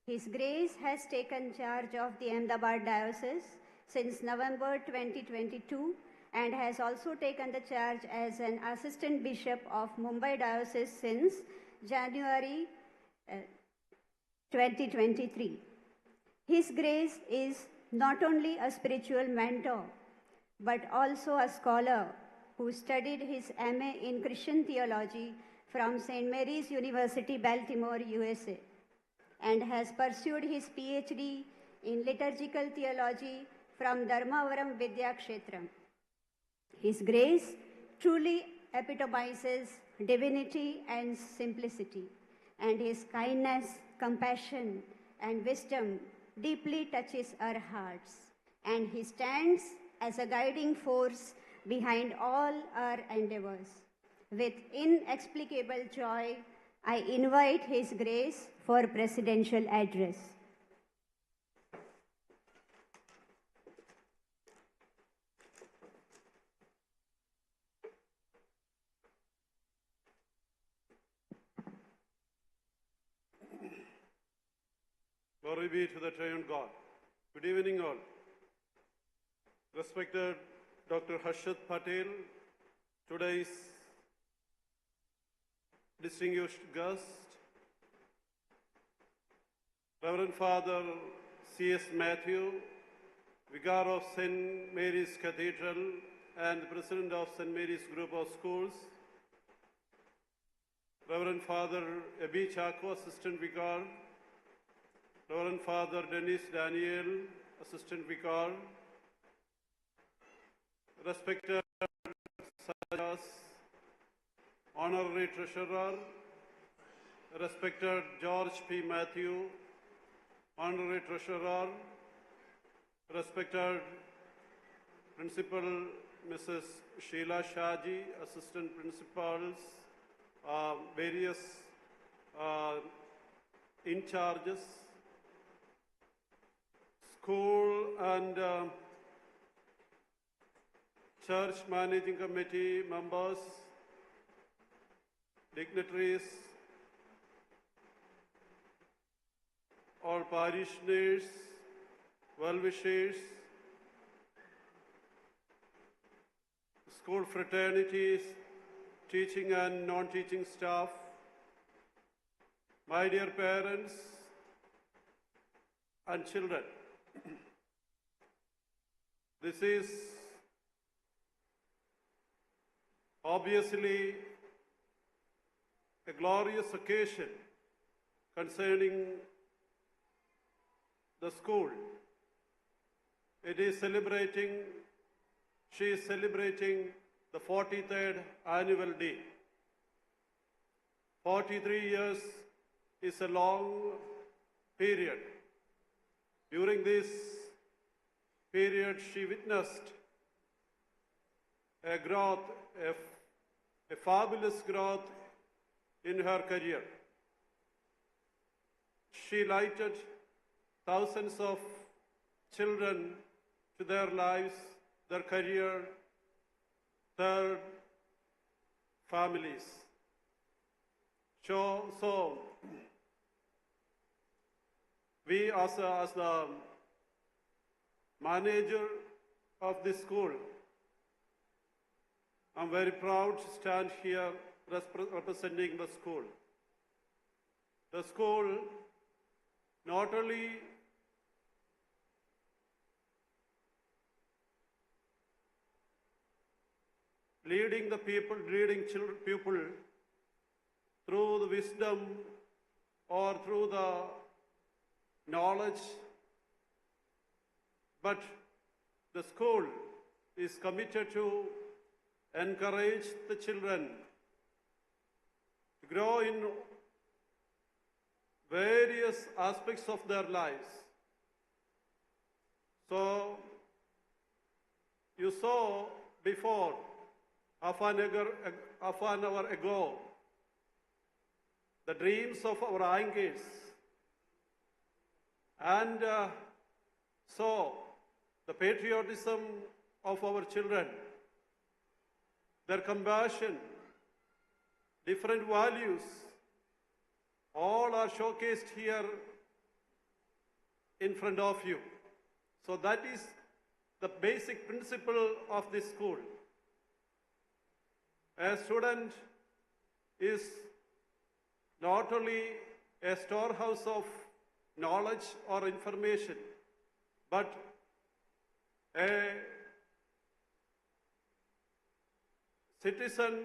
His Grace has taken charge of the Ahmedabad Diocese since November 2022 and has also taken the charge as an Assistant Bishop of Mumbai Diocese since January 2023. His Grace is not only a spiritual mentor, but also a scholar who studied his MA in Christian theology from St. Mary's University, Baltimore, USA, and has pursued his PhD in liturgical theology from Dharmavaram Vidya Kshetram. His Grace truly epitomizes divinity and simplicity, and his kindness, compassion, and wisdom deeply touches our hearts, and he stands as a guiding force behind all our endeavors. With inexplicable joy, I invite His Grace for presidential address. Glory be to the triune God. Good evening, all. Respected Dr. Harshad Patel, today's distinguished guest, Reverend Father C.S. Matthew, Vicar of St. Mary's Cathedral and President of St. Mary's Group of Schools, Reverend Father Ebi Chako, Assistant Vicar, Reverend Father Dennis Daniel, Assistant Vicar, respected Sajas, Honorary Treasurer, respected George P. Matthew, Honorary Treasurer, respected Principal Mrs. Sheila Shaji, Assistant Principals, various in-charges, school and church managing committee members, dignitaries, all parishioners, well-wishers, school fraternities, teaching and non-teaching staff, my dear parents and children. This is obviously a glorious occasion concerning the school. She is celebrating the 43rd annual day. 43 years is a long period. During this period, she witnessed a growth, a fabulous growth in her career. She lighted thousands of children to their lives, their career, their families. So we as the manager of this school, I'm very proud to stand here representing the school. The school not only leading the people, people through the wisdom or through the knowledge, but the school is committed to encourage the children to grow in various aspects of their lives. So, you saw before, half an hour ago, the dreams of our anchors, and saw the patriotism of our children, their compassion, different values, all are showcased here in front of you. So that is the basic principle of this school. A student is not only a storehouse of knowledge or information, but a citizen,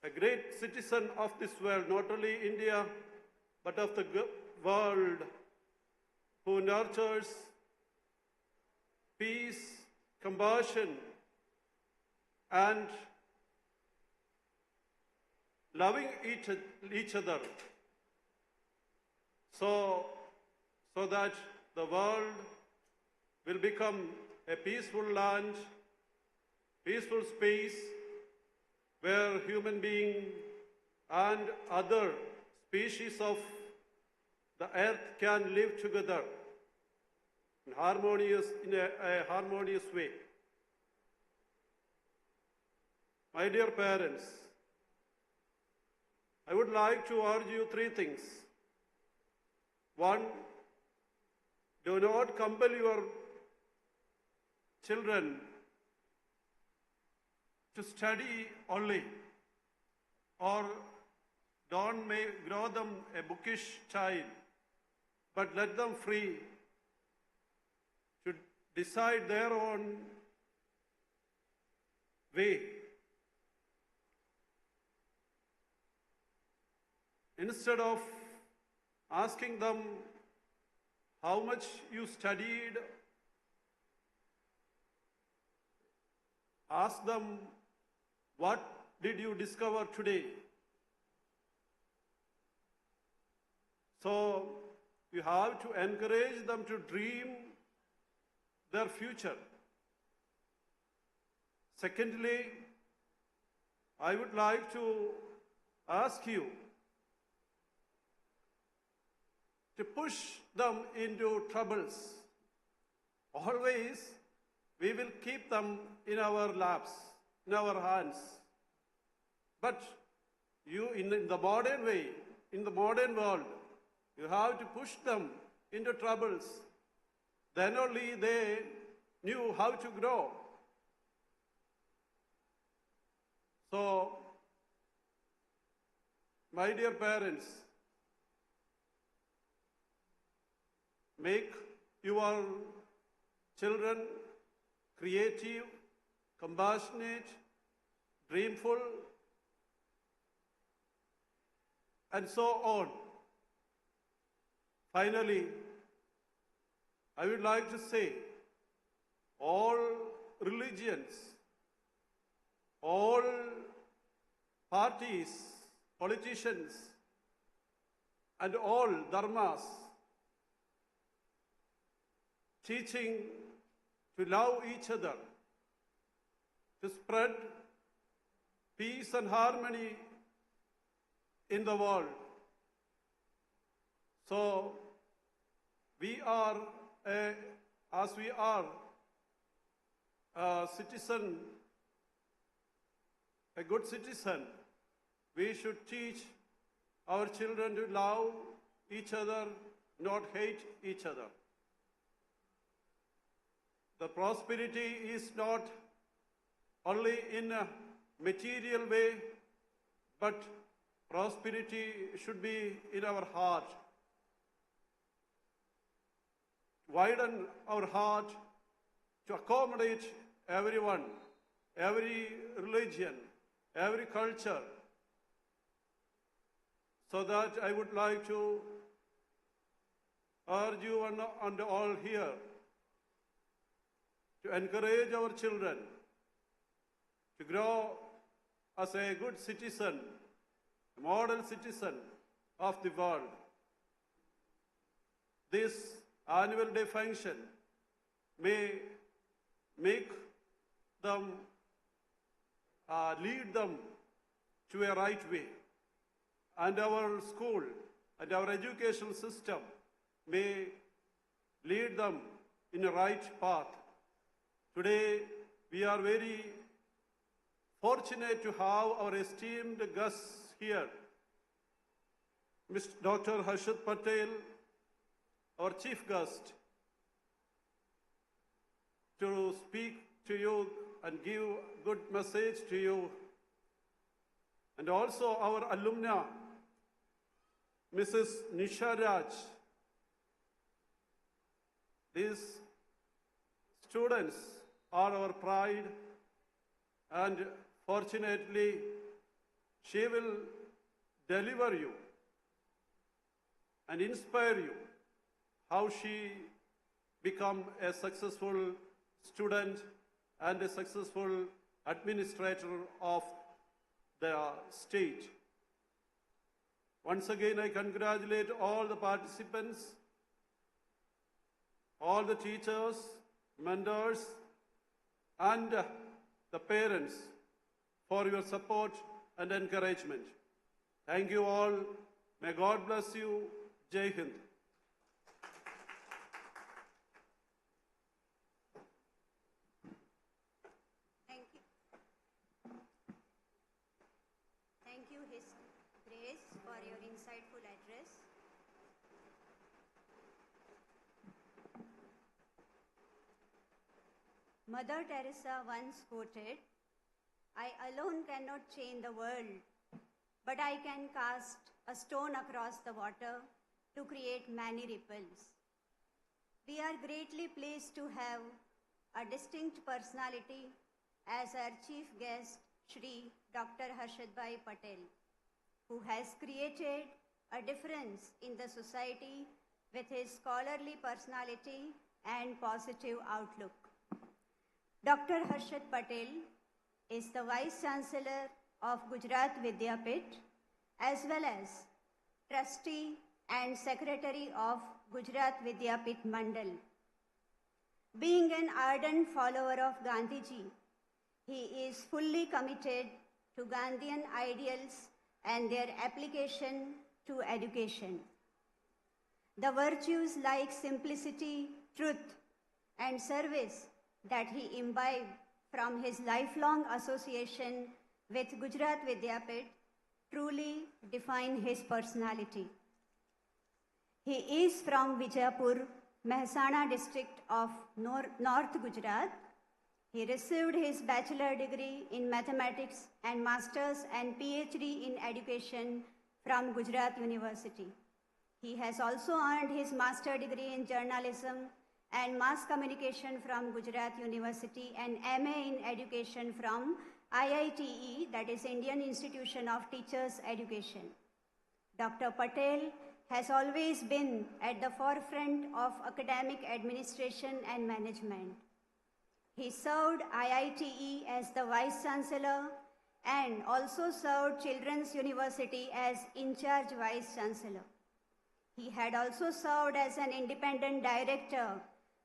a great citizen of this world, not only India, but of the world, who nurtures peace, compassion, and loving each other, so that the world will become a peaceful land, peaceful space where human beings and other species of the earth can live together in a harmonious way. My dear parents, I would like to urge you three things. One, do not compel your children to study only, or don't grow them a bookish child, but let them free to decide their own way. Instead of asking them how much you studied, ask them, what did you discover today? So you have to encourage them to dream their future. Secondly, I would like to ask you to push them into troubles. Always, we will keep them in our laps, in our hands. But you, in the modern way, in the modern world, you have to push them into troubles. Then only they knew how to grow. So, my dear parents, make your children creative, compassionate, dreamful, and so on. Finally, I would like to say, all religions, all parties, politicians, and all dharmas teaching to love each other, to spread peace and harmony in the world. So, we are, as we are a citizen, a good citizen, we should teach our children to love each other, not hate each other. The prosperity is not only in a material way, but prosperity should be in our heart. Widen our heart to accommodate everyone, every religion, every culture. So that I would like to urge you and all here to encourage our children to grow as a good citizen, a model citizen of the world. This annual day function may make them, lead them to a right way. And our school and our educational system may lead them in a right path. Today, we are very fortunate to have our esteemed guests here. Mr. Dr. Harshad Patel, our chief guest, to speak to you and give good message to you. And also our alumni, Mrs. Nisha Raj. These students are our pride, and fortunately, she will deliver you and inspire you how she become a successful student and a successful administrator of the state. Once again, I congratulate all the participants, all the teachers, mentors, and the parents for your support and encouragement. Thank you all. May God bless you. Jai Hind. Thank you. Thank you, His Grace, for your insightful address. Mother Teresa once quoted, "I alone cannot change the world, but I can cast a stone across the water to create many ripples." We are greatly pleased to have a distinct personality as our chief guest, Shri Dr. Harshadbhai Patel, who has created a difference in the society with his scholarly personality and positive outlook. Dr. Harshad Patel is the Vice Chancellor of Gujarat Vidyapith as well as Trustee and Secretary of Gujarat Vidyapith Mandal. Being an ardent follower of Gandhiji, he is fully committed to Gandhian ideals and their application to education. The virtues like simplicity, truth, and service that he imbibed from his lifelong association with Gujarat Vidyapith truly define his personality. He is from Vijaypur, Mehsana district of North Gujarat. He received his bachelor degree in mathematics and master's and PhD in education from Gujarat University. He has also earned his master degree in journalism and mass communication from Gujarat University and MA in education from IITE, that is Indian Institution of Teachers Education. Dr. Patel has always been at the forefront of academic administration and management. He served IITE as the Vice Chancellor and also served Children's University as in-charge Vice Chancellor. He had also served as an independent director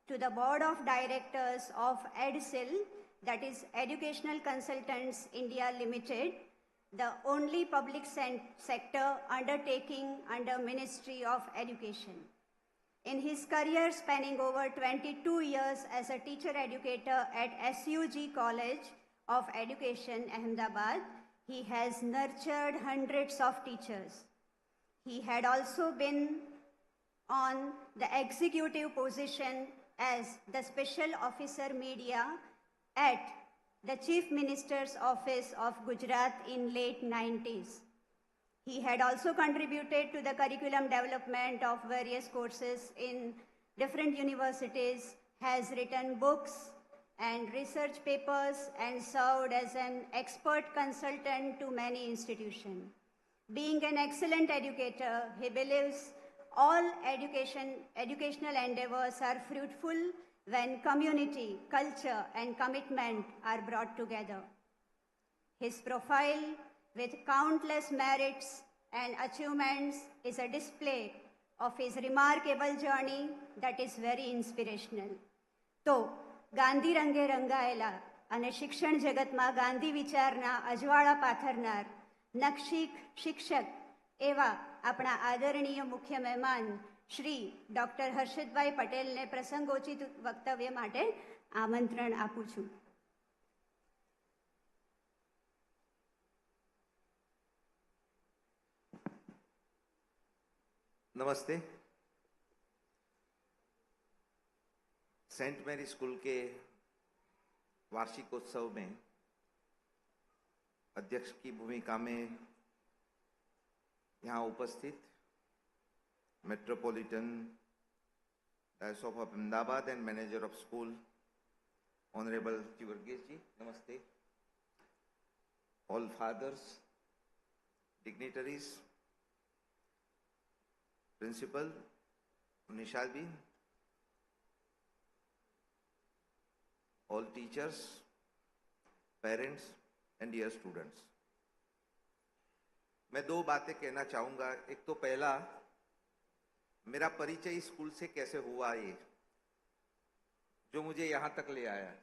to the Board of Directors of EDSIL, that is Educational Consultants India Limited, the only public sector undertaking under Ministry of Education. In his career spanning over 22 years as a teacher educator at SUG College of Education, Ahmedabad, he has nurtured hundreds of teachers. He had also been on the executive position as the Special Officer Media at the Chief Minister's Office of Gujarat in late 90s. He had also contributed to the curriculum development of various courses in different universities, has written books and research papers, and served as an expert consultant to many institutions. Being an excellent educator, he believes all educational endeavors are fruitful when community, culture, and commitment are brought together. His profile, with countless merits and achievements, is a display of his remarkable journey that is very inspirational. તો ગાંધી રંગે રંગાયેલા અને શિક્ષણ જગતમાં ગાંધી વિચારના અજવાળા પાથરનાર નખશીખ શિક્ષક એવા આપણા આદરણીય મુખ્ય મહેમાન શ્રી ડૉક્ટર હર્ષદભાઈ પટેલને પ્રસંગોચિત વક્તવ્ય માટે આમંત્રણ આપું છું. नमस्ते. सेंट मैरी स्कूल के वार्षिकोत्सव में अध्यक्ष की भूमिका में यहाँ उपस्थित Metropolitan Diocese of Ahmedabad and Manager of School, Honorable Chivargis ji, Namaste. All fathers, dignitaries, Principal, Nishal ji, all teachers, parents and dear students. मैं दो बातें कहना चाहूँगा। एक तो पहला, मेरा परिचय स्कूल से कैसे हुआ, ये जो मुझे यहाँ तक ले आया,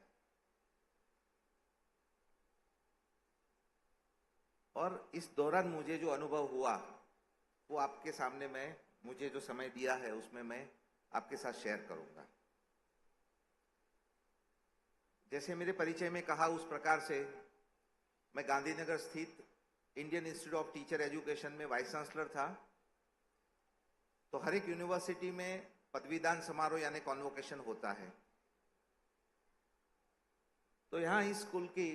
और इस दौरान मुझे जो अनुभव हुआ वो आपके सामने मैं, मुझे जो समय दिया है उसमें मैं आपके साथ शेयर करूँगा। जैसे मेरे परिचय में कहा उस प्रकार से मैं गांधीनगर स्थित Indian institute of teacher education में वाइस चांसलर था। तो हर एक यूनिवर्सिटी में पदवीदान समारोह यानी कॉन्वोकेशन होता है। तो यहाँ इस स्कूल की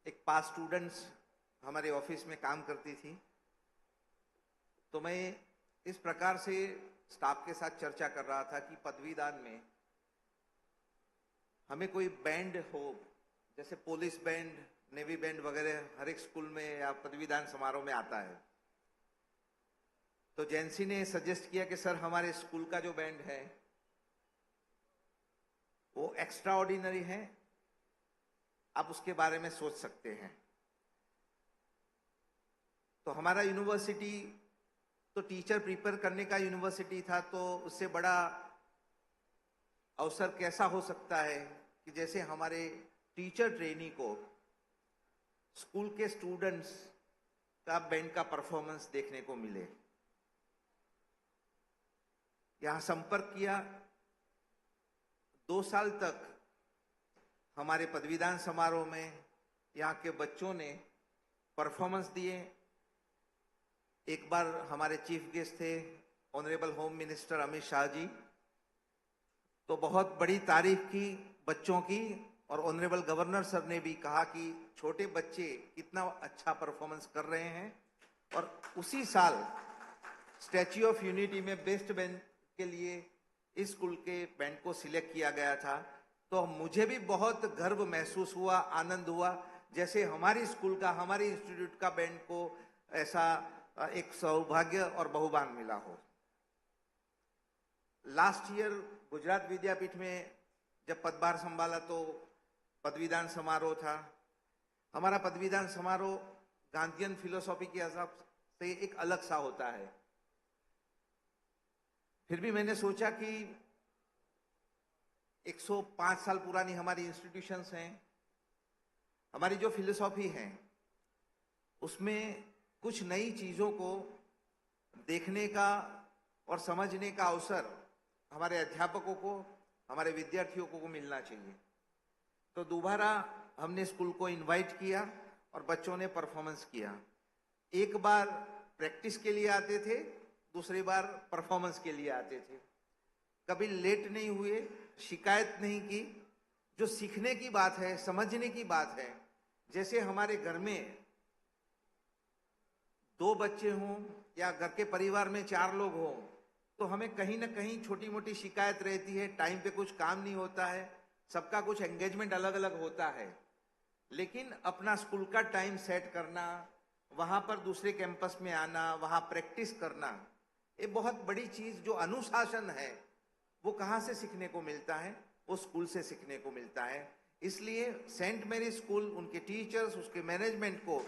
एक पास स्टूडेंट्स हमारे ऑफिस में काम करती थी। तो मैं इस प्रकार से स्टाफ के साथ चर्चा कर रहा था कि पदवीदान में हमें कोई बैंड हो, जैसे पुलिस बैंड, नेवी बैंड वगैरह हर एक स्कूल में या पदवीदान समारोह में आता है। तो जेंसी ने सजेस्ट किया कि सर हमारे स्कूल का जो बैंड है वो एक्स्ट्रा ऑर्डिनरी है, आप उसके बारे में सोच सकते हैं। तो हमारा यूनिवर्सिटी तो टीचर प्रिपेयर करने का यूनिवर्सिटी था, तो उससे बड़ा अवसर कैसा हो सकता है कि जैसे हमारे टीचर ट्रेनी को स्कूल के स्टूडेंट्स का बैंड का परफॉर्मेंस देखने को मिले। यहां संपर्क किया। 2 साल तक हमारे पदवीदान समारोह में यहाँ के बच्चों ने परफॉर्मेंस दिए। एक बार हमारे चीफ गेस्ट थे honourable home minister Amit Shah ji, तो बहुत बड़ी तारीफ की बच्चों की, और ऑनरेबल गवर्नर सर ने भी कहा कि छोटे बच्चे कितना अच्छा परफॉर्मेंस कर रहे हैं। और उसी साल स्टैच्यू ऑफ यूनिटी में बेस्ट बैंड के लिए इस स्कूल के बैंड को सिलेक्ट किया गया था। तो मुझे भी बहुत गर्व महसूस हुआ, आनंद हुआ, जैसे हमारी स्कूल का, हमारी इंस्टीट्यूट का बैंड को ऐसा एक सौभाग्य और बहुमान मिला हो। लास्ट ईयर गुजरात विद्यापीठ में जब पदभार संभाला तो पदवीदान समारोह था। हमारा पदवीदान समारोह गांधीयन फिलोसॉफी के हिसाब से एक अलग सा होता है। फिर भी मैंने सोचा कि 105 साल पुरानी हमारी इंस्टीट्यूशंस हैं, हमारी जो फिलोसॉफी है उसमें कुछ नई चीजों को देखने का और समझने का अवसर हमारे अध्यापकों को, हमारे विद्यार्थियों को मिलना चाहिए। तो दोबारा हमने स्कूल को इनवाइट किया और बच्चों ने परफॉर्मेंस किया। एक बार प्रैक्टिस के लिए आते थे, दूसरी बार परफॉर्मेंस के लिए आते थे। कभी लेट नहीं हुए, शिकायत नहीं की। जो सीखने की बात है, समझने की बात है, जैसे हमारे घर में 2 बच्चे हों या घर के परिवार में 4 लोग हों, तो हमें कहीं ना कहीं छोटी मोटी शिकायत रहती है, टाइम पे कुछ काम नहीं होता है, सबका कुछ एंगेजमेंट अलग अलग होता है। लेकिन अपना स्कूल का टाइम सेट करना, वहां पर दूसरे कैंपस में आना, वहां प्रैक्टिस करना, ये बहुत बड़ी चीज, जो अनुशासन है वो कहाँ से सीखने को मिलता है? वो स्कूल से सीखने को मिलता है। इसलिए सेंट मैरी स्कूल, उनके टीचर्स, उसके मैनेजमेंट को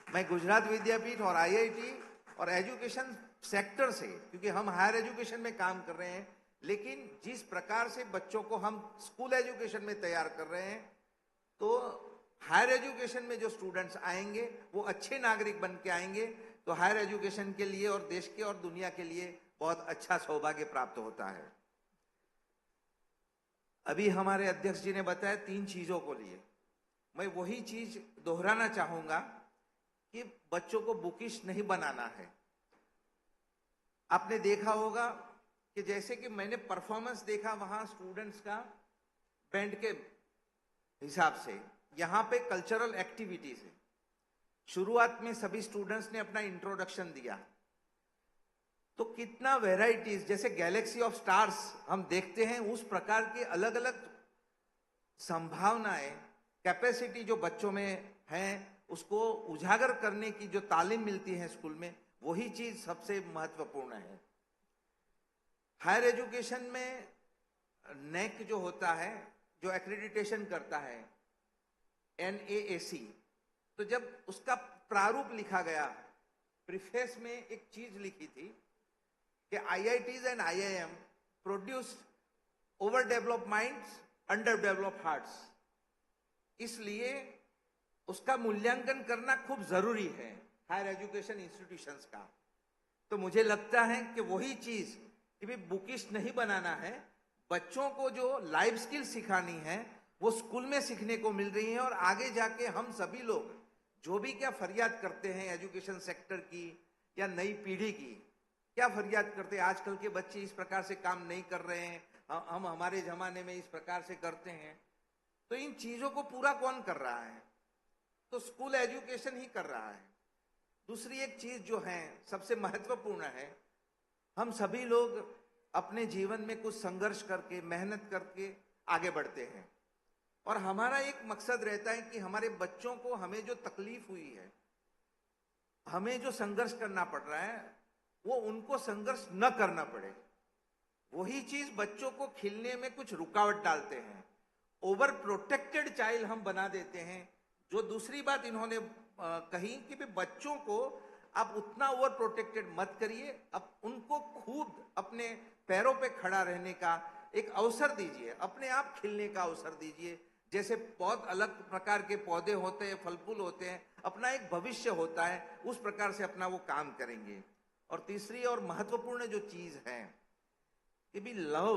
मैं गुजरात विद्यापीठ और आईआईटी और एजुकेशन सेक्टर से, क्योंकि हम हायर एजुकेशन में काम कर रहे हैं, लेकिन जिस प्रकार से बच्चों को हम स्कूल एजुकेशन में तैयार कर रहे हैं, तो हायर एजुकेशन में जो स्टूडेंट्स आएंगे वो अच्छे नागरिक बन के आएंगे, तो हायर एजुकेशन के लिए और देश के और दुनिया के लिए बहुत अच्छा सौभाग्य प्राप्त होता है। अभी हमारे अध्यक्ष जी ने बताया 3 चीजों को लिए, मैं वही चीज दोहराना चाहूंगा कि बच्चों को बुकिश नहीं बनाना है। आपने देखा होगा कि जैसे कि मैंने परफॉर्मेंस देखा वहां स्टूडेंट्स का बैंड के हिसाब से, यहाँ पे कल्चरल एक्टिविटीज है। शुरुआत में सभी स्टूडेंट्स ने अपना इंट्रोडक्शन दिया, तो कितना वेराइटीज, जैसे गैलेक्सी ऑफ स्टार्स हम देखते हैं, उस प्रकार के अलग अलग संभावनाएं, कैपेसिटी जो बच्चों में है, उसको उजागर करने की जो तालीम मिलती है स्कूल में, वही चीज सबसे महत्वपूर्ण है। हायर एजुकेशन में नेक जो होता है, जो एक्रेडिटेशन करता है, NAAC, तो जब उसका प्रारूप लिखा गया, प्रीफेस में एक चीज लिखी थी कि IITs and IIM produce over develop minds, under develop hearts. इसलिए उसका मूल्यांकन करना खूब जरूरी है हायर एजुकेशन इंस्टीट्यूशंस का। तो मुझे लगता है कि वही चीज कि भी बुकिश नहीं बनाना है, बच्चों को जो लाइफ स्किल सिखानी है वो स्कूल में सीखने को मिल रही है। और आगे जाके हम सभी लोग जो भी क्या फरियाद करते हैं एजुकेशन सेक्टर की या नई पीढ़ी की, क्या फरियाद करते हैं, आजकल के बच्चे इस प्रकार से काम नहीं कर रहे हैं, हम हमारे जमाने में इस प्रकार से करते हैं, तो इन चीजों को पूरा कौन कर रहा है? तो स्कूल एजुकेशन ही कर रहा है। दूसरी एक चीज जो है सबसे महत्वपूर्ण है, हम सभी लोग अपने जीवन में कुछ संघर्ष करके, मेहनत करके आगे बढ़ते हैं, और हमारा एक मकसद रहता है कि हमारे बच्चों को, हमें जो तकलीफ हुई है, हमें जो संघर्ष करना पड़ रहा है, वो उनको संघर्ष न करना पड़े। वही चीज बच्चों को खिलने में कुछ रुकावट डालते हैं, ओवर प्रोटेक्टेड चाइल्ड हम बना देते हैं। जो दूसरी बात इन्होंने कही कि भी बच्चों को आप उतना ओवर प्रोटेक्टेड मत करिए, अब उनको खुद अपने पैरों पे खड़ा रहने का एक अवसर दीजिए, अपने आप खिलने का अवसर दीजिए। जैसे बहुत अलग प्रकार के पौधे होते हैं, फल फूल होते हैं, अपना एक भविष्य होता है, उस प्रकार से अपना वो काम करेंगे। और तीसरी और महत्वपूर्ण जो चीज है कि भी लव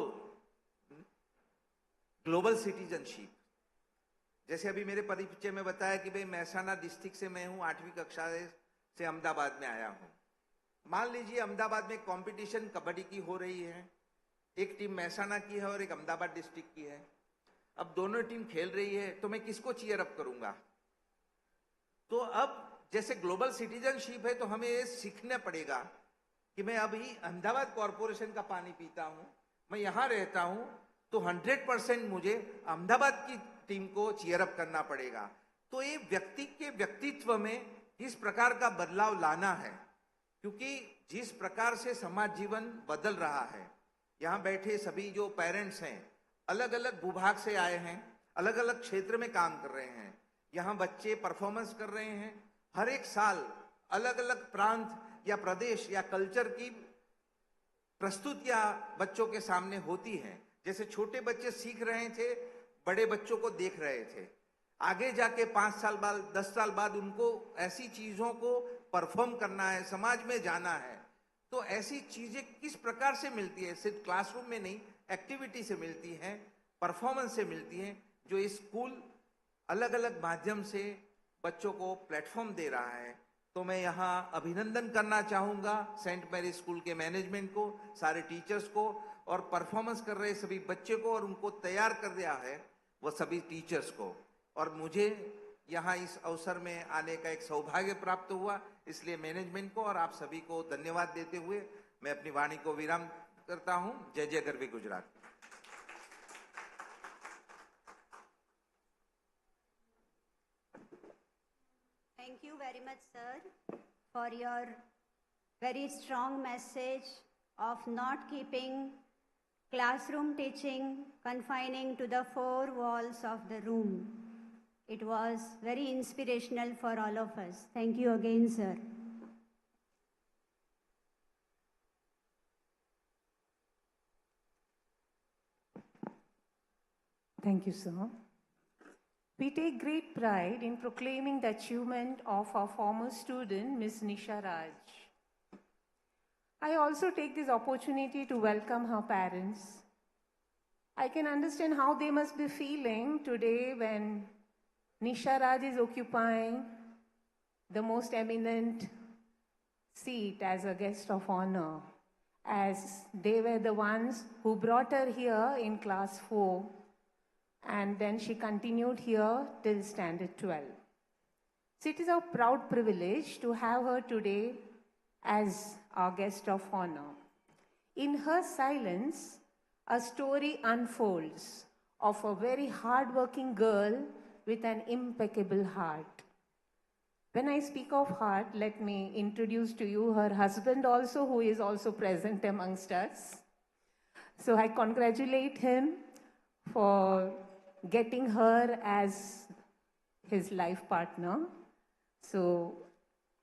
ग्लोबल सिटीजनशिप। जैसे अभी मेरे परिचय में बताया कि भाई महसाना डिस्ट्रिक्ट से मैं हूं, 8वीं कक्षा से अहमदाबाद में आया हूं। मान लीजिए अहमदाबाद में कंपटीशन कबड्डी की हो रही है, एक टीम महसाना की है और एक अहमदाबाद डिस्ट्रिक्ट की है। अब दोनों टीम खेल रही है, तो मैं किसको चीयर अप करूंगा? तो अब जैसे ग्लोबल सिटीजनशिप है, तो हमें ये सीखना पड़ेगा कि मैं अभी अहमदाबाद कॉरपोरेशन का पानी पीता हूं, मैं यहां रहता हूं, तो 100% मुझे अहमदाबाद की टीम को चीयर अप करना पड़ेगा। तो ये व्यक्ति के व्यक्तित्व में किस प्रकार का बदलाव लाना है, क्योंकि जिस प्रकार से समाज जीवन बदल रहा है, यहाँ बैठे सभी जो पेरेंट्स हैं अलग अलग भूभाग से आए हैं, अलग अलग क्षेत्र में काम कर रहे हैं, यहाँ बच्चे परफॉर्मेंस कर रहे हैं। हर एक साल अलग अलग प्रांत या प्रदेश या कल्चर की प्रस्तुतियां बच्चों के सामने होती हैं। जैसे छोटे बच्चे सीख रहे थे, बड़े बच्चों को देख रहे थे, आगे जाके 5 साल बाद, 10 साल बाद उनको ऐसी चीजों को परफॉर्म करना है, समाज में जाना है। तो ऐसी चीजें किस प्रकार से मिलती है? सिर्फ क्लासरूम में नहीं, एक्टिविटी से मिलती हैं, परफॉर्मेंस से मिलती हैं, जो इस स्कूल अलग अलग माध्यम से बच्चों को प्लेटफॉर्म दे रहा है। तो मैं यहाँ अभिनंदन करना चाहूँगा सेंट मैरी स्कूल के मैनेजमेंट को, सारे टीचर्स को, और परफॉर्मेंस कर रहे सभी बच्चे को, और उनको तैयार कर दिया है वो सभी टीचर्स को। और मुझे यहाँ इस अवसर में आने का एक सौभाग्य प्राप्त हुआ, इसलिए मैनेजमेंट को और आप सभी को धन्यवाद देते हुए मैं अपनी वाणी को विराम करता हूँ। जय जय Garvi Gujarat. Thank you very much, sir, for your very strong message of not keeping classroom teaching confining to the 4 walls of the room. It was very inspirational for all of us. Thank you again, sir. Thank you, sir. We take great pride in proclaiming the achievement of our former student, Ms. Nisha Raj. I also take this opportunity to welcome her parents. I can understand how they must be feeling today when Nisha Raj is occupying the most eminent seat as a guest of honor, as they were the ones who brought her here in class 4, and then she continued here till standard 12. So it is our proud privilege to have her today as our guest of honor. In her silence, a story unfolds of a very hardworking girl with an impeccable heart. When I speak of heart, let me introduce to you her husband also, who is also present amongst us. So I congratulate him for getting her as his life partner. So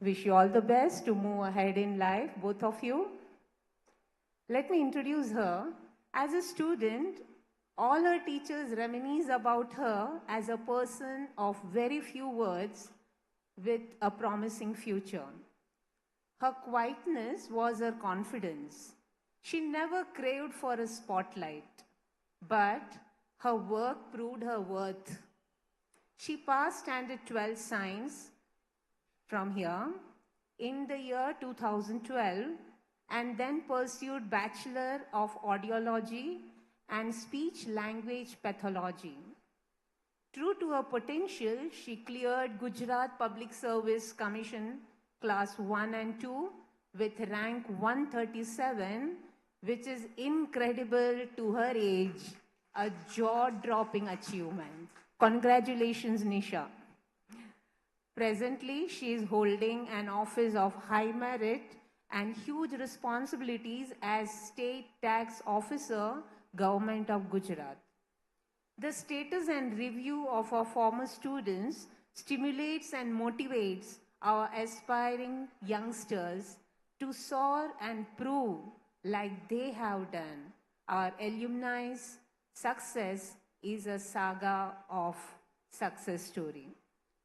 wish you all the best to move ahead in life, both of you. Let me introduce her. As a student, all her teachers reminisce about her as a person of very few words with a promising future. Her quietness was her confidence. She never craved for a spotlight, but her work proved her worth. She passed standard 12 science from here in the year 2012 and then pursued Bachelor of Audiology and Speech Language Pathology. True to her potential, she cleared Gujarat Public Service Commission Class 1 and 2 with rank 137, which is incredible to her age, a jaw-dropping achievement. Congratulations, Nisha. Presently, she is holding an office of high merit and huge responsibilities as State Tax Officer, Government of Gujarat. The status and review of our former students stimulates and motivates our aspiring youngsters to soar and prove like they have done. Our alumni's success is a saga of success story.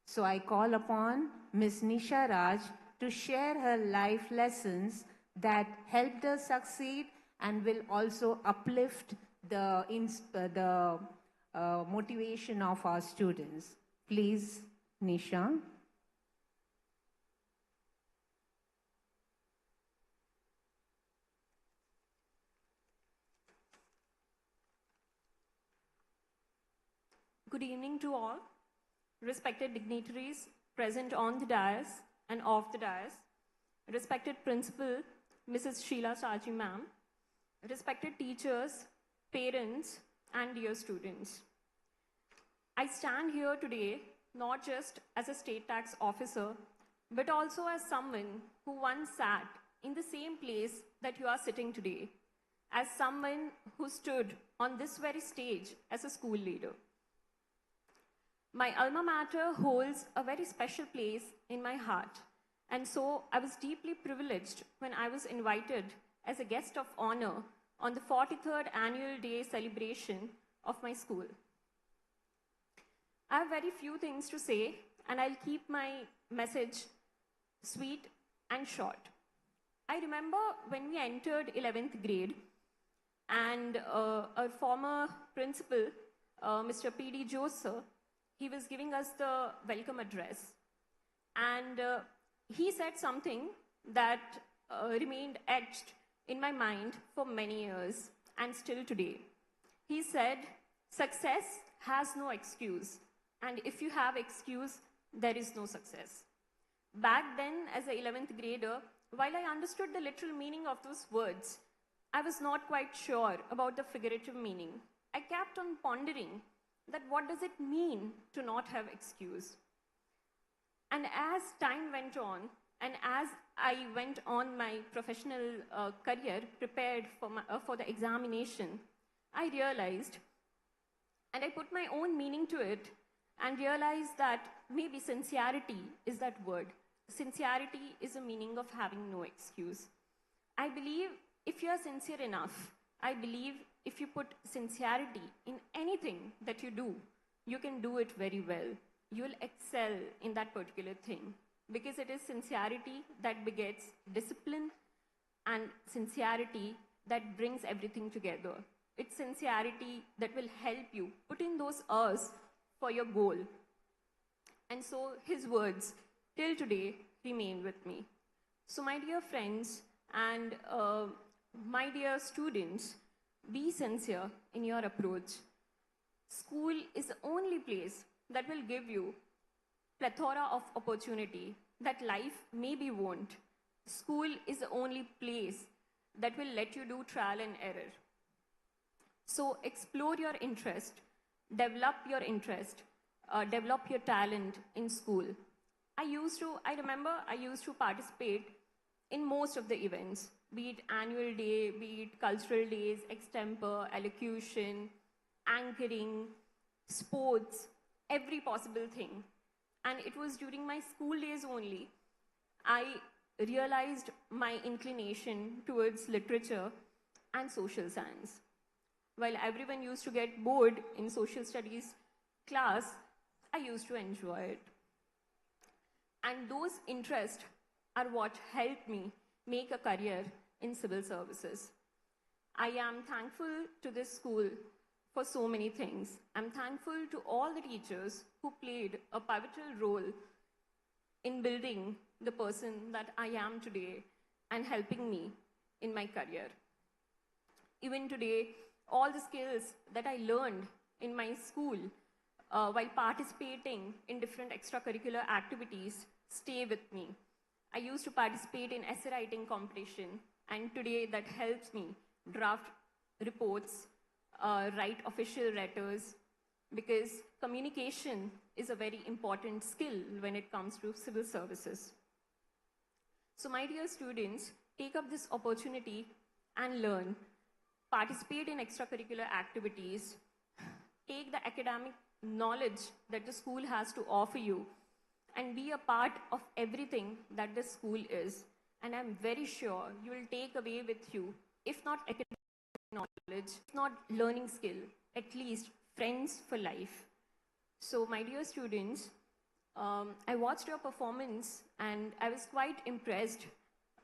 So I call upon Ms. Nisha Raj to share her life lessons that helped her succeed and will also uplift the motivation of our students. Please, Nisha. Good evening to all, respected dignitaries present on the dais and off the dais, respected principal, Mrs. Sheila Saji ma'am, respected teachers, parents, and dear students. I stand here today not just as a state tax officer, but also as someone who once sat in the same place that you are sitting today, as someone who stood on this very stage as a school leader. My alma mater holds a very special place in my heart, and so I was deeply privileged when I was invited as a guest of honor on the 43rd annual day celebration of my school. I have very few things to say, and I'll keep my message sweet and short. I remember when we entered 11th grade, and our former principal, Mr. P.D. Joseph, he was giving us the welcome address. And he said something that remained etched in my mind for many years, and still today. He said, success has no excuse, and if you have excuse, there is no success. Back then, as an 11th grader, while I understood the literal meaning of those words, I was not quite sure about the figurative meaning. I kept on pondering that what does it mean to not have excuse? And as time went on, and as I went on my professional career, prepared for the examination, I realized, and I put my own meaning to it, and realized that maybe sincerity is that word. Sincerity is the meaning of having no excuse. I believe if you are sincere enough, I believe if you put sincerity in anything that you do, you can do it very well. You will excel in that particular thing, because it is sincerity that begets discipline, and sincerity that brings everything together. It's sincerity that will help you put in those hours for your goal. And so his words till today remain with me. So my dear friends and my dear students, be sincere in your approach. School is the only place that will give you plethora of opportunity that life maybe won't. school is the only place that will let you do trial and error. So explore your interest, develop your interest, develop your talent in school. I remember I used to participate in most of the events, be it annual day, be it cultural days, extemporary, elocution, anchoring, sports, every possible thing. And it was during my school days only I realized my inclination towards literature and social science. While everyone used to get bored in social studies class, I used to enjoy it. And those interests are what helped me make a career in civil services. I am thankful to this school for so many things. I'm thankful to all the teachers who played a pivotal role in building the person that I am today and helping me in my career. Even today, all the skills that I learned in my school while participating in different extracurricular activities stay with me. I used to participate in essay writing competition, and today that helps me draft reports, write official letters, because communication is a very important skill when it comes to civil services. So my dear students, take up this opportunity and learn. Participate in extracurricular activities. Take the academic knowledge that the school has to offer you and be a part of everything that the school is. And I'm very sure you will take away with you, if not academic knowledge, if not learning skill, at least friends for life. So my dear students, I watched your performance and I was quite impressed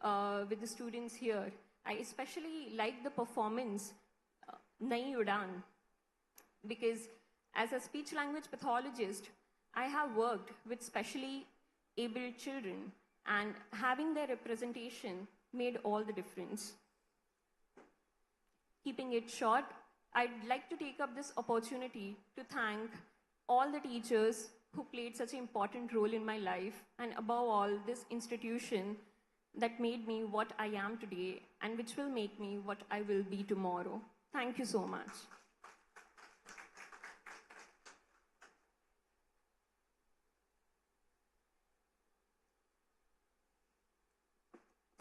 with the students here. I especially like the performance, Nayi Udan, because as a speech language pathologist, I have worked with specially abled children, and having their representation made all the difference. Keeping it short, I'd like to take up this opportunity to thank all the teachers who played such an important role in my life, and above all, this institution that made me what I am today and which will make me what I will be tomorrow. Thank you so much.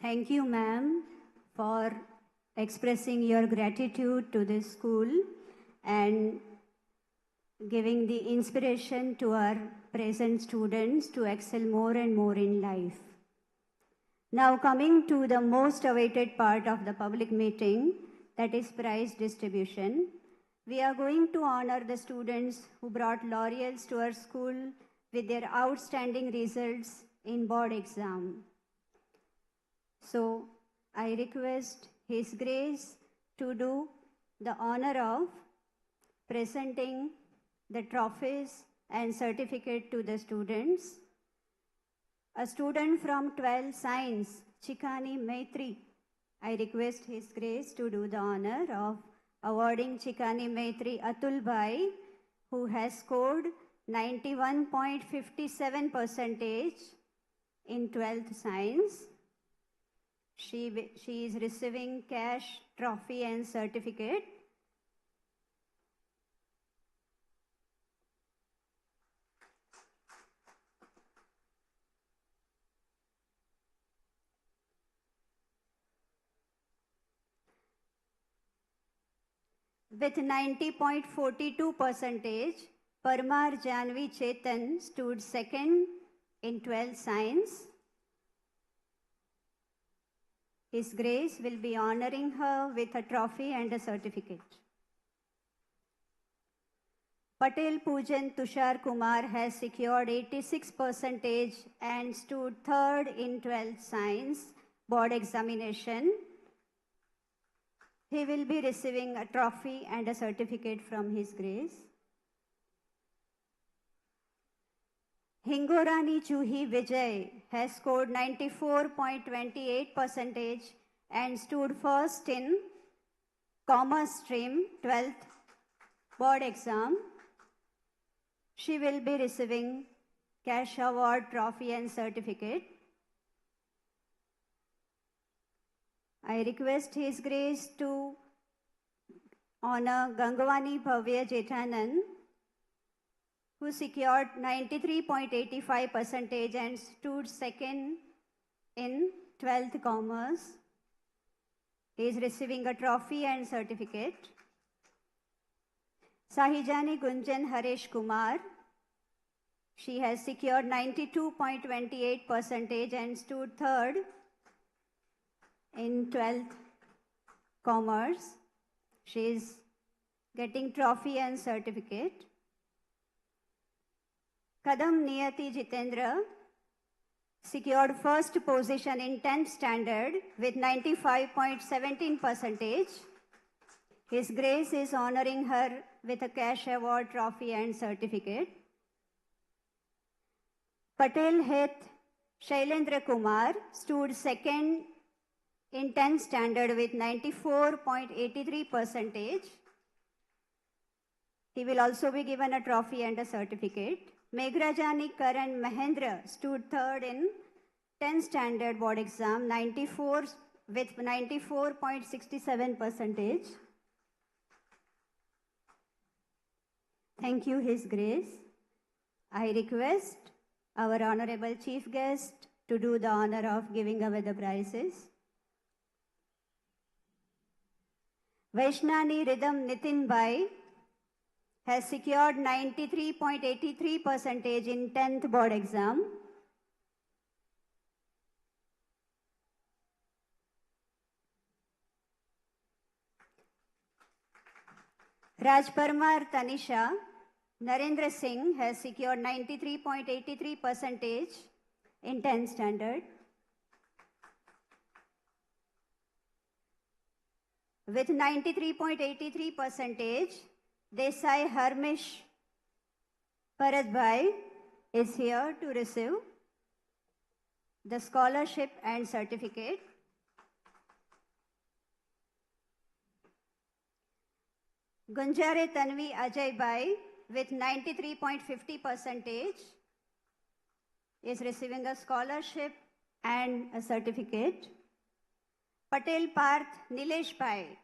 Thank you, ma'am, for expressing your gratitude to this school and giving the inspiration to our present students to excel more and more in life. Now coming to the most awaited part of the public meeting, that is prize distribution. We are going to honor the students who brought laurels to our school with their outstanding results in board exam. So I request His Grace to do the honor of presenting the trophies and certificate to the students. A student from 12 Science, Chikani Maitri. I request His Grace to do the honor of awarding Chikani Maitri Atul Bhai, who has scored 91.57% in 12th Science. She is receiving cash, trophy and certificate. With 90.42%, Parmar Janvi Chetan stood second in 12th Science. His Grace will be honoring her with a trophy and a certificate. Patel Pujan Tushar Kumar has secured 86% and stood third in 12th Science board examination. He will be receiving a trophy and a certificate from His Grace. Hingorani Chuhi Vijay has scored 94.28% and stood first in Commerce Stream 12th board exam. She will be receiving cash award, trophy and certificate. I request His Grace to honor Gangavani Bhavya Jethanan, who secured 93.85% and stood second in 12th Commerce. He is receiving a trophy and certificate. Sahijani Gunjan Haresh Kumar. She has secured 92.28% and stood third in 12th Commerce. She is getting trophy and certificate. Kadam Niyati Jitendra secured first position in 10th standard with 95.17%. His Grace is honoring her with a cash award, trophy and certificate. Patel Het Shailendra Kumar stood second in 10th standard with 94.83%. He will also be given a trophy and a certificate. Meghrajani Karan Mahendra stood third in 10th standard board exam with 94.67%. Thank you, His Grace. I request our Honorable Chief Guest to do the honor of giving away the prizes. Vaishnani Rhythm Nitin Bai has secured 93.83% in 10th board exam. Raj Parmar Tanisha Narendra Singh has secured 93.83% in 10th standard. With 93.83%, Desai Harmish Paradbhai is here to receive the scholarship and certificate. Gunjare Tanvi Ajay Bai with 93.50% is receiving a scholarship and a certificate. Patel Parth Nilesh Bai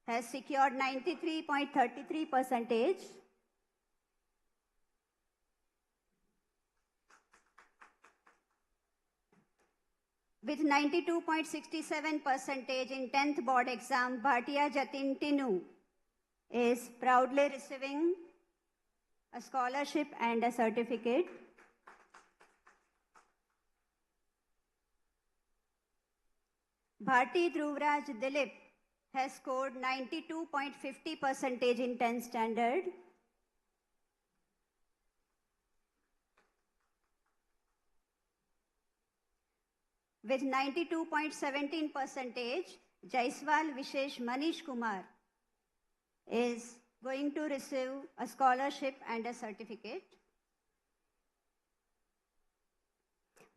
has secured 93.33%. With 92.67% in 10th board exam, Bhatia Jatin Tinu is proudly receiving a scholarship and a certificate. Bharti Dhruvraj Dilip has scored 92.50% in 10th standard. With 92.17%, Jaiswal Vishesh Manish Kumar is going to receive a scholarship and a certificate.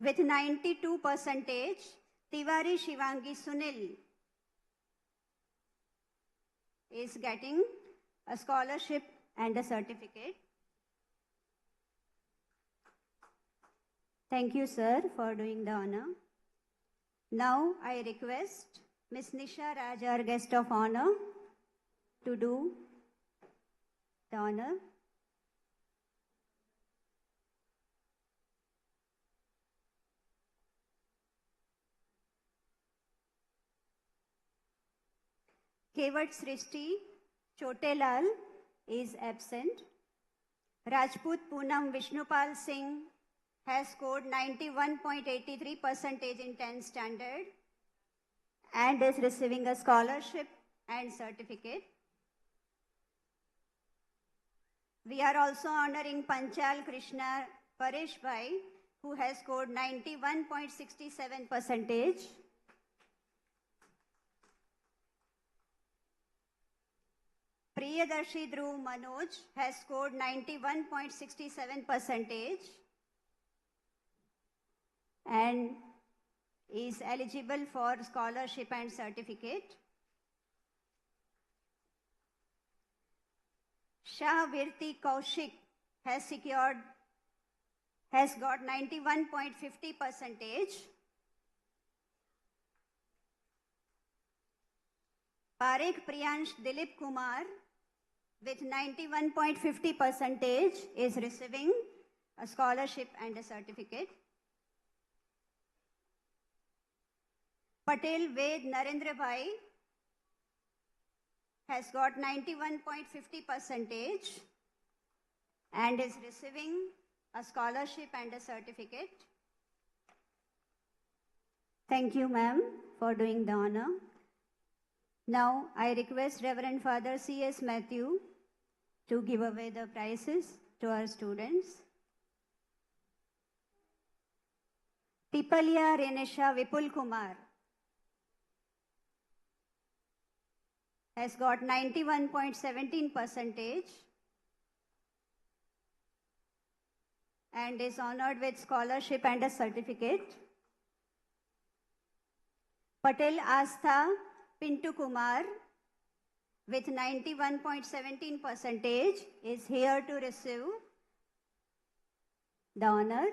With 92%, Tiwari Shivangi Sunil is getting a scholarship and a certificate. Thank you, sir, for doing the honor. Now I request Ms. Nisha Raj, our guest of honor, to do the honor. Kevat Srishti Chotelal is absent. Rajput Poonam Vishnupal Singh has scored 91.83% in 10th standard and is receiving a scholarship and certificate. We are also honoring Panchal Krishna Paresh Bhai, who has scored 91.67%. Priyadarshi Dhruv Manoj has scored 91.67% and is eligible for scholarship and certificate. Shah Virti Kaushik has got 91.50%. Parekh Priyansh Dilip Kumar with 91.50 percentage is receiving a scholarship and a certificate. Patel Ved Narendra Bhai has got 91.50 percentage and is receiving a scholarship and a certificate. Thank you, ma'am, for doing the honor. Now, I request Reverend Father C.S. Matthew to give away the prizes to our students. Pipalia Renesha Vipul Kumar has got 91.17 percentage and is honored with scholarship and a certificate. Patel Astha Pintu Kumar with 91.17 percentage is here to receive the honor.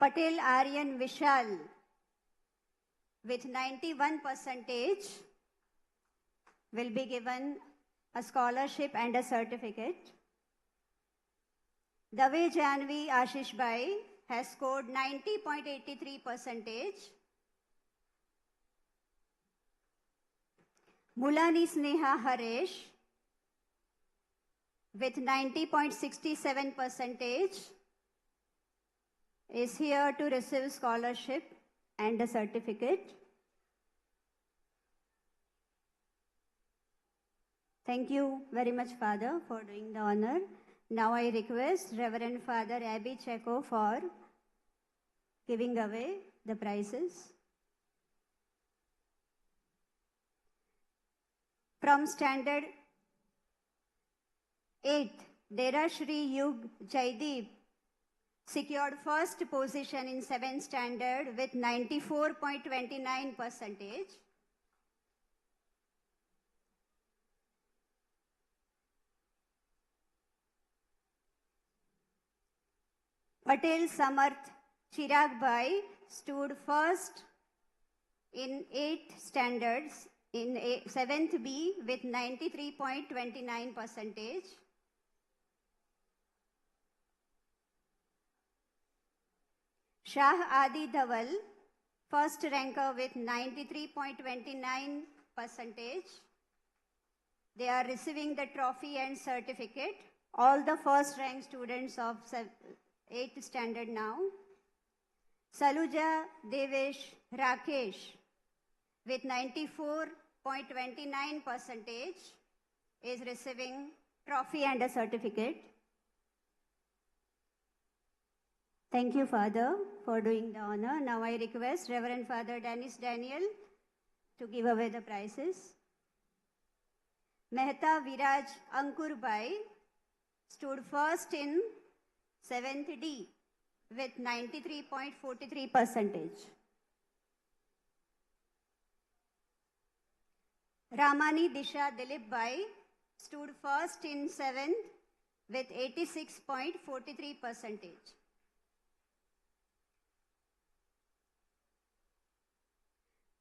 Patel Aryan Vishal with 91 percentage will be given a scholarship and a certificate. Dave Janvi Ashish Bhai has scored 90.83 percentage. Mulani Sneha Haresh with 90.67 percentage is here to receive scholarship and a certificate. Thank you very much, Father, for doing the honor. Now I request Reverend Father Abby Checo for giving away the prizes. From Standard 8th, Dera Shri Yug Jaideep secured first position in 7th standard with 94.29 percentage. Patel Samarth Chirag Bhai stood first in 8th standards in 7th B with 93.29 percentage. Shah Adi Dhaval, first ranker with 93.29 percentage. They are receiving the trophy and certificate. All the first rank students of 8th standard now. Saluja Devesh Rakesh with 94.29 percentage is receiving trophy and a certificate. Thank you, Father, for doing the honor. Now I request Reverend Father Dennis Daniel to give away the prizes. Mehta Viraj Ankur Bhai stood first in 7th D with 93.43 percentage. Ramani Disha Dilip Bhai stood first in 7th with 86.43 percentage.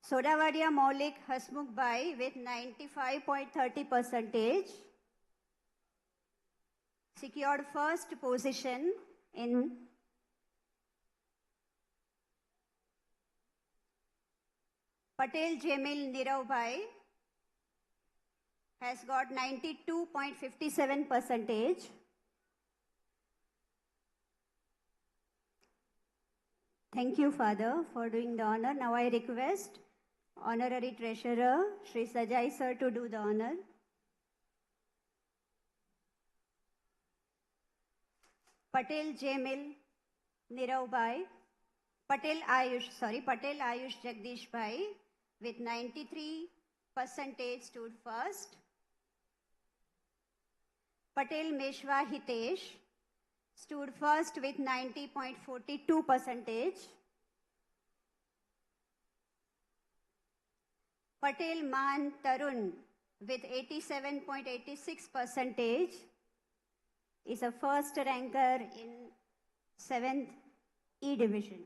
Sodavadia Maulik Hasmukh Bhai with 95.30 percentage secured first position in Patel Jamil Nirav Bhai has got 92.57 percentage. Thank you, Father, for doing the honor. Now I request Honorary Treasurer Shri Sajai Sir to do the honor. Patel Jamil Nirav Bhai, Patel Ayush Jagdish Bhai with 93 percentage stood first. Patel Meshwa Hitesh stood first with 90.42 percentage. Patel Man Tarun with 87.86 percentage is a first ranker in 7th E division.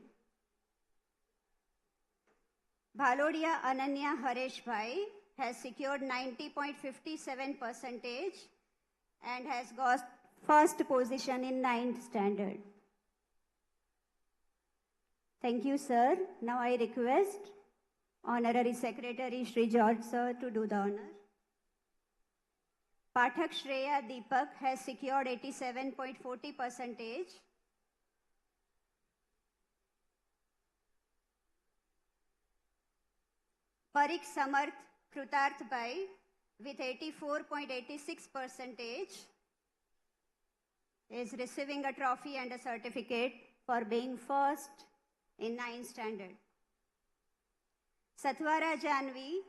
Bhalodia Ananya Haresh Bhai has secured 90.57% and has got first position in 9th standard. Thank you, sir. Now I request Honorary Secretary Shri George sir to do the honor. Pathak Shreya Deepak has secured 87.40%. Parik Samarth Krutarth Bhai with 84.86% is receiving a trophy and a certificate for being first in 9th standard. Satvara Janvi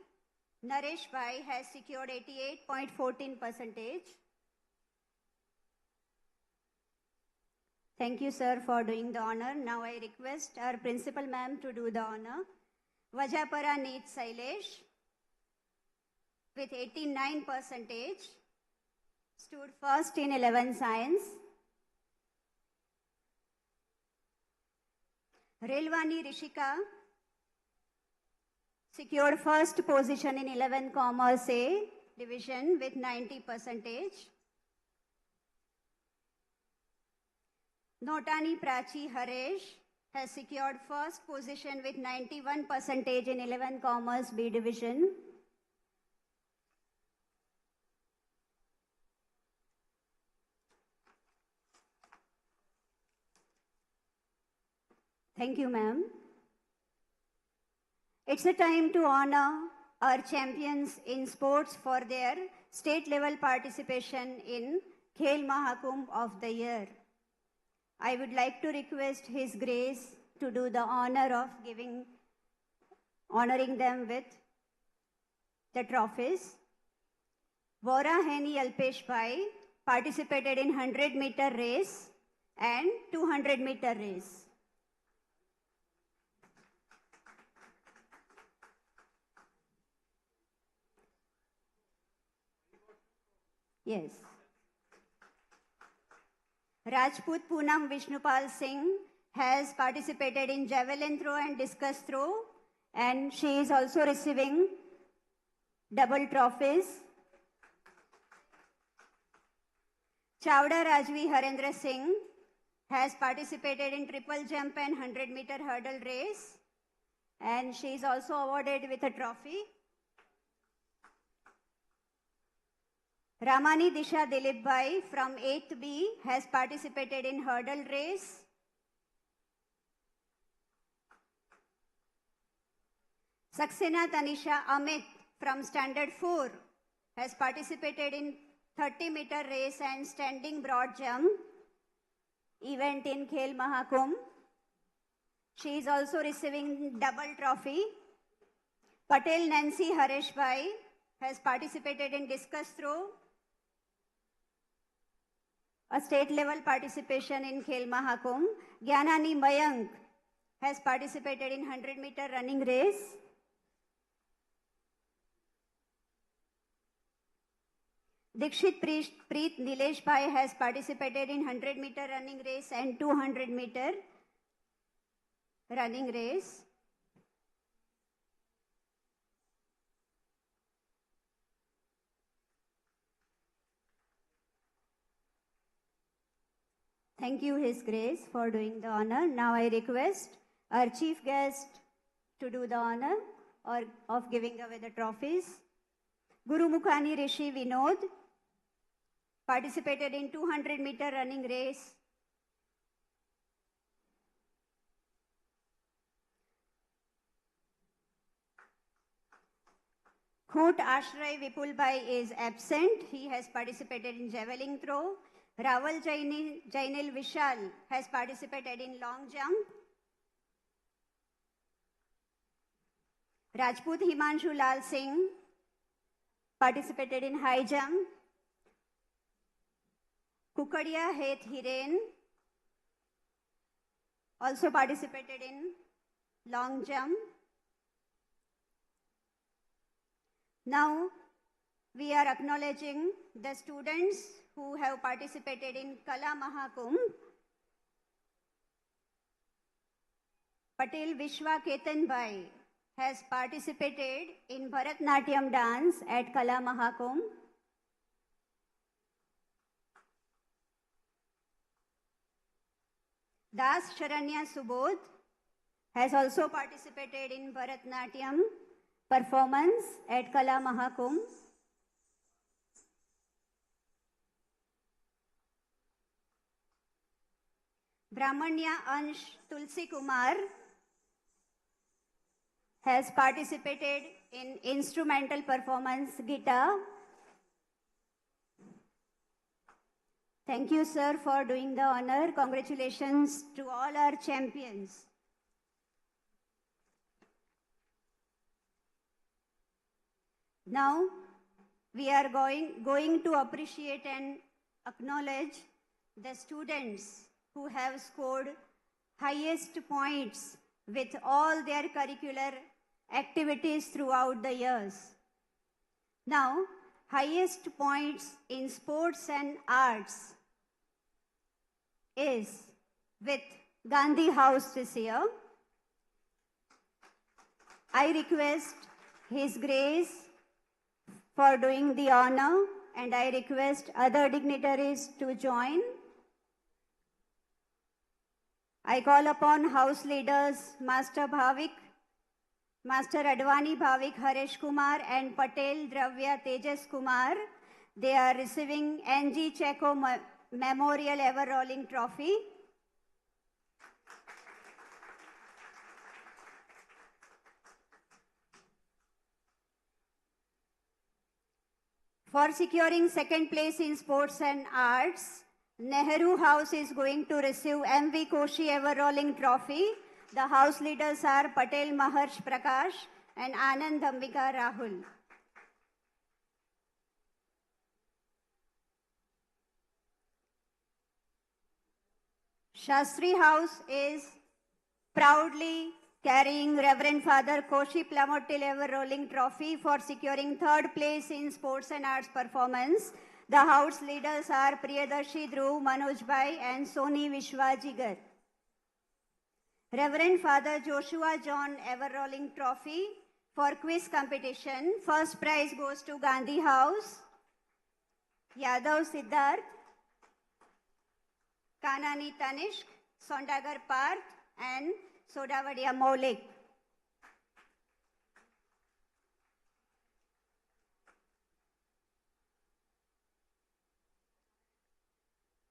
Naresh Bhai has secured 88.14%. Thank you, sir, for doing the honor. Now I request our principal ma'am to do the honor. Vajapara Neet Sailesh with 89% stood first in 11 science. Relwani Rishika secured first position in 11 Commerce A division with 90%. Notani Prachi Haresh has secured first position with 91% in 11 Commerce B division. Thank you, ma'am. It's a time to honor our champions in sports for their state level participation in Khel Mahakumbh of the year. I would like to request His Grace to do the honor of honoring them with the trophies. Vora Heni Alpesh Bhai participated in 100-meter race and 200-meter race. Yes. Rajput Poonam Vishnupal Singh has participated in javelin throw and discus throw, and she is also receiving double trophies. Chawda Rajvi Harendra Singh has participated in triple jump and 100-meter hurdle race, and she is also awarded with a trophy. Ramani Disha Dilip Bhai from 8th B has participated in hurdle race. Saxena Tanisha Amit from standard 4 has participated in 30-meter race and standing broad jump event in Khel Mahakumbh. She is also receiving double trophy. Patel Nancy Haresh Bhai has participated in discus throw, a state level participation in Khel Mahakumbh. Gyanani Mayank has participated in 100-meter running race. Dikshit Preet Nilesh Bhai has participated in 100-meter running race and 200-meter running race. Thank you, His Grace, for doing the honor. Now I request our chief guest to do the honor of giving away the trophies. Guru Mukhani Rishi Vinod participated in 200-meter running race. Khot Ashray Vipul Bhai is absent. He has participated in javelin throw. Raval Jainil Vishal has participated in long jump. Rajput Himanshu Lal Singh participated in high jump. Kukadia Het Hiren also participated in long jump. Now we are acknowledging the students who have participated in Kala Mahakumbh. Patel Vishwa Ketan Bhai has participated in Bharatnatyam dance at Kala Mahakumbh. Das Sharanya Subodh has also participated in Bharatnatyam performance at Kala Mahakumbh. Brahmanya Ansh Tulsi Kumar has participated in instrumental performance guitar. Thank you, sir, for doing the honor. Congratulations to all our champions. Now, we are going to appreciate and acknowledge the students who have scored highest points with all their curricular activities throughout the years. Now, highest points in sports and arts is with Gandhi House this year. I request His Grace for doing the honor, and I request other dignitaries to join. I call upon house leaders Master Bhavik, Master Advani Bhavik Haresh Kumar and Patel Dravya Tejas Kumar. They are receiving N.G. Cheko Memorial Ever Rolling Trophy. For securing second place in sports and arts, Nehru House is going to receive M.V. Koshi Ever Rolling Trophy. The house leaders are Patel Maharsh Prakash and Anand Ambika Rahul. Shastri House is proudly carrying Reverend Father Koshi Plamottil Ever Rolling Trophy for securing third place in sports and arts performance. The house leaders are Priyadarshi Dhruv, Manoj Bhai and Soni Vishwajigar. Reverend Father Joshua John Ever Rolling Trophy for quiz competition. First prize goes to Gandhi House. Yadav Siddharth, Kanani Tanishk, Sondagar Parth and Sodavadia Maulik.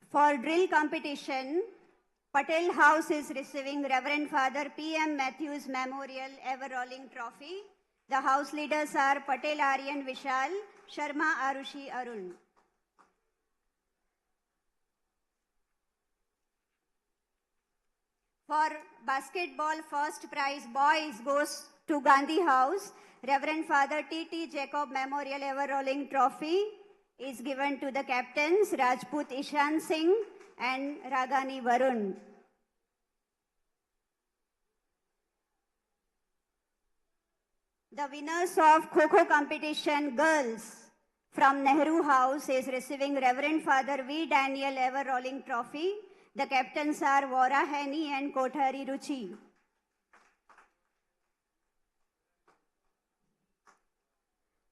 For drill competition, Patel House is receiving Reverend Father P.M. Matthews Memorial Ever Rolling Trophy. The house leaders are Patel Aryan Vishal, Sharma Arushi Arun. For basketball, first prize boys goes to Gandhi House. Reverend Father T.T. Jacob Memorial Ever Rolling Trophy is given to the captains Rajput Ishan Singh and Ragani Varun. The winners of Kho-Kho competition girls from Nehru House is receiving Reverend Father V. Daniel Ever Rolling Trophy. The captains are Vora Hani and Kothari Ruchi.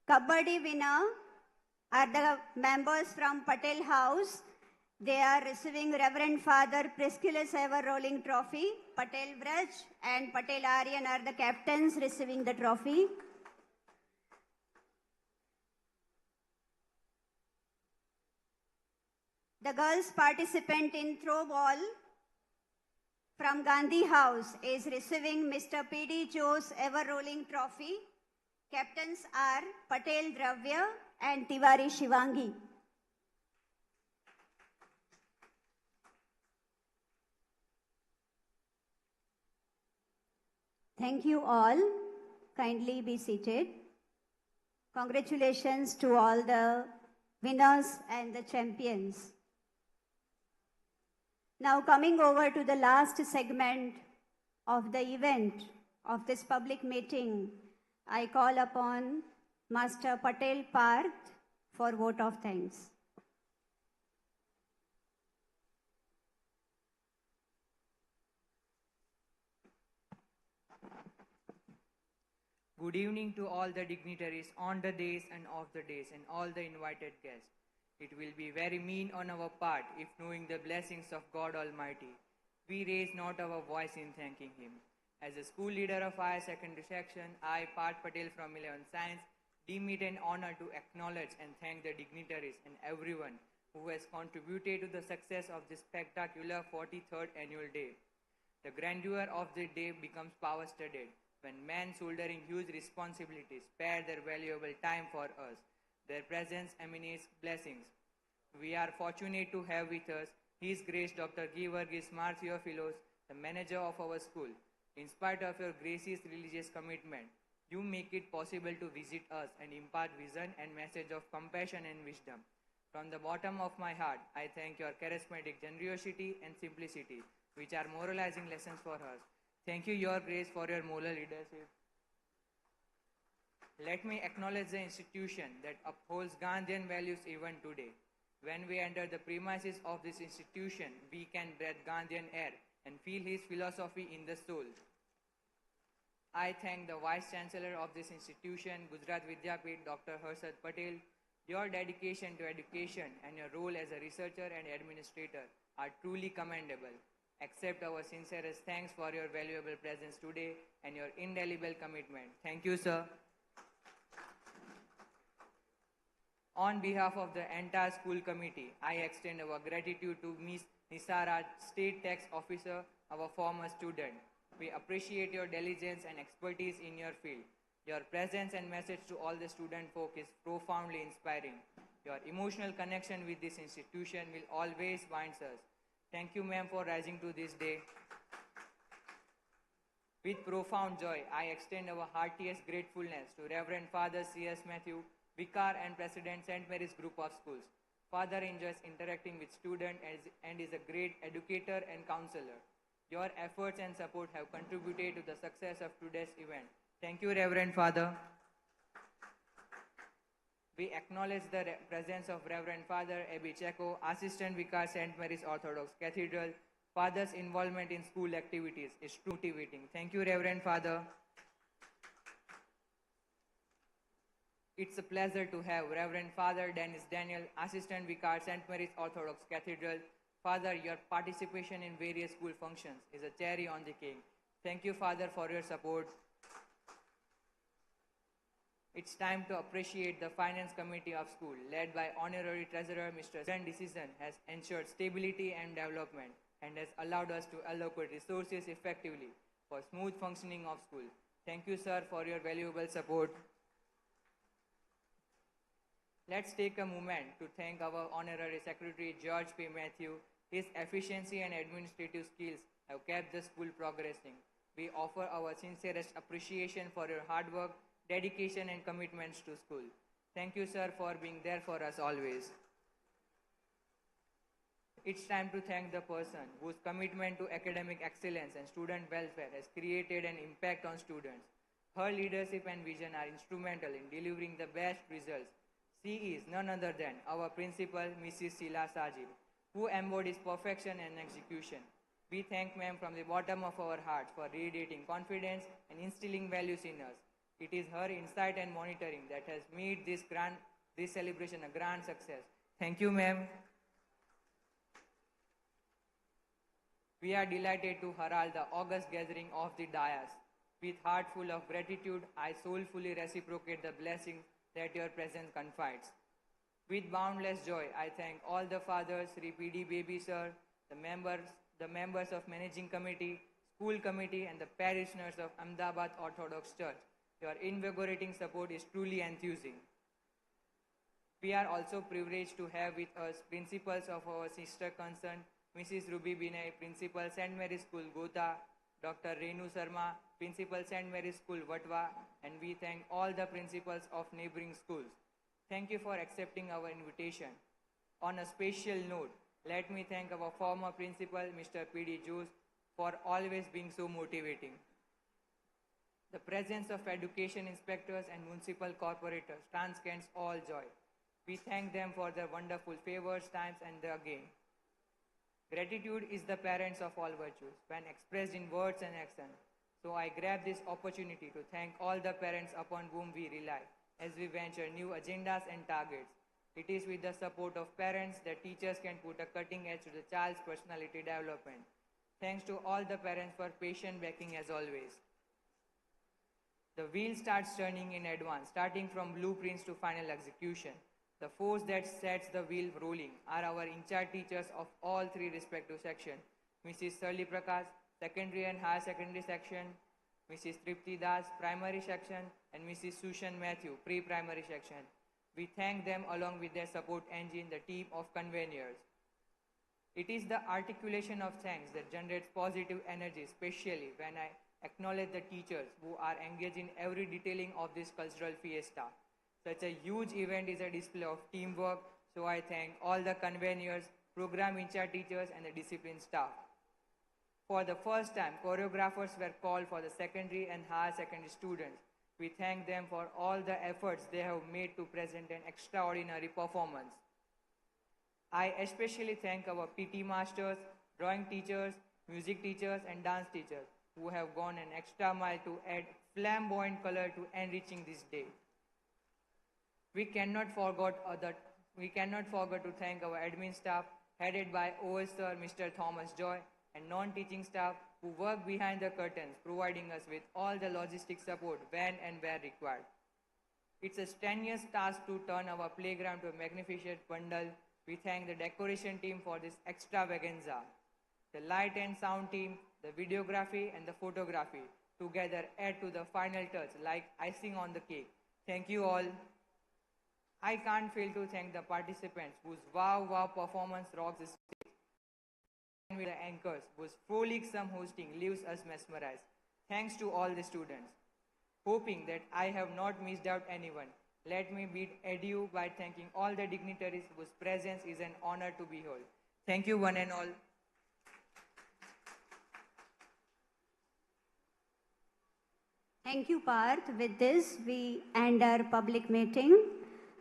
Kabaddi winner are the members from Patel House. They are receiving Reverend Father Priscillus Ever Rolling Trophy. Patel Braj and Patel Aryan are the captains receiving the trophy. The girls participant in throw ball from Gandhi House is receiving Mr. P.D. Joe's Ever Rolling Trophy. Captains are Patel Dravya and Tiwari Shivangi. Thank you all. Kindly be seated. Congratulations to all the winners and the champions. Now coming over to the last segment of the event of this public meeting, I call upon Master Patel Parth for vote of thanks. Good evening to all the dignitaries on the days and off the days and all the invited guests. It will be very mean on our part if, knowing the blessings of God Almighty, we raise not our voice in thanking Him. As a school leader of higher secondary section, I, Parth Patel from 11th Science, deem it an honor to acknowledge and thank the dignitaries and everyone who has contributed to the success of this spectacular 43rd annual day. The grandeur of the day becomes power-studded when men shouldering huge responsibilities spare their valuable time for us. Their presence emanates blessings. We are fortunate to have with us His Grace Dr. Givargis Martheophilos, the manager of our school. In spite of your gracious religious commitment, you make it possible to visit us and impart vision and message of compassion and wisdom. From the bottom of my heart, I thank your charismatic generosity and simplicity, which are moralizing lessons for us. Thank you, Your Grace, for your moral leadership. Let me acknowledge the institution that upholds Gandhian values even today. When we enter the premises of this institution, we can breathe Gandhian air and feel his philosophy in the soul. I thank the Vice Chancellor of this institution, Gujarat Vidyapith, Dr. Harshad Patel. Your dedication to education and your role as a researcher and administrator are truly commendable. Accept our sincerest thanks for your valuable presence today and your indelible commitment. Thank you, sir. On behalf of the entire school committee, I extend our gratitude to Ms. Nisara, State Tax Officer, our former student. We appreciate your diligence and expertise in your field. Your presence and message to all the student folk is profoundly inspiring. Your emotional connection with this institution will always bind us. Thank you, ma'am, for rising to this day. With profound joy, I extend our heartiest gratefulness to Reverend Father C.S. Matthew, Vicar and President St. Mary's Group of Schools. Father enjoys interacting with students and is a great educator and counselor. Your efforts and support have contributed to the success of today's event. Thank you, Reverend Father. We acknowledge the presence of Reverend Father Abhi Cheko, Assistant Vicar St. Mary's Orthodox Cathedral. Father's involvement in school activities is truly motivating. Thank you, Reverend Father. It's a pleasure to have Reverend Father Dennis Daniel, Assistant Vicar St. Mary's Orthodox Cathedral. Father, your participation in various school functions is a cherry on the cake. Thank you, Father, for your support. It's time to appreciate the Finance Committee of School, led by Honorary Treasurer Mr. Zen Decision, has ensured stability and development and has allowed us to allocate resources effectively for smooth functioning of school. Thank you, sir, for your valuable support. Let's take a moment to thank our Honorary Secretary George P. Matthew. His efficiency and administrative skills have kept the school progressing. We offer our sincerest appreciation for your hard work, dedication and commitments to school. Thank you, sir, for being there for us always. It's time to thank the person whose commitment to academic excellence and student welfare has created an impact on students. Her leadership and vision are instrumental in delivering the best results. She is none other than our principal, Mrs. Sheila Sajib, who embodies perfection and execution. We thank ma'am from the bottom of our hearts for radiating confidence and instilling values in us. It is her insight and monitoring that has made this celebration a grand success. Thank you, ma'am. We are delighted to herald the August gathering of the Dayas. With heart full of gratitude, I soulfully reciprocate the blessings that your presence confides. With boundless joy, I thank all the fathers, Sri P.D. Baby Sir, the members of Managing Committee, School Committee and the parishioners of Ahmedabad Orthodox Church. Your invigorating support is truly enthusing. We are also privileged to have with us principals of our sister concern, Mrs. Ruby Binay, Principal St. Mary's School, Gotha, Dr. Renu Sharma, Principal St. Mary's School, Vatwa, and we thank all the principals of neighboring schools. Thank you for accepting our invitation. On a special note, let me thank our former principal, Mr. P.D. Jose, for always being so motivating. The presence of education inspectors and municipal corporators transcends all joy. We thank them for their wonderful favors, times, and their gain. Gratitude is the parents of all virtues when expressed in words and action. So I grab this opportunity to thank all the parents upon whom we rely as we venture new agendas and targets. It is with the support of parents that teachers can put a cutting edge to the child's personality development. Thanks to all the parents for patient backing as always. The wheel starts turning in advance, starting from blueprints to final execution. The force that sets the wheel rolling are our in-charge teachers of all three respective sections. Mrs. Sarli Prakash, Secondary and Higher Secondary Section, Mrs. Tripti Das, Primary Section, and Mrs. Sushan Matthew, Pre-Primary Section. We thank them along with their support engine, the team of conveners. It is the articulation of thanks that generates positive energy, especially when I acknowledge the teachers who are engaged in every detailing of this cultural fiesta. Such a huge event is a display of teamwork, so I thank all the conveners, program in-charge teachers, and the discipline staff. For the first time, choreographers were called for the secondary and higher secondary students. We thank them for all the efforts they have made to present an extraordinary performance. I especially thank our PT masters, drawing teachers, music teachers, and dance teachers who have gone an extra mile to add flamboyant color to enriching this day. We cannot forget to thank our admin staff headed by OS Sir Mr. Thomas Joy and non-teaching staff who work behind the curtains, providing us with all the logistic support when and where required. It's a strenuous task to turn our playground to a magnificent bundle. We thank the decoration team for this extravaganza. The light and sound team, the videography and the photography together add to the final touch like icing on the cake. Thank you all. I can't fail to thank the participants whose wow performance rocks the stage. And with the anchors whose frolicsome hosting leaves us mesmerized. Thanks to all the students. Hoping that I have not missed out anyone, let me bid adieu by thanking all the dignitaries whose presence is an honor to behold. Thank you one and all. Thank you, Parth. With this, we end our public meeting.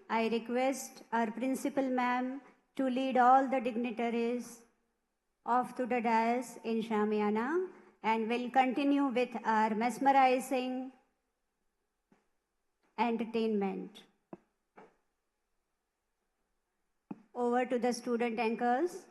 I request our principal ma'am to lead all the dignitaries off to the dais in Shamiana, and we'll continue with our mesmerizing entertainment. Over to the student anchors.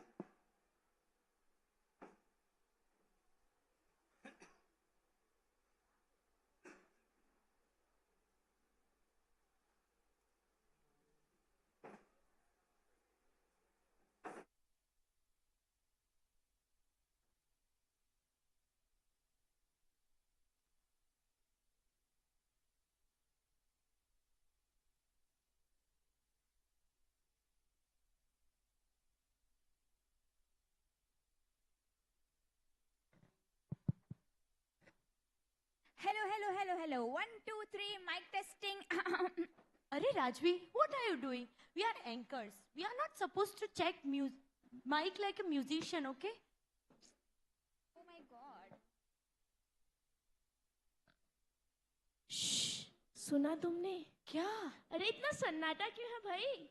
Hello. 1, 2, 3, mic testing. Arey Rajvi, what are you doing? We are anchors. We are not supposed to check mic like a musician, okay? Oh my God. Shh, सुना तुमने? क्या? अरे इतना सन्नाटा क्यों है भाई?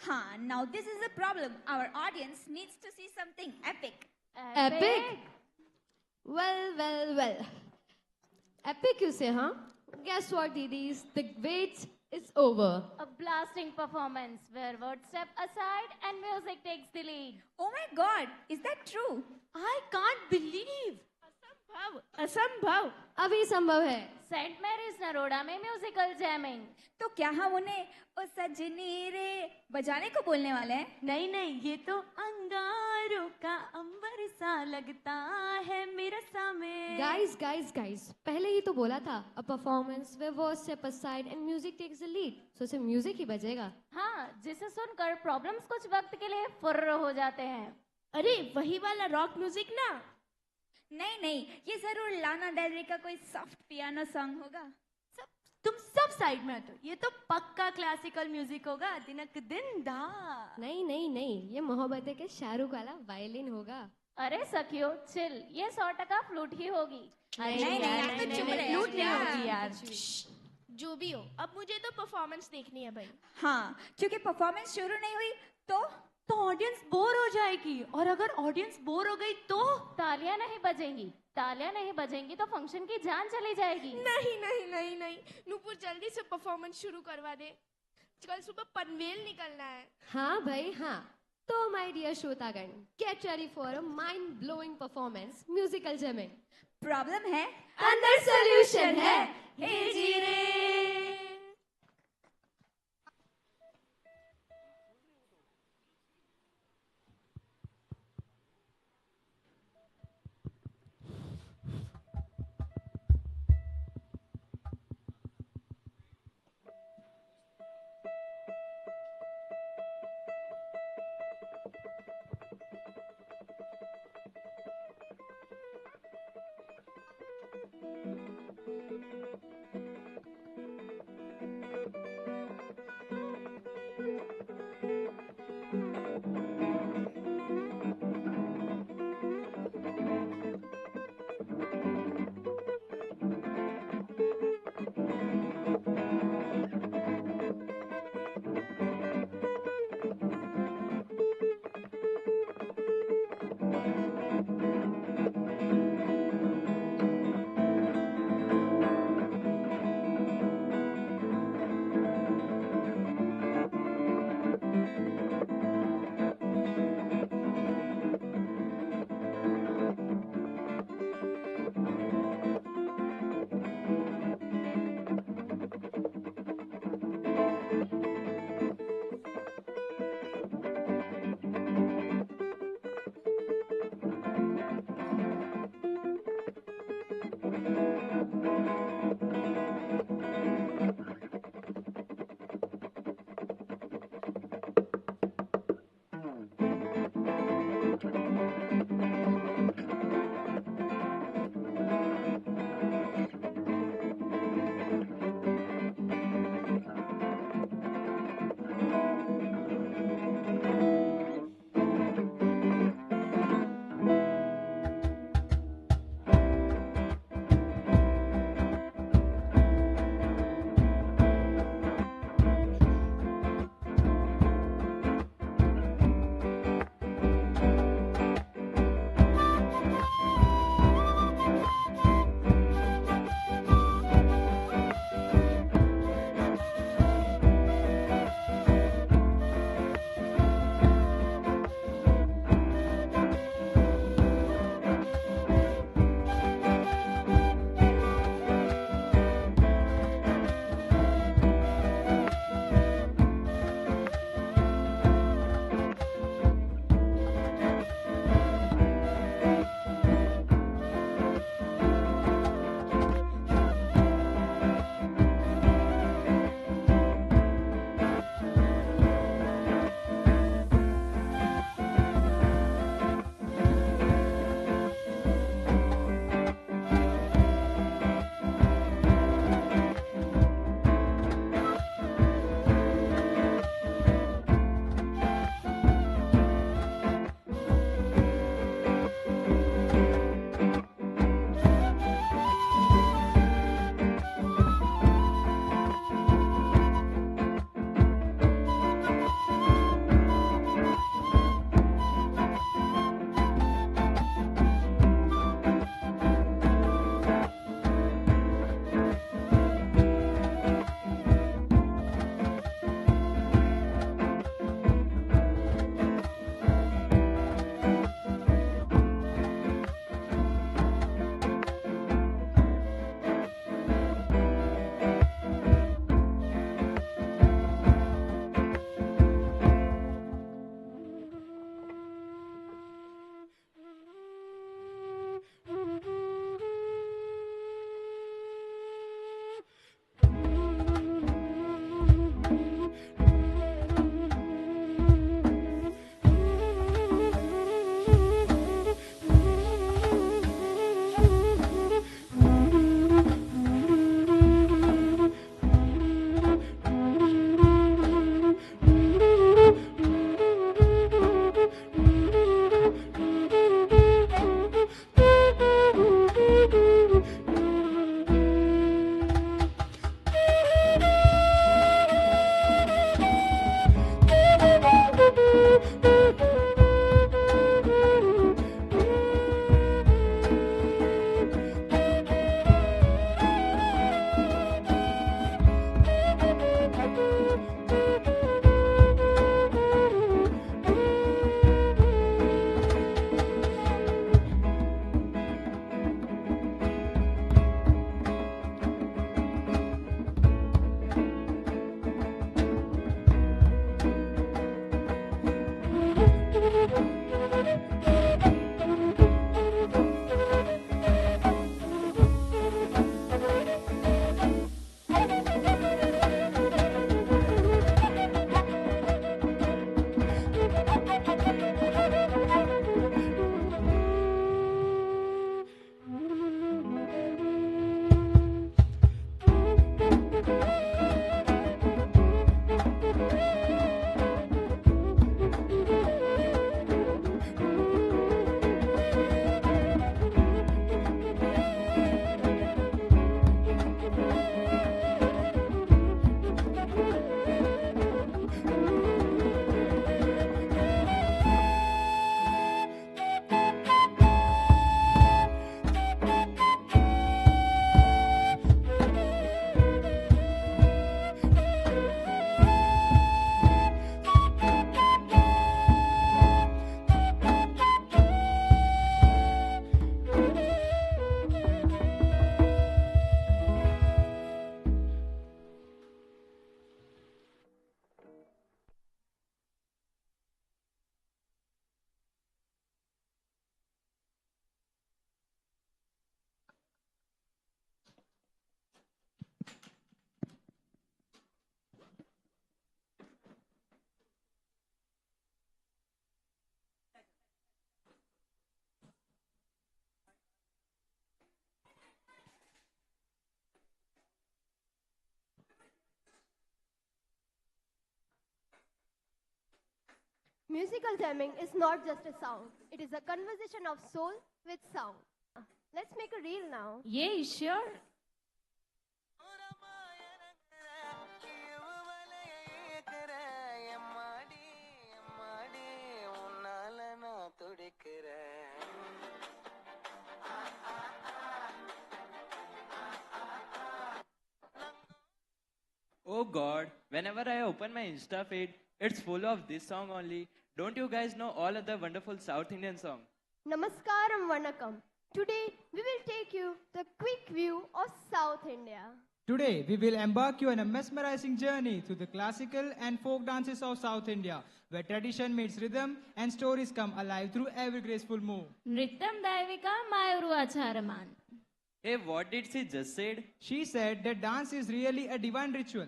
हाँ, now this is the problem. Our audience needs to see something epic. Epic? Well. Epic you say, huh? Guess what, Didis? The wait is over. A blasting performance where words step aside and music takes the lead. Oh my God, is that true? I can't believe. असंभव अभी संभव है. Saint Mary's Naroda में musical jamming. तो क्या हम उन्हें ओ सजनी रे बजाने को बोलने वाले हैं? नहीं, ये तो अंगारों का अंबर सा लगता है मेरा समय. Guys, पहले ही तो बोला था. A performance where words step aside and music takes the lead. So सिर्फ म्यूजिक ही बजेगा. हाँ, जिसे सुनकर प्रॉब्लम्स कुछ वक्त के लिए फुर्र हो जाते हैं. अरे वही वाला रॉक म्यूजिक ना? नहीं, ये जरूर लाना डेल रे का कोई सॉफ्ट पियानो सॉन्ग होगा. तुम सब साइड में हटो. ये तो पक्का क्लासिकल म्यूजिक होगा. दिनक दिन दा. नहीं, ये मोहब्बत के शाहरुख वाला वायलिन होगा. अरे सखियो चिल, ये 100% फ्लूट ही होगी. नहीं, फ्लूट नहीं होगी यार. जो भी हो, अब मुझे तो परफॉर्मेंस देखनी है भाई. हाँ, क्योंकि परफॉर्मेंस शुरू नहीं हुई तो ऑडियंस बोर हो जाएगी. और अगर ऑडियंस बोर हो गई तो तालियां नहीं बजेंगी. तालियां नहीं बजेंगी तो फंक्शन की जान चली जाएगी। नहीं नहीं नहीं नहीं, नूपुर जल्दी से परफॉर्मेंस शुरू करवा दे, कल सुबह पनवेल निकलना है। हाँ भाई हाँ, तो माय डियर श्रोतागण, get ready for a mind blowing performance, musical jamming. Problem है अंदर सॉल्यूशन है। हे जी रे। Musical jamming is not just a sound, it is a conversation of soul with sound. Let's make a reel now. Yeah, sure. Oh God, whenever I open my Insta feed, it's full of this song only. Don't you guys know all other wonderful South Indian songs? Namaskaram Vanakkam. Today we will take you the quick view of South India. Today, we will embark you on a mesmerizing journey through the classical and folk dances of South India, where tradition meets rhythm and stories come alive through every graceful move. Nrityam Daivika Mayuru Acharaman. Hey, what did she just said? She said that dance is really a divine ritual.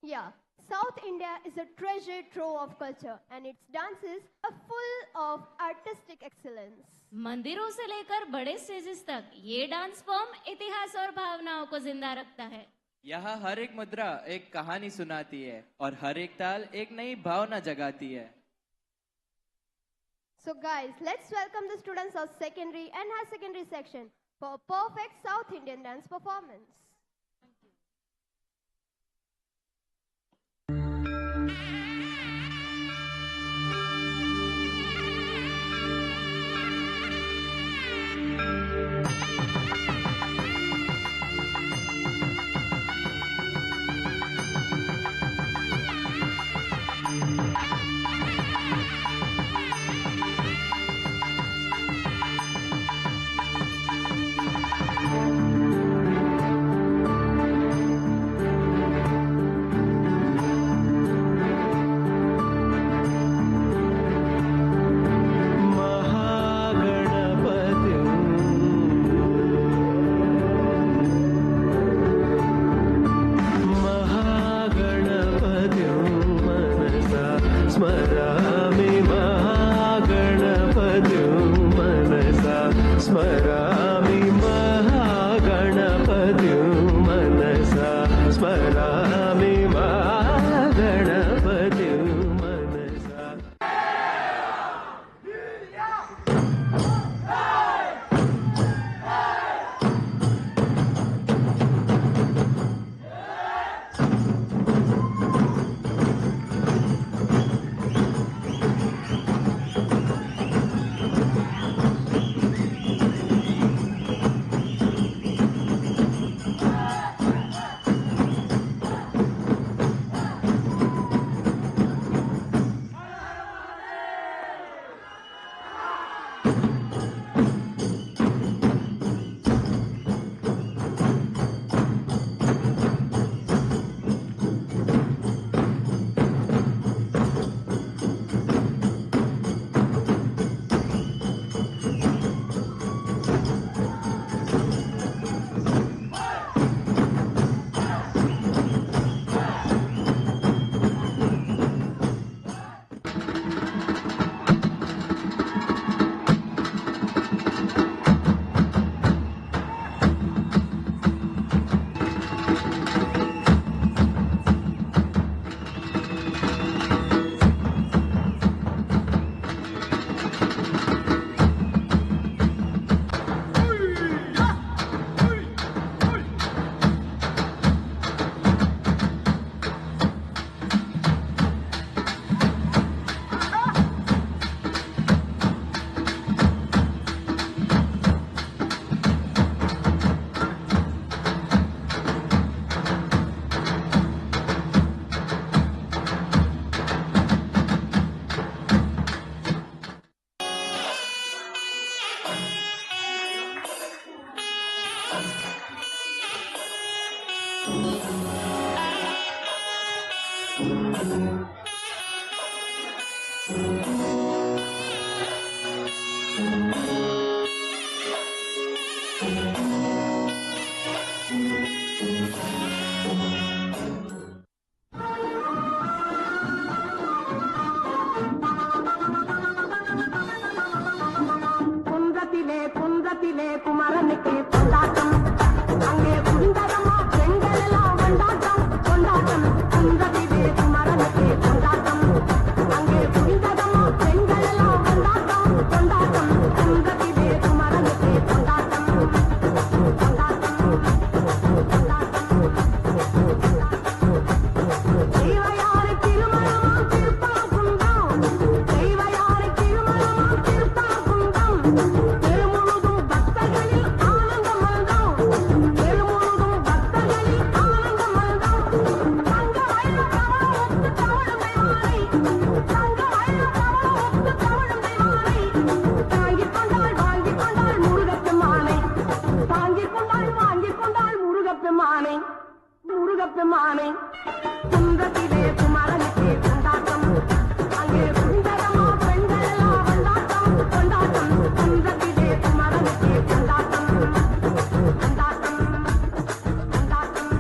Yeah, South India is a treasure trove of culture and its dances are full of artistic excellence. मंदिरों से लेकर बड़े stages तक ये dance form इतिहास और भावनाओं को जिंदा रखता है। यहाँ हर एक मुद्रा एक कहानी सुनाती है और हर एक ताल एक नई भावना जगाती है। So guys, let's welcome the students of secondary and higher secondary section for a perfect South Indian dance performance. குன்றத்திலே குமரனுக்கு கொண்டாட்டம் அங்கே குண்டரமா பெண்கள் எல்லாம் கொண்டாட்டம் கொண்டாட்டம் குன்றத்திலே குமரனுக்கு அபிமானி குன்றத்திலே குமரனுக்கு கொண்டாட்டம் அங்கே சுந்தரமா பெண்கள் எல்லாம் கொண்டாட்டம் கொண்டாட்டம் குன்றத்திலே குமரனுக்கு கொண்டாட்டம் கொண்டாட்டம் கொண்டாட்டம்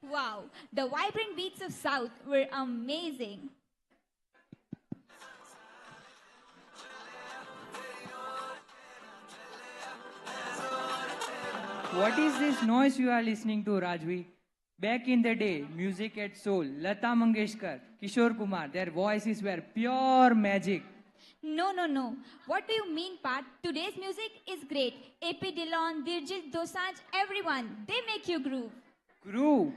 Wow, the vibrant beats of South were amazing. What is this noise you are listening to, Rajvi? Back in the day, music at soul, Lata Mangeshkar, Kishore Kumar, their voices were pure magic. No, no, no. What do you mean, Pat? Today's music is great. AP Dillon, Dirjit Dosanjh, everyone, they make you groove. Groove?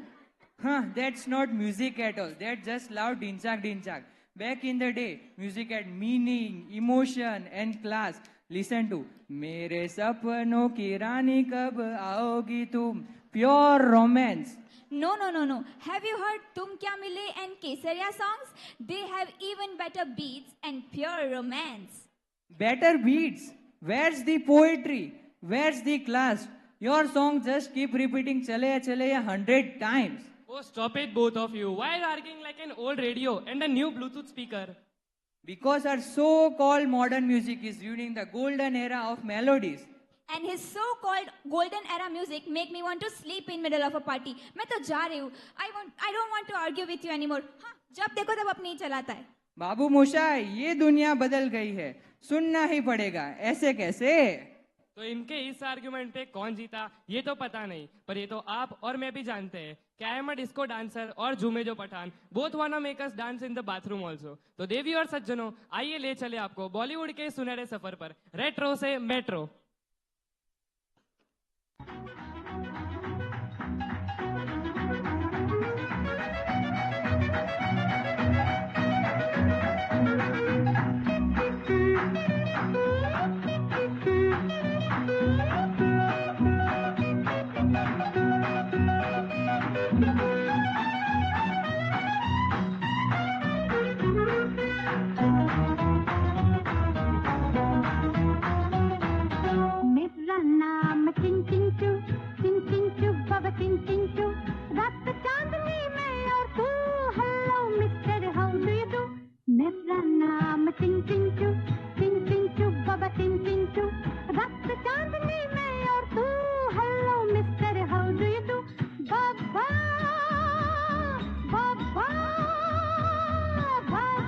Huh, that's not music at all. That's just loud dinchak dinchak. Back in the day, music had meaning, emotion, and class. Listen to मेरे सपनों की रानी कब आओगी तुम. Pure romance. No, no, no, no. Have you heard Tum Kya Mile and Kesaria songs? They have even better beats and pure romance. Better beats? Where's the poetry? Where's the class? Your song just keep repeating chale chale 100 times. Oh, stop it, both of you. Why are you arguing like an old radio and a new Bluetooth speaker? Because our so-called modern music is ruining the golden era of melodies. And his so-called golden era music make me want to sleep in middle of a party. मैं तो जा रही हूँ. I don't want to argue with you anymore. हाँ, जब देखो तब अपनी ही चलाता है. बाबू मोशाय, ये दुनिया बदल गई है. सुनना ही पड़ेगा. ऐसे कैसे? तो इनके इस आर्ग्यूमेंट पे कौन जीता ये तो पता नहीं, पर ये तो आप और मैं भी जानते हैं कि I am a disco dancer और झूमे जो पठान बोथ वाना make us dance in the bathroom also. तो देवी और सज्जनों, आइए ले चले आपको बॉलीवुड के सुनहरे सफर पर, रेट्रो से मेट्रो। मेरा नाम टिंग टिंग चू बाबा टिंग टिंग चू, रात चांदनी में और तू, hello mister how do you do. मेरा नाम टिंग टिंग चू बाबा टिंग टिंग चू, रात चांदनी में और तू, hello mister how do you do. बाबा बाबा बाबा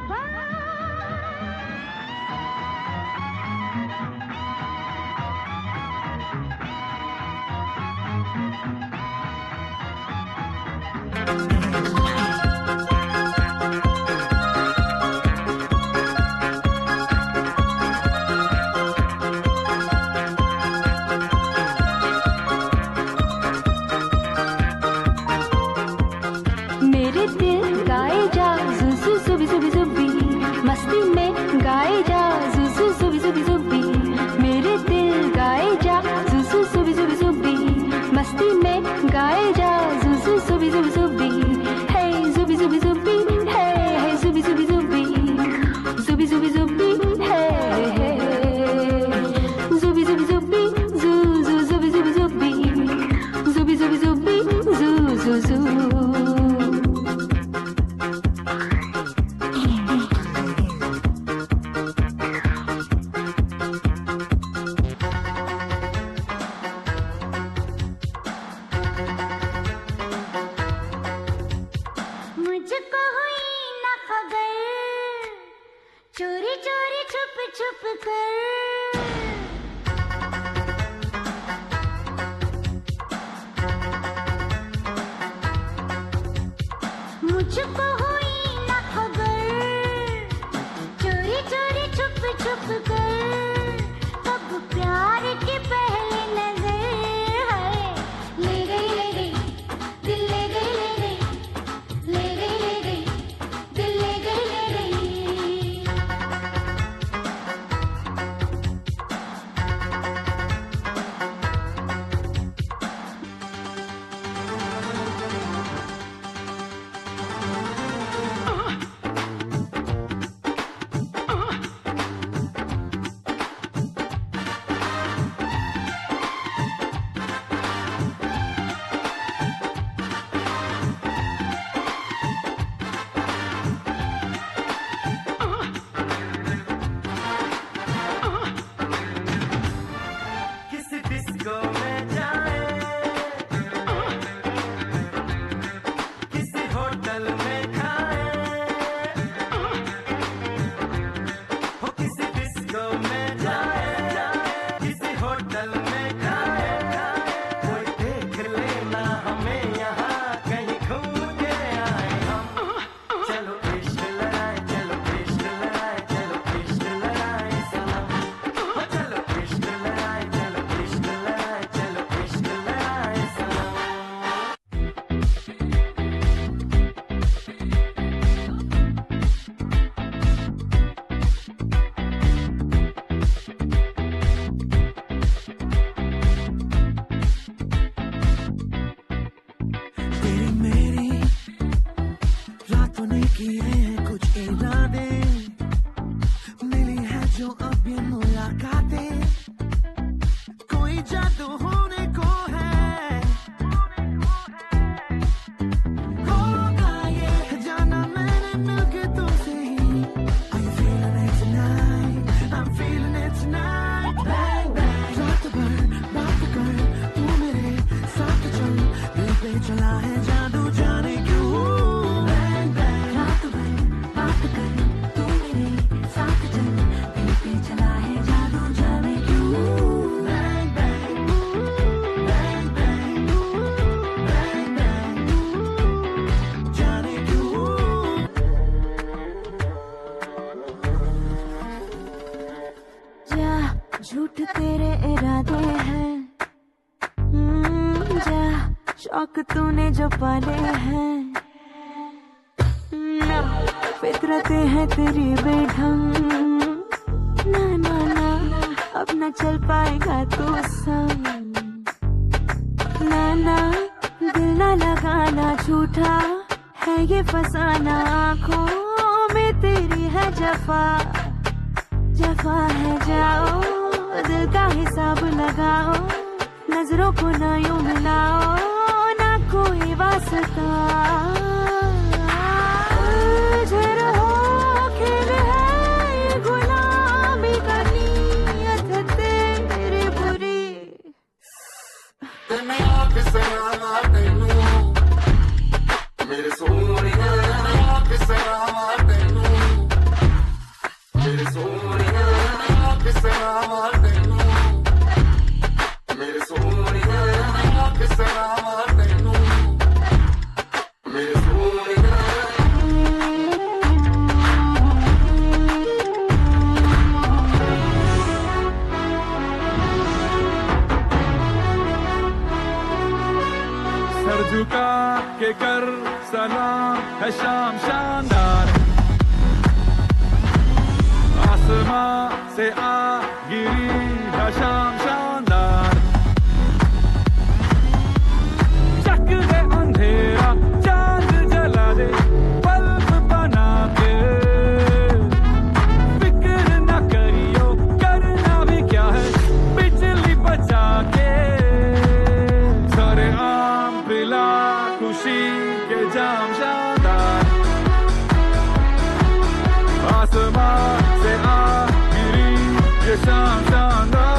मेरे दिल गाए जा जुजू जुबी जुबी जुबी, मस्ती में गाए जा जुजू जुबी जुबी जुबी। मेरे दिल गाए जा जुजू जुबी जुबी जुबी, मस्ती में गाए जा जुजू जुबी जुबी जुबी। हे जुबी जुबी जुबी, हे जुबी जुबी जुबी, जुबी जुबी जुबी, हे जुबी जुबी जुबी, जू जू जुबी जुबी जुबी, जुबी जुबी जुबी, जू जू जू। मुझको हुई न खबर, चोरी चोरी छुप छुप कर। मुझको हुई न खबर, चोरी चोरी छुप छुप कर। कब प्यार की पहली नजर है, ले गई दिल ले गई ले गई दिल ले गई। तेरे इरादे हैं, जा शौक तूने जो पाले हैं, ना फितरतें हैं तेरी बेढंग, ना ना ना अब न चल पाएगा तू संग, ना ना दिल ना लगाना झूठा है ये फसाना, आँखों में तेरी है जफा, जफा है जाओ दिल का हिसाब लगाओ, नजरों को ना यूं मिलाओ, ना कोई वास्ता, उलझे रहो खेल है ये गुलामी का, नीयत तेरी बुरी, तेने आँख से आना तेनू मेरे सोनिया, आँख से आना तेनू मेरे सोनिया, आँख से आना तेनू मेरे सोनिया, आँख से आना तेनू मेरे सोनिया। सर झुका के कर सलाम है शाम शानदार, आसमां से आ गिरी है शाम शानदार, चक दे अंधेरा चांद जला दे बल्ब बना के, फिक्र न करियो करना भी क्या है बिजली बचा के, सारे आम पिला खुशी के जाम शानदार, आसमां से आ गिरी ये शाम शानदार।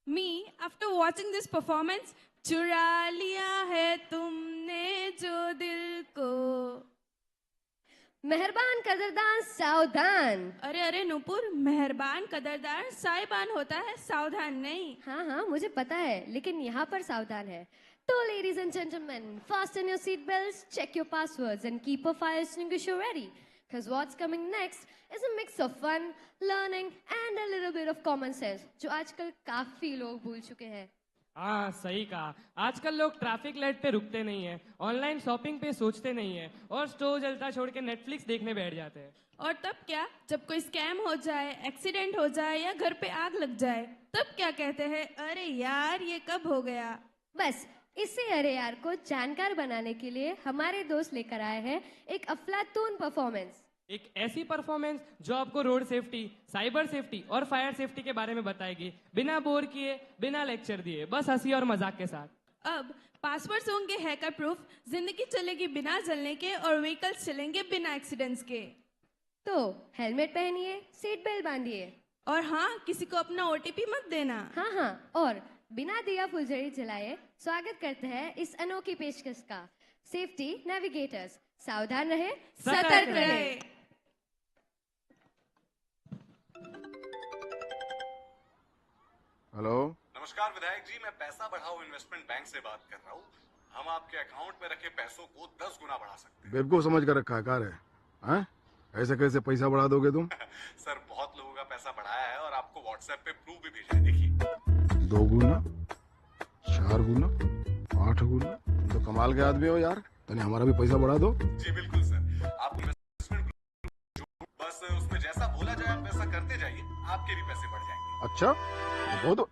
Me, after watching this performance, चुरा लिया है तुमने जो दिल को। मेहरबान कदरदान सावधान। अरे अरे नूपुर, मेहरबान कदरदान साहिबान होता है, सावधान नहीं। हाँ हाँ मुझे पता है, लेकिन यहाँ पर सावधान है। तो ladies and gentlemen, fasten your seat belts, check your passwords and keep a fire extinguisher ready. Because what's coming next is a mix of fun, learning and a little bit of common sense, जो आजकल काफी लोग भूल चुके हैं। हाँ सही कहा, आजकल लोग ट्रैफिक लाइट पे रुकते नहीं है, ऑनलाइन शॉपिंग पे सोचते नहीं है और स्टोव जलता छोड़ के नेटफ्लिक्स देखने बैठ जाते हैं। और तब क्या, जब कोई स्कैम हो जाए, एक्सीडेंट हो जाए या घर पे आग लग जाए, तब क्या कहते हैं, अरे यार ये कब हो गया। बस इसे अरे यार को जानकार बनाने के लिए हमारे दोस्त लेकर आए हैं एक अफलातून परफॉर्मेंस। एक ऐसी परफॉर्मेंस जो आपको रोड सेफ्टी, साइबर सेफ्टी और फायर सेफ्टी के बारे में बताएगी, बिना बोर किए, बिना लेक्चर दिए, बस हंसी और मजाक के साथ। अब पासवर्ड्स होंगे हैकर प्रूफ, जिंदगी चलेगी बिना जलने के और व्हीकल्स चलेंगे बिना एक्सीडेंट्स के। तो हेलमेट पहनिए, सीट बेल्ट बांधिए और हाँ, किसी को अपना OTP मत देना। हाँ हाँ, और बिना दिया फुलझड़ी जलाए स्वागत करते हैं इस अनोखी पेशकश का। सेफ्टी नेविगेटर्स, सावधान रहे, सतर्क रहे। हेलो, नमस्कार विधायक जी, मैं पैसा बढ़ाओ इन्वेस्टमेंट बैंक से बात कर रहा हूँ। हम आपके अकाउंट में रखे पैसों को 10 गुना बढ़ा सकते हैं। बेवकूफ समझ कर रखा है कार है, हैं? ऐसे कैसे पैसा बढ़ा दोगे तुम? सर बहुत लोगों का पैसा बढ़ाया है और आपको व्हाट्सएप पे प्रूफ भी भेजा है, देखिए। 2 गुना, 4 गुना, 8 गुना, तो कमाल के आदमी हो यार। तने हमारा भी पैसा बढ़ा दो। जी बिल्कुल सर, आप इन्वेस्टमेंट बस उसमें जैसा बोला जाए वैसा करते जाइए, आपके भी पैसे बढ़ जाएंगे। अच्छा, बहुत।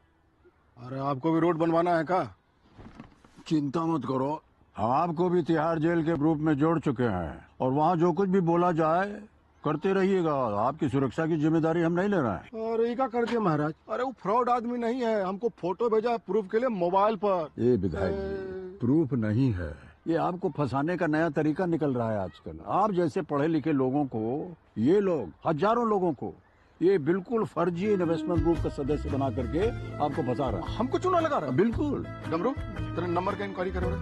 अरे आपको भी रोड बनवाना है का? चिंता मत करो, हम आपको भी तिहाड़ जेल के ग्रुप में जोड़ चुके हैं और वहाँ जो कुछ भी बोला जाए करते रहिएगा। आपकी सुरक्षा की जिम्मेदारी हम नहीं ले रहे हैं। अरे क्या कर दिया महाराज? अरे वो फ्रॉड आदमी नहीं है, हमको फोटो भेजा प्रूफ के लिए मोबाइल पर। ये विधायक जी, प्रूफ नहीं है, ये आपको फंसाने का नया तरीका निकल रहा है आजकल। आप जैसे पढ़े लिखे लोगों को ये लोग, हजारों लोगों को ये बिल्कुल फर्जी इन्वेस्टमेंट ग्रुप का सदस्य बना करके आपको फंसा रहा है। हमको चूना लगा रहा है। बिल्कुल। डमरू, तेरे नंबर का इंक्वायरी करो रे।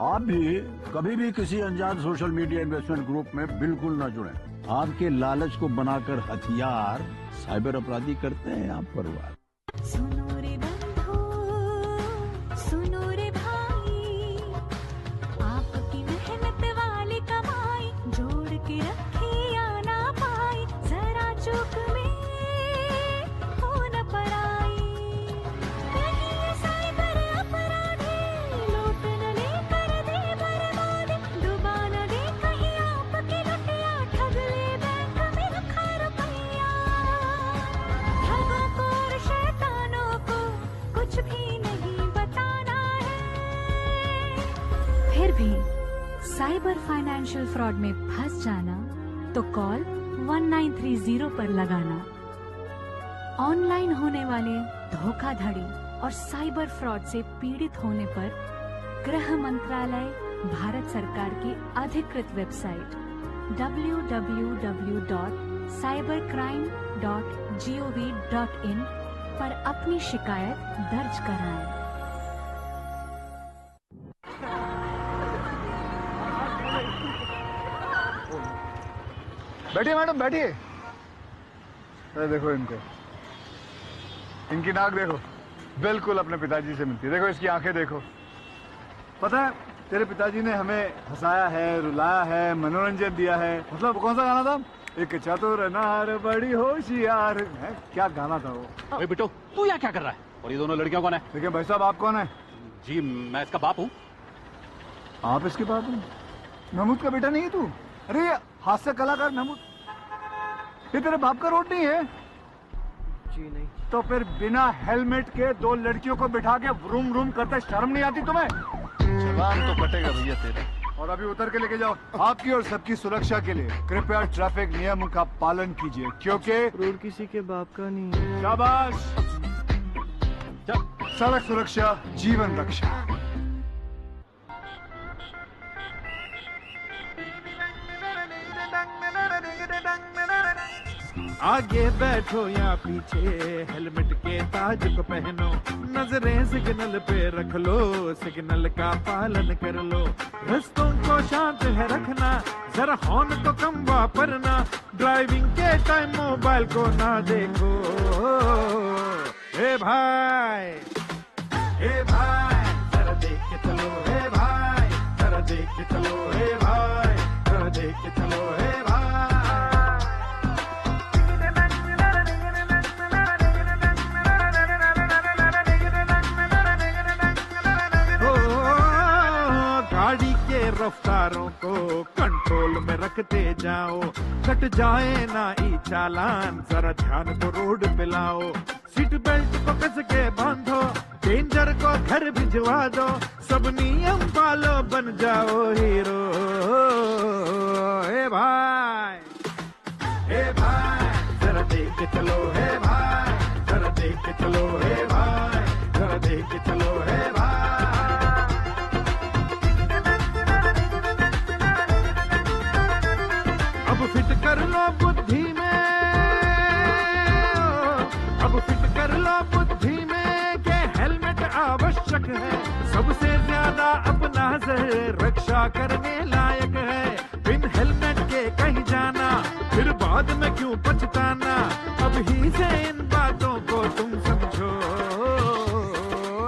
आप भी कभी भी किसी अनजान सोशल मीडिया इन्वेस्टमेंट ग्रुप में बिल्कुल न जुड़ें। आपके लालच को बनाकर हथियार साइबर अपराधी करते हैं आप पर वार। सुनो रे बंधु, सुनो रे भाई, आपकी मेहनत वाली कमाई जोड़ के रखी या ना पाई, जरा चूक में हो न पराई। कहीं ये साइबर अपराधी लूट न लेकर दे बर्बादी, डुबा न दे कहीं आपकी लुटिया, ठग ले बैंक में रखा रुपया। ठगों को और शैतानों को कुछ भी नहीं बताना है। फिर भी साइबर फाइनेंशियल फ्रॉड में फंस जाना तो कॉल 1930 पर लगाना। ऑनलाइन होने वाले धोखाधड़ी और साइबर फ्रॉड से पीड़ित होने पर गृह मंत्रालय, भारत सरकार की अधिकृत वेबसाइट www.cybercrime.gov.in पर अपनी शिकायत दर्ज कराएं। बैठिए मैडम बैठिए। अरे देखो इनको, इनकी नाक देखो, बिल्कुल अपने पिताजी से मिलती है। देखो इसकी आंखें देखो। पता है तेरे पिताजी ने हमें हंसाया है, रुलाया है, मनोरंजन दिया है। मतलब कौन सा गाना था? एक चतुर नार बड़ी होशियार है, क्या गाना था वो? अरे बेटो तू यहाँ क्या कर रहा है? और ये दोनों लड़कियां कौन है? देखिए भाई साहब, आप कौन है? जी मैं इसका बाप हूँ। आप इसके बाप हैं? महमूद का बेटा नहीं है तू? अरे हास्य कलाकार महमूद, ये तेरे बाप का रोड नहीं है? जी नहीं। तो फिर बिना हेलमेट के दो लड़कियों को बिठा के व्रूम व्रूम करते शर्म नहीं आती तुम्हें? जवान तो कटेगा भैया तेरे। और अभी उतर के लेके जाओ। आपकी और सबकी सुरक्षा के लिए कृपया ट्रैफिक नियमों का पालन कीजिए, क्योंकि रोड किसी के बाप का नहीं है। शाबाश। सड़क सुरक्षा जीवन रक्षा। आगे बैठो या पीछे, हेलमेट के ताज को पहनो, नजरें सिग्नल पे रख लो, सिग्नल का पालन कर लो, रास्तों को शांत है रखना, जरा हॉर्न को कम वापरना, ड्राइविंग के टाइम मोबाइल को ना देखो। ए भाई जरा देख के चलो, ए भाई जरा देख के चलो, ए भाई जरा देख के चलो, ए भाई। गाड़ी के रफ्तारों को कंट्रोल में रखते जाओ, कट जाए ना ई चालान, जरा ध्यान को रोड पे लाओ, सीट बेल्ट को कस के बांधो, डेंजर को घर भिजवा दो, सब नियम पालो, बन जाओ हीरो। ए भाई जरा देख के चलो, हे भाई जरा देख के चलो, हे भाई जरा देख के चलो, हे भाई। अब फिट कर लो बुद्धि में, अब फिट कर लो बुद्धि में कि हेलमेट आवश्यक है, सबसे ज्यादा अपना से रक्षा करने लायक है। बिन हेलमेट के कहीं जाना, फिर बाद में क्यों पछताना, अब ही से इन बातों को तुम समझो।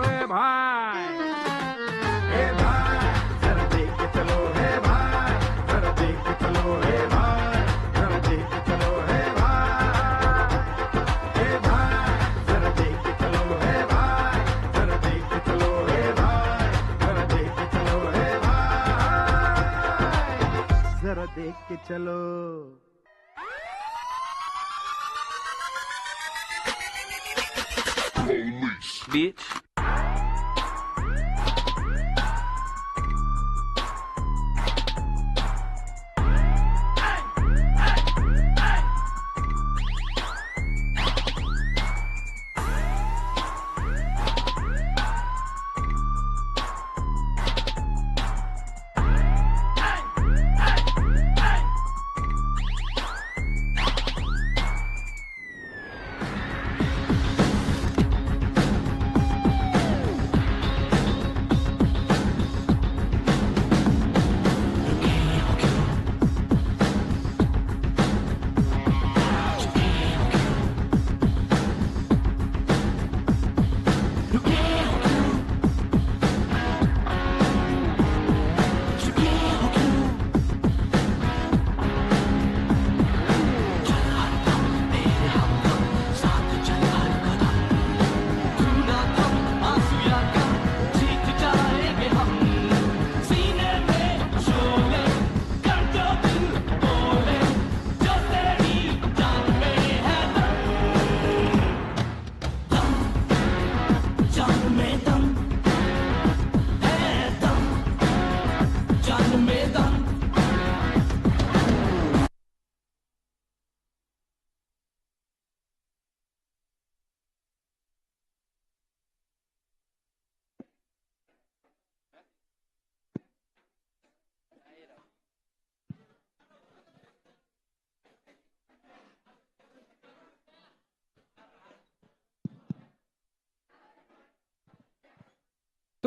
ए भाई जरा देख के चलो, हे भाई जरा देख के चलो, हे भाई जरा देख के चलो, हे भाई जरा देख के चलो, हे भाई जरा देख के चलो, हे भाई जरा देख के चलो, हे भाई जरा देख के चलो। Bitch.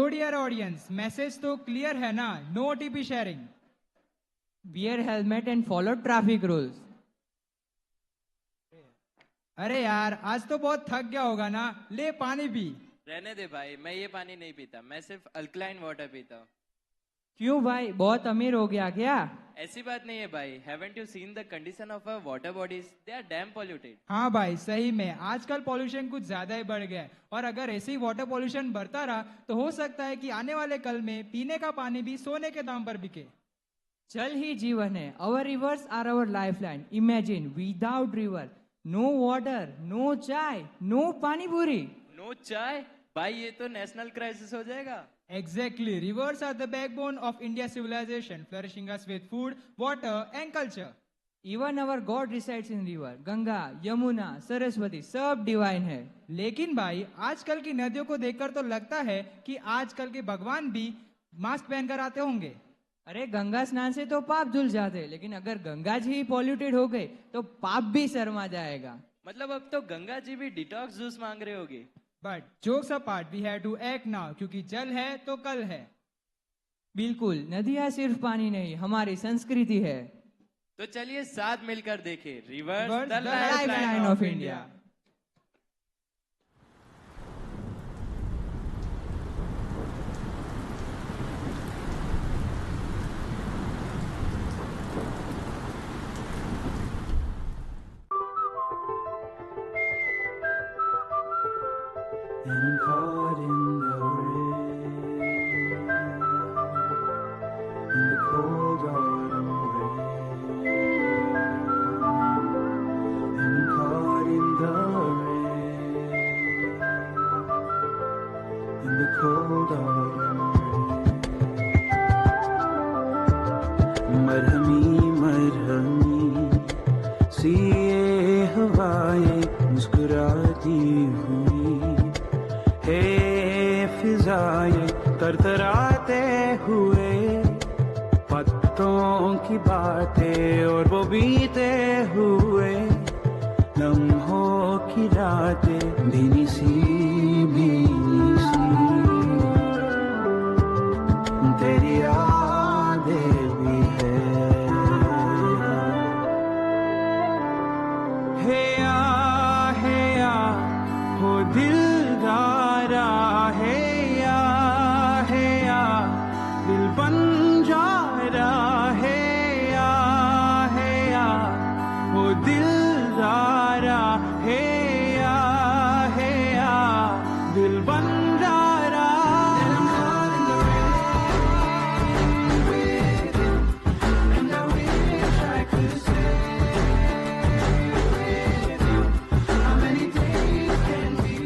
तो डियर ऑडियंस, मैसेज तो क्लियर है ना? No OTP sharing, wear helmet and follow traffic rules. अरे यार आज तो बहुत थक गया होगा ना, ले पानी पी। रहने दे भाई, मैं ये पानी नहीं पीता, मैं सिर्फ अल्कलाइन वाटर पीता हूँ। क्यों भाई, बहुत अमीर हो गया क्या? ऐसी बात नहीं है भाई, haven't you seen the condition of our water bodies, they are damn polluted. हाँ भाई सही में, आजकल पॉल्यूशन कुछ ज्यादा ही बढ़ गया है, और अगर ऐसे ही वाटर पॉल्यूशन बढ़ता रहा तो हो सकता है कि आने वाले कल में पीने का पानी भी सोने के दाम पर बिके। जल ही जीवन है, our rivers are our lifeline. Imagine without river no water, no chai, no pani puri. No चाय भाई, ये तो नेशनल क्राइसिस हो जाएगा। Exactly. Rivers are the backbone of India's civilization, flourishing us with food, water and culture. Even our God resides in river. Ganga, Yamuna, Saraswati सब divine है। लेकिन भाई आजकल की नदियों को देखकर तो लगता है कि आजकल के भगवान भी मास्क पहनकर आते होंगे। अरे गंगा स्नान से तो पाप धुल जाते, लेकिन अगर गंगा जी ही पॉल्यूटेड हो गए तो पाप भी शर्मा जाएगा। मतलब अब तो गंगा जी भी डिटॉक्स जूस मांग रहे होगे। But jokes apart, we have to act now, क्योंकि जल है तो कल है। बिल्कुल, नदियाँ सिर्फ पानी नहीं, हमारी संस्कृति है। तो चलिए साथ मिलकर देखें reverse the lifeline of India. And I'm caught in the rain, in the cold autumn rain. And I'm caught in the rain, in the cold autumn rain. मरहमी मरहमी सी ये हवाएं मुस्कुराती हुई, हे फिजाएं तरतराते हुए, पत्तों की बातें और वो बीते हुए लम्हों की रातें भीनी सी तेरी यादें भी है या हो दिलदारा, है या दिल बन जा रहा है या वो दिलदारा, है या दिल बन जा रहा। And I wish I could stay with you. How many days can we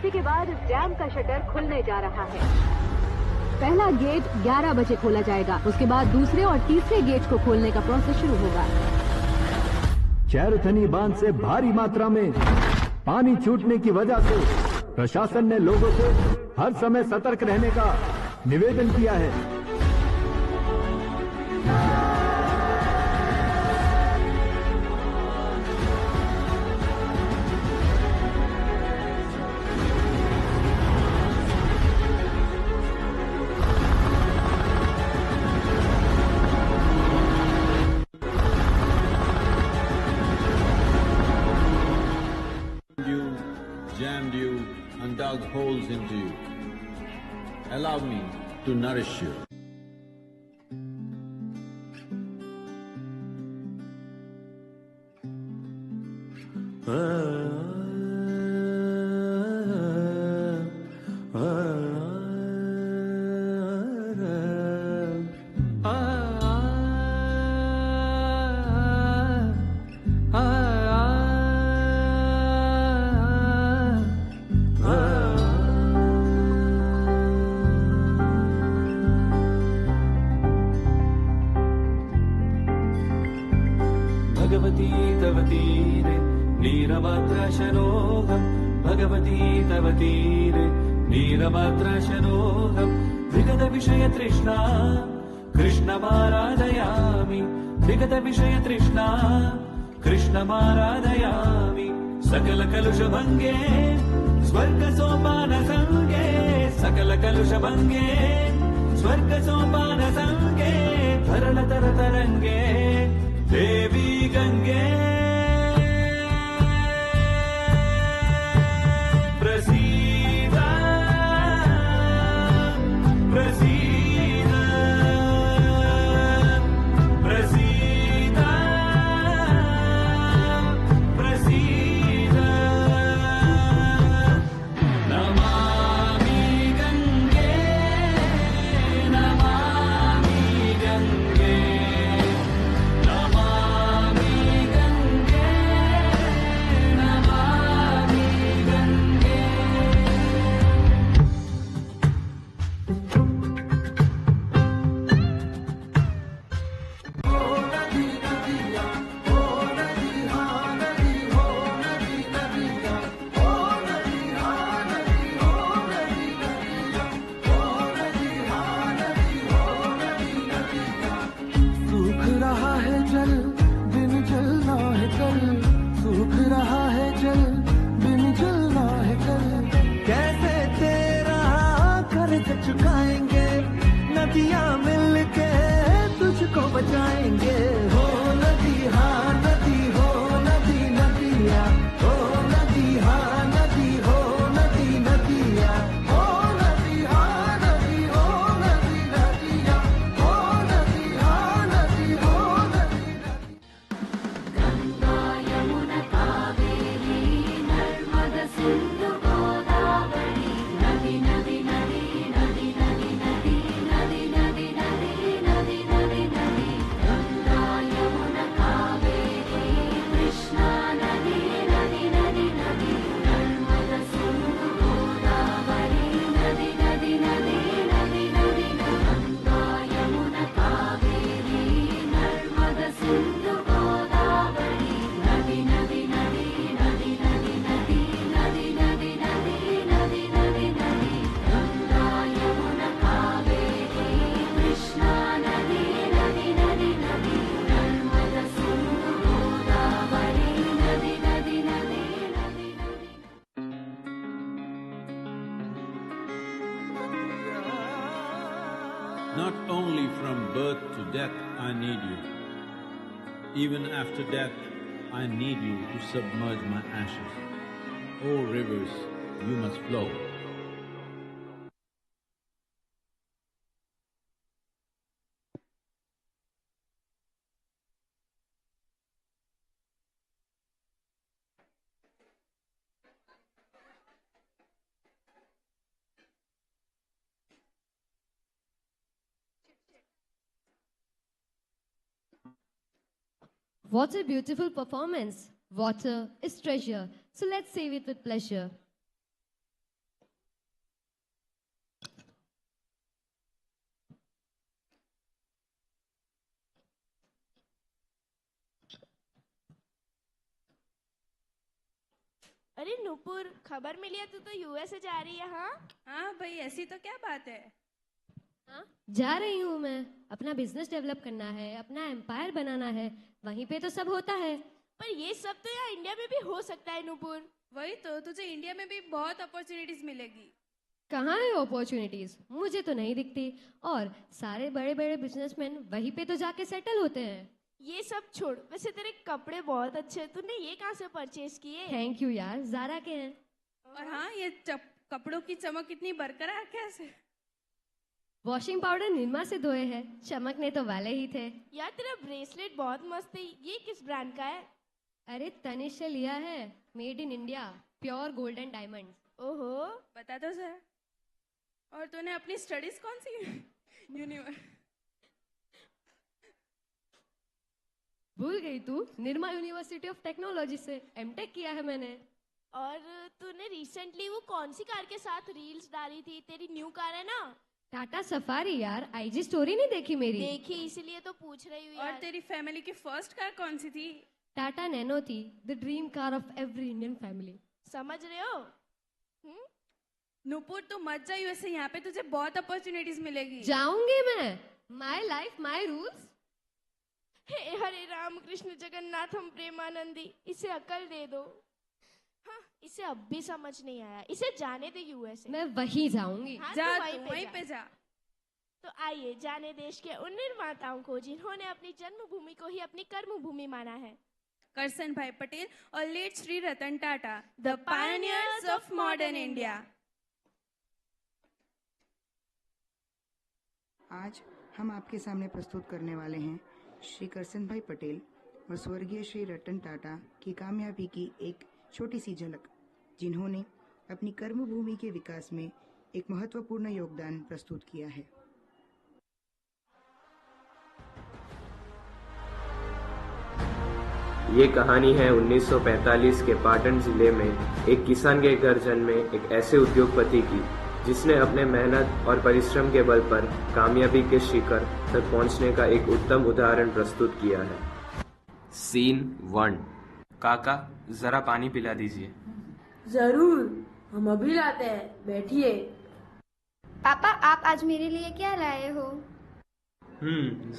के बाद डैम का शटर खुलने जा रहा है। पहला गेट 11 बजे खोला जाएगा, उसके बाद दूसरे और तीसरे गेट को खोलने का प्रोसेस शुरू होगा। चैरथनी बांध से भारी मात्रा में पानी छूटने की वजह से प्रशासन ने लोगों से हर समय सतर्क रहने का निवेदन किया है। Jammed you and dug holes into you. Allow me to nourish you. तव तीरे नीरमात्रशनोऽहं भगवती तव तीरे नीरमात्रशनोऽहं विगतविषयतृष्णा कृष्णमाराधयामि विगतविषयतृष्णा कृष्णमाराधयामि सकलकलुषभङ्गे स्वर्गसोपानसङ्गे सकलकलुषभङ्गे स्वर्गसोपानसङ्गे तरलतरतरङ्गे देवी गङ्गे प्रसीद प्रसीद प्रसीद प्रसीद नमामि गङ्गे नमामि गङ्गे नमामि गङ्गे नमामि गङ्गे सूख रहा है जल बिन जलना है कल सूख रहा है जल बिन जलना है कल कैसे तेरा कर्ज चुकाएंगे नदियां मिलके तुझको बचाएंगे हो नदी हाँ नदी हो नदी नदिया हो नदी हाँ नदी हो नदी नदिया हो नदी हाँ नदी हो नदी नदिया हो नदी हाँ नदी हो नदी गंगा यमुना कावेरी नर्मदा सिंधु गोदावरी नदी नदी नदी नदी नदी नदी नदी नदी नदी नदी नदी नदी गंगा यमुना कावेरी कृष्णा नदी नदी नदी नदी नर्मदा सिंधु गोदावरी नदी नदी नदी नदी नदी गंगा यमुना कावेरी नर्मदा सिंधु गोदावरी नदी नदी नदी नदी नदी नदी नदी नदी नदी नदी नदी नदी गंगा यमुना कावेरी कृष्णा नदी नदी नदी नदी नर्मदा सिंधु गोदावरी नदी नदी नदी नदी नदी Not only from birth to death I need you. Even after death, I need you to submerge my ashes. O rivers, you must flow. What a beautiful performance. Water is treasure, so let's save it with pleasure. अरे नूपुर खबर मिली है तू तो USA जा रही है हाँ हाँ भाई ऐसी तो क्या बात है जा रही हूँ मैं, अपना बिजनेस डेवलप करना है, अपना एम्पायर बनाना है, वहीं पे तो सब होता है। पर ये सब तो यहाँ इंडिया में भी हो सकता है नूपुर। वही तो, तुझे इंडिया में भी बहुत अपॉर्चुनिटीज मिलेगी। कहाँ है अपॉर्चुनिटीज? मुझे तो नहीं दिखती। और सारे बड़े बड़े बिजनेसमैन वहीं पे तो जाके सेटल होते हैं। ये सब छोड़, वैसे तेरे कपड़े बहुत अच्छे हैं, तूने ये कहाँ से परचेज किए? थैंक यू यार, ज़ारा के हैं। और हाँ, ये कपड़ों की चमक इतनी बरकरार कैसे? वॉशिंग पाउडर निरमा से धोए हैं, चमकने तो वाले ही थे। यार तेरा ब्रेसलेट बहुत मस्त है, ये किस ब्रांड का है? अरे तनिष से लिया है, made in India, pure golden diamond. ओहो, बता दो सर। और तूने अपनी स्टडीज कौन सी भूल गई तू? निर्मा यूनिवर्सिटी ऑफ टेक्नोलॉजी से एमटेक किया है मैंने। और तूने रिसेंटली वो कौन सी कार के साथ रील्स डाली थी? तेरी न्यू कार है ना? टाटा सफारी यार, आईजी स्टोरी नहीं देखी मेरी? देखी, इसीलिए तो पूछ रही हूँ यार। और तेरी फैमिली की फर्स्ट कार कौन सी थी? टाटा नैनो थी the dream car of every Indian family. समझ रहे हो? नुपुर तू मत जा यूएसए, यहाँ पे तुझे बहुत अपॉर्चुनिटीज मिलेगी। जाऊंगी मैं, माई लाइफ माई रूल्स। हे हरे राम कृष्ण जगन्नाथम प्रेमानंदी, इसे अकल दे दो। हाँ, इसे अब भी समझ नहीं आया, इसे जाने दे यूएसए। मैं वहीं जाऊंगी। हाँ, जा तो वहीं पे जा। तो आइए जाने देश के उन निर्माताओं को जिन्होंने अपनी जन्मभूमि को ही अपनी कर्मभूमि माना है। करसन भाई पटेल और late Shri Ratan Tata, the pioneers of modern India. आज हम आपके सामने प्रस्तुत करने वाले हैं श्री करसन भाई पटेल और स्वर्गीय श्री रतन टाटा की कामयाबी की एक छोटी सी झलक, जिन्होंने अपनी कर्मभूमि के विकास में एक महत्वपूर्ण योगदान प्रस्तुत किया है। ये कहानी है 1945 के पाटन जिले में एक किसान के घर जन्मे एक ऐसे उद्योगपति की जिसने अपने मेहनत और परिश्रम के बल पर कामयाबी के शिखर तक पहुंचने का एक उत्तम उदाहरण प्रस्तुत किया है। सीन 1। काका जरा पानी पिला दीजिए। जरूर, हम अभी लाते हैं, बैठिए। पापा आप आज मेरे लिए क्या लाए हो?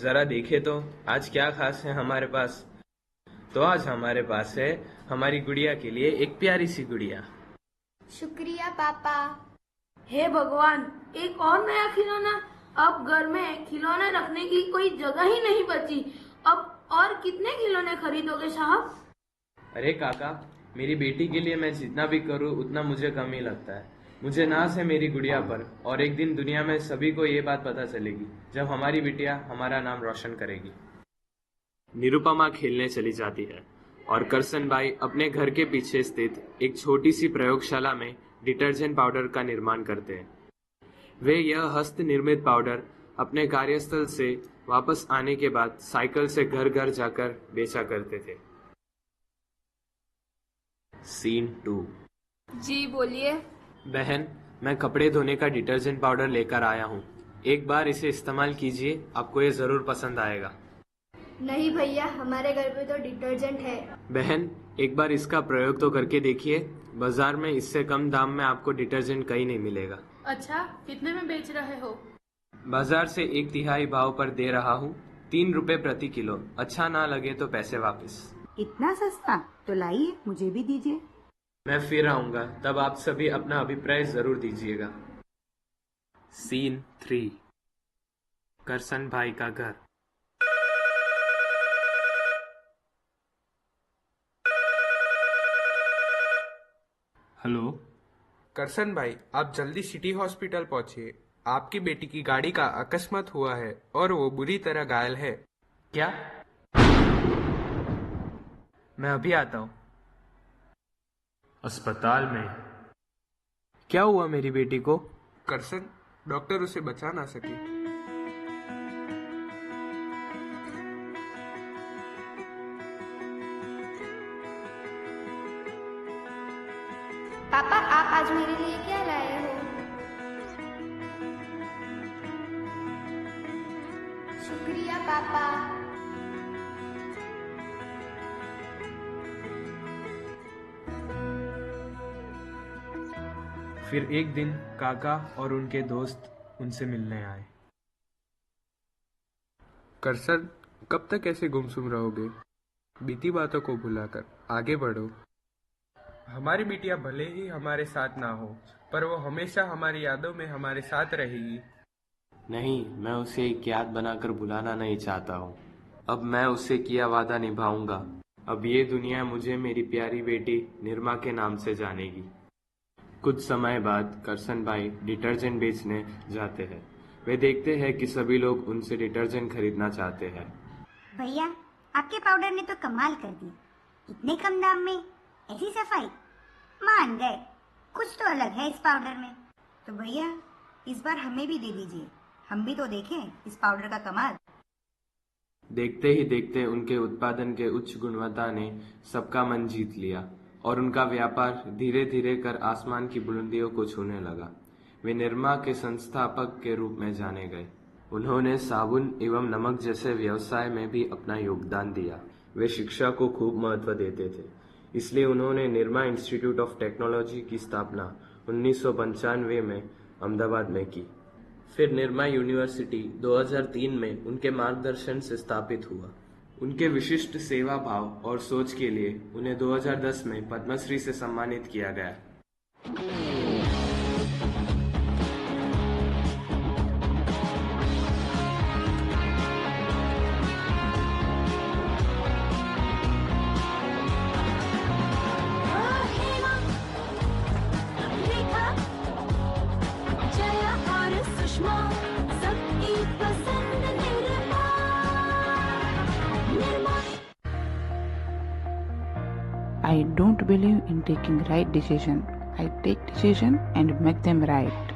जरा देखे तो आज क्या खास है हमारे पास। तो आज हमारे पास है हमारी गुड़िया के लिए एक प्यारी सी गुड़िया। शुक्रिया पापा। हे भगवान, एक और नया खिलौना। अब घर में खिलौने रखने की कोई जगह ही नहीं बची। अब और कितने खिलौने खरीदोगे साहब? अरे काका, मेरी बेटी के लिए मैं जितना भी करूँ उतना मुझे कम ही लगता है। मुझे नाज है मेरी गुड़िया पर, और एक दिन दुनिया में सभी को ये बात पता चलेगी जब हमारी बिटिया हमारा नाम रोशन करेगी। निरुपमा खेलने चली जाती है और करसन भाई अपने घर के पीछे स्थित एक छोटी सी प्रयोगशाला में डिटर्जेंट पाउडर का निर्माण करते हैं। वे यह हस्त निर्मित पाउडर अपने कार्यस्थल से वापस आने के बाद साइकिल से घर घर जाकर बेचा करते थे। सीन 2। जी बोलिए। बहन, मैं कपड़े धोने का डिटर्जेंट पाउडर लेकर आया हूँ। एक बार इसे इस्तेमाल कीजिए, आपको ये जरूर पसंद आएगा। नहीं भैया, हमारे घर पे तो डिटर्जेंट है। बहन, एक बार इसका प्रयोग तो करके देखिए। बाजार में इससे कम दाम में आपको डिटर्जेंट कहीं नहीं मिलेगा। अच्छा, कितने में बेच रहे हो? बाजार से 1/3 भाव पर दे रहा हूँ, 3 रुपए प्रति किलो। अच्छा ना लगे तो पैसे वापस। इतना सस्ता? तो लाइए, मुझे भी दीजिए। मैं फिर आऊंगा, तब आप सभी अपना अभिप्राय जरूर दीजिएगा। सीन 3। करसन भाई का घर। हेलो करसन भाई, आप जल्दी सिटी हॉस्पिटल पहुंचिए। आपकी बेटी की गाड़ी का अकस्मात हुआ है और वो बुरी तरह घायल है। क्या? मैं अभी आता हूँ। अस्पताल में क्या हुआ मेरी बेटी को? करसन, डॉक्टर उसे बचा ना सके। पापा आप आज मेरे लिए क्या लाए हो? शुक्रिया पापा। फिर एक दिन काका और उनके दोस्त उनसे मिलने आए। करसन, कब तक ऐसे गुमसुम रहोगे? बीती बातों को भुलाकर आगे बढ़ो। हमारी बिटिया भले ही हमारे साथ ना हो, पर वो हमेशा हमारी यादों में हमारे साथ रहेगी। नहीं, मैं उसे एक याद बनाकर बुलाना नहीं चाहता हूँ। अब मैं उससे किया वादा निभाऊंगा। अब ये दुनिया मुझे मेरी प्यारी बेटी निर्मा के नाम से जानेगी। कुछ समय बाद करसन भाई डिटर्जेंट बेचने जाते हैं। वे देखते हैं कि सभी लोग उनसे डिटर्जेंट खरीदना चाहते हैं। भैया, आपके पाउडर ने तो कमाल कर दिया। इतने कम दाम में ऐसी सफाई, मान गए। कुछ तो अलग है इस पाउडर में। तो भैया, इस बार हमें भी दे दीजिए, हम भी तो देखें इस पाउडर का कमाल। देखते ही देखते उनके उत्पादन के उच्च गुणवत्ता ने सबका मन जीत लिया और उनका व्यापार धीरे धीरे कर आसमान की बुलंदियों को छूने लगा। वे निर्मा के संस्थापक के रूप में जाने गए। उन्होंने साबुन एवं नमक जैसे व्यवसाय में भी अपना योगदान दिया। वे शिक्षा को खूब महत्व देते थे। इसलिए उन्होंने निरमा इंस्टीट्यूट ऑफ टेक्नोलॉजी की स्थापना 1995 में अहमदाबाद में की। फिर निरमा यूनिवर्सिटी 2003 में उनके मार्गदर्शन से स्थापित हुआ। उनके विशिष्ट सेवा भाव और सोच के लिए उन्हें 2010 में पद्मश्री से सम्मानित किया गया। I don't believe in taking right decision. I take decision and make them right.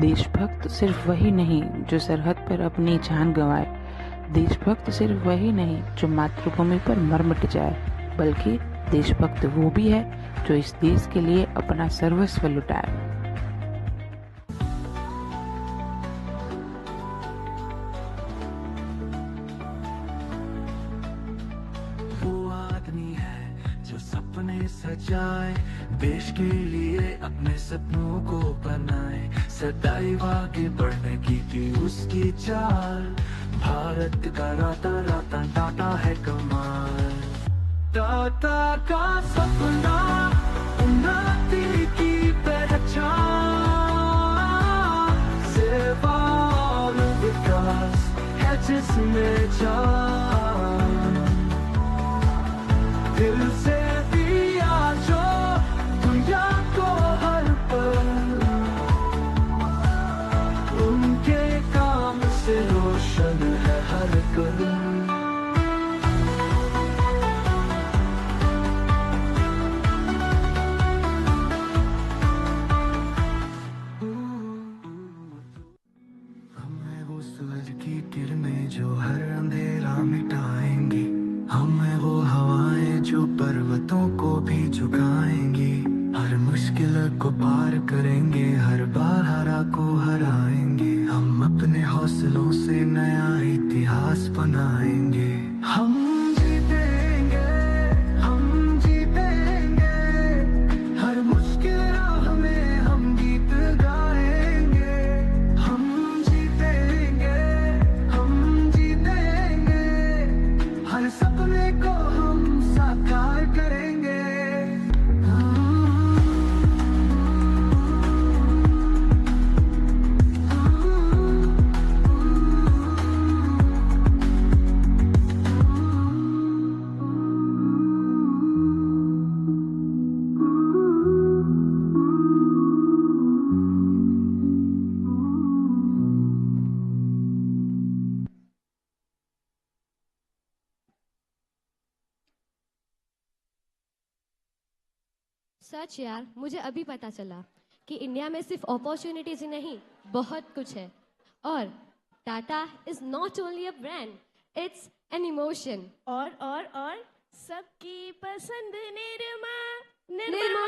देशभक्त सिर्फ वही नहीं जो सरहद पर अपनी जान गंवाए, देशभक्त सिर्फ वही नहीं जो मातृभूमि पर मर मिट जाए, बल्कि देशभक्त वो भी है जो इस देश के लिए अपना सर्वस्व लुटाए। सजाए देश के लिए अपने सपनों को बनाए, सदैव आगे बढ़ने की थी उसकी चाल। भारत का राता राता टाटा है कमाल। टाटा का सपना उन्नति की पहचान, सेवा और विकास है जिसमें जान। दिल से रोशन है हर कदम। हम है वो सूरज की किरणें जो हर अंधेरा मिटाएंगी, हम है वो हवाएं जो पर्वतों को भी झुकाएंगी। हर मुश्किल को पार करेंगे, हर बार हारा को हराएंगे। हम अपने हौसलों से नया इतिहास बनाएंगे। हम जीतेंगे, हम जीतेंगे, हर मुश्किल राह में हम गीत गाएंगे। हम जीतेंगे, हम जीतेंगे, हर सपने को हम साकार करेंगे। सच यार, मुझे अभी पता चला कि इंडिया में सिर्फ अपॉर्चुनिटीज ही नहीं, बहुत कुछ है। और Tata is not only a brand, it's an emotion. और सबकी पसंद Nirma Nirma.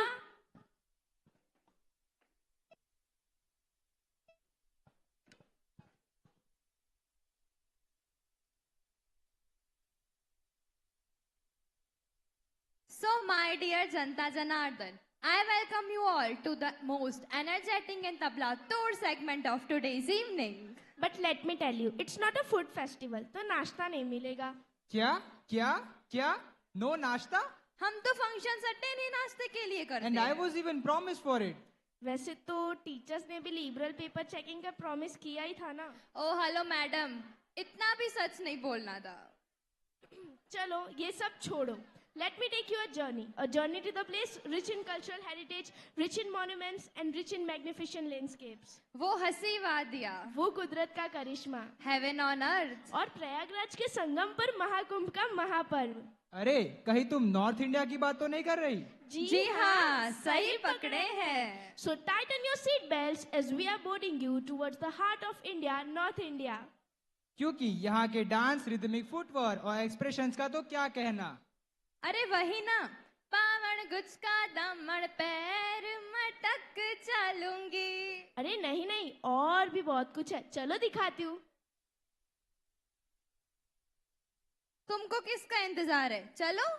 So, my dear Janta Janardhan, I welcome you all to the most energetic and tabla tour segment of today's evening. But let me tell you, it's not a food festival, तो नाश्ता नहीं मिलेगा। क्या क्या क्या? No नाश्ता? हम तो फंक्शन अटेंड ही नाश्ते के लिए करते हैं। And I was even promised for it. वैसे तो टीचर्स ने भी लिबरल पेपर चेकिंग का प्रॉमिस किया ही था ना। ओ हेलो मैडम, इतना भी सच नहीं बोलना था। चलो ये सब छोड़ो। Let me take you a journey to the place rich in cultural heritage, rich in monuments and rich in magnificent landscapes. वो हंसी वादियाँ, वो कुदरत का करिश्मा, heaven on earth, और प्रयागराज के संगम पर महाकुंभ का महापर्व। अरे कहीं तुम नॉर्थ इंडिया की बात तो नहीं कर रही? जी हाँ, सही पकड़े हैं। So tighten your seat belts as we are boarding you towards the heart of India, North India. क्योंकि यहाँ के डांस, रिदमिक फुटवर्क और एक्सप्रेशंस का तो क्या कहना। अरे वही ना, पावन गुज का दामन पैर मटक चलूंगी। अरे नहीं नहीं, और भी बहुत कुछ है, चलो दिखाती हूँ। तुमको किसका इंतजार है? चलो।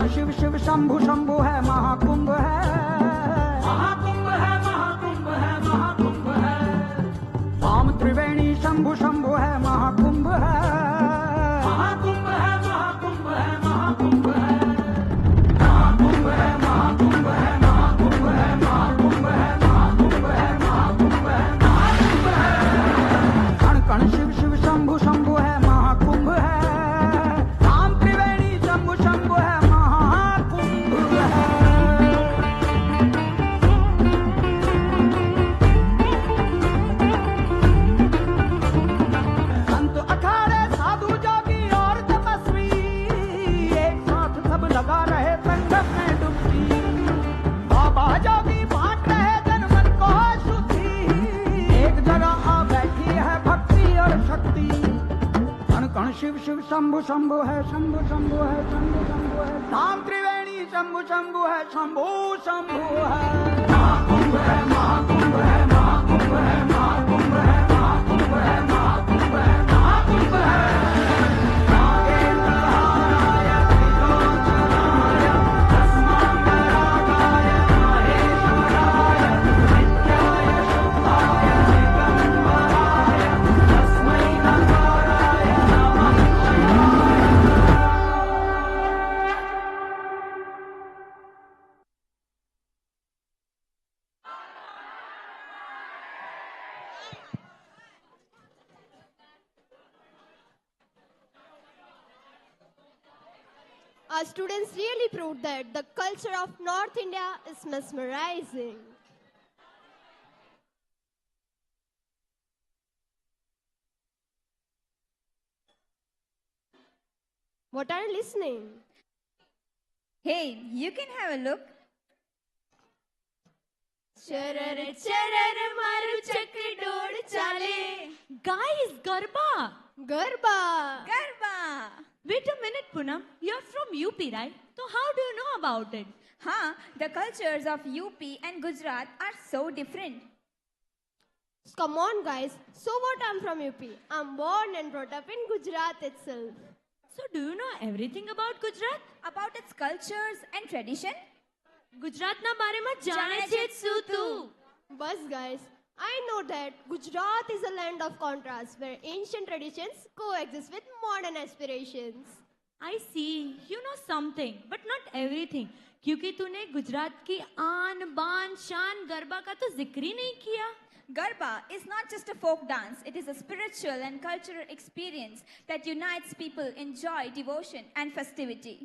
शिव शिव शंभु शंभु है महाकुंभ है, महाकुंभ है, महाकुंभ है, महाकुंभ है। वाम त्रिवेणी शंभु शंभु है महाकुंभ है, महाकुंभ है, महाकुंभ है, महाकुंभ है। महाकुंभ है, महाकुंभ है, महाकुंभ है, महाकुंभ है, महाकुंभ है, महाकुंभ है, महाकुंभ है। शंभु शंभु है, शंभु शंभु है, शंभु शंभु है, धाम त्रिवेणी शंभु शंभु है, शंभु शंभु है। महाकुंभ है, महाकुंभ है, महाकुंभ है, महाकुंभ है, महाकुंभ है, महाकुंभ है, महाकुंभ है। Our students really proved that the culture of North India is mesmerizing. What are you listening? Hey, you can have a look. चरर चरर मारू चक्र डोर चाले. Guys, Garba. Garba. Garba. Wait a minute, Poonam. You're from UP, right? So how do you know about it? Huh? The cultures of UP and Gujarat are so different. Come on, guys. So what? I'm from UP. I'm born and brought up in Gujarat itself. So do you know everything about Gujarat? About its cultures and tradition? ગુજરાતના બારેમાં જાણે છે શું તું? Bus, guys. I know that Gujarat is a land of contrast where ancient traditions coexist with modern aspirations. I see. You know something, but not everything. क्योंकि तूने गुजरात की आन बान शान गरबा का तो जिक्र ही नहीं किया. Garba is not just a folk dance, it is a spiritual and cultural experience that unites people in joy, devotion and festivity.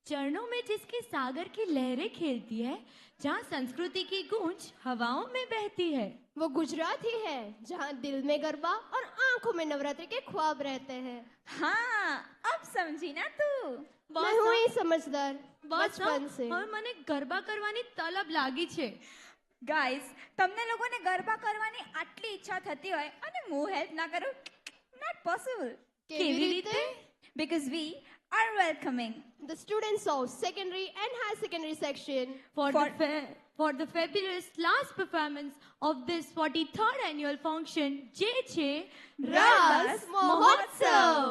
चरणों में जिसके सागर की लहरें खेलती है, जहाँ संस्कृति की गूंज हवाओं में बहती है, वो गुजरात ही है जहाँ दिल में गरबा और आंखों में नवरात्रि के ख्वाब रहते हैं. हाँ, अब समझी ना तू? मैं हूँ ही समझदार बचपन से. और મને ગરબા કરવાની તલબ લાગી છે. ગાઈસ, તમને લોકોને ગરબા કરવાની આટલી ઈચ્છા થતી હોય અને હું હેલ્પ ના કરું? Not possible. કેવી રીતે? Because we are welcoming the students of secondary and high secondary section for the fabulous last performance of this 43rd annual function, JJ Ras Mahotsav.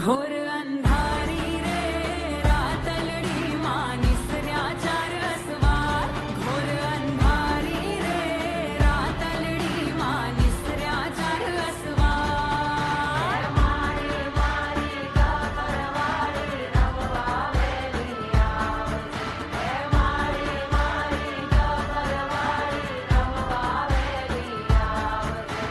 घोर अंधारी रे रातलड़ी मानिसऱ्या चार असवार. घोर अंधारी रे रातलड़ी मानिसऱ्या चार असवार. मारी मारी का परवारी रमवावेली आवजे. मारी मारी का परवारी रमवावेली आवजे.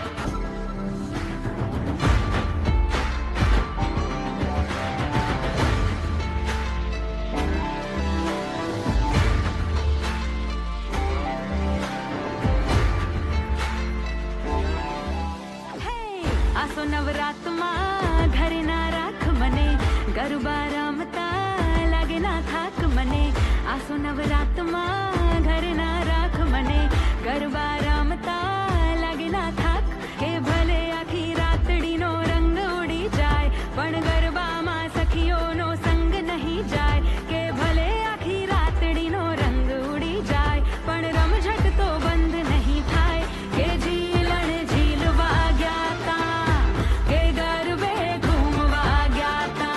नवरात मां घर ना राख मने गरबा रमता लागे ना थाक के भले आखी रातड़ी नो रंग उड़ी जाए पण गरबा मां सखियो नो संग नहीं जाए के भले आखी रातड़ी नो रंग उड़ी जाए पण रमझट तो बंद नहीं थाय के झीलण झीलवा ग्याता के गरबे घूमवा ग्याता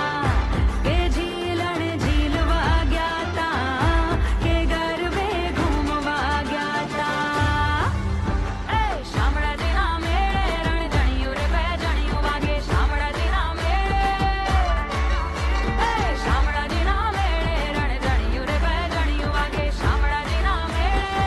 के झीलण झीलवा ग्याता के गरबे घूमवा ग्याता ए शामळा दिना मेळे रण जणियो रे पे जणियो वागे शामळा दिना मेळे ए शामळा दिना मेळे रण जणियो रे पे जणियो वागे शामळा दिना मेळे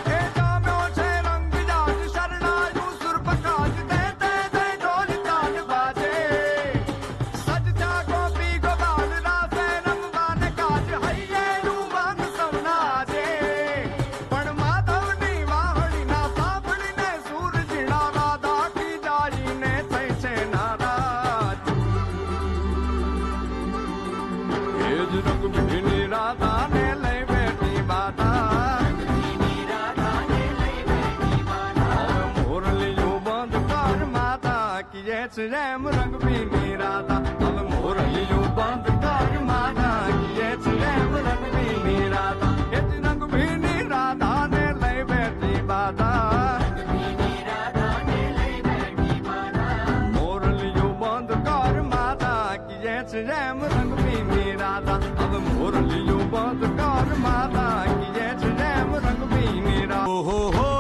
ए जाम्यो छे रंग जाज शरणायु सुर प्रकाश दे दे दे ढोल ताल बाजे सज जागो पी गोपाल रासे रंगवान काज हइये नु मांग सवनाजे पण माधवनी वाहड़ी ना सापड़ी ने सूरज ना राधा की जाई ने थई छे नाराज एज रंग बिनी राधा ने लई बेटी बाता मोरलियों बंद कर माता किए रेम रंग पीनी राधा अब मोरलियों बंद कर माता किए रेम रंग पीनी राधा इस रंग पीनी राधा ने लई बैठी बाधा मोरलियों बंद कर माता किए रेम रंग पीनी राधा अब मोरलियों बंद कर माता किए रेम रंग पीनी राधा ओ हो हो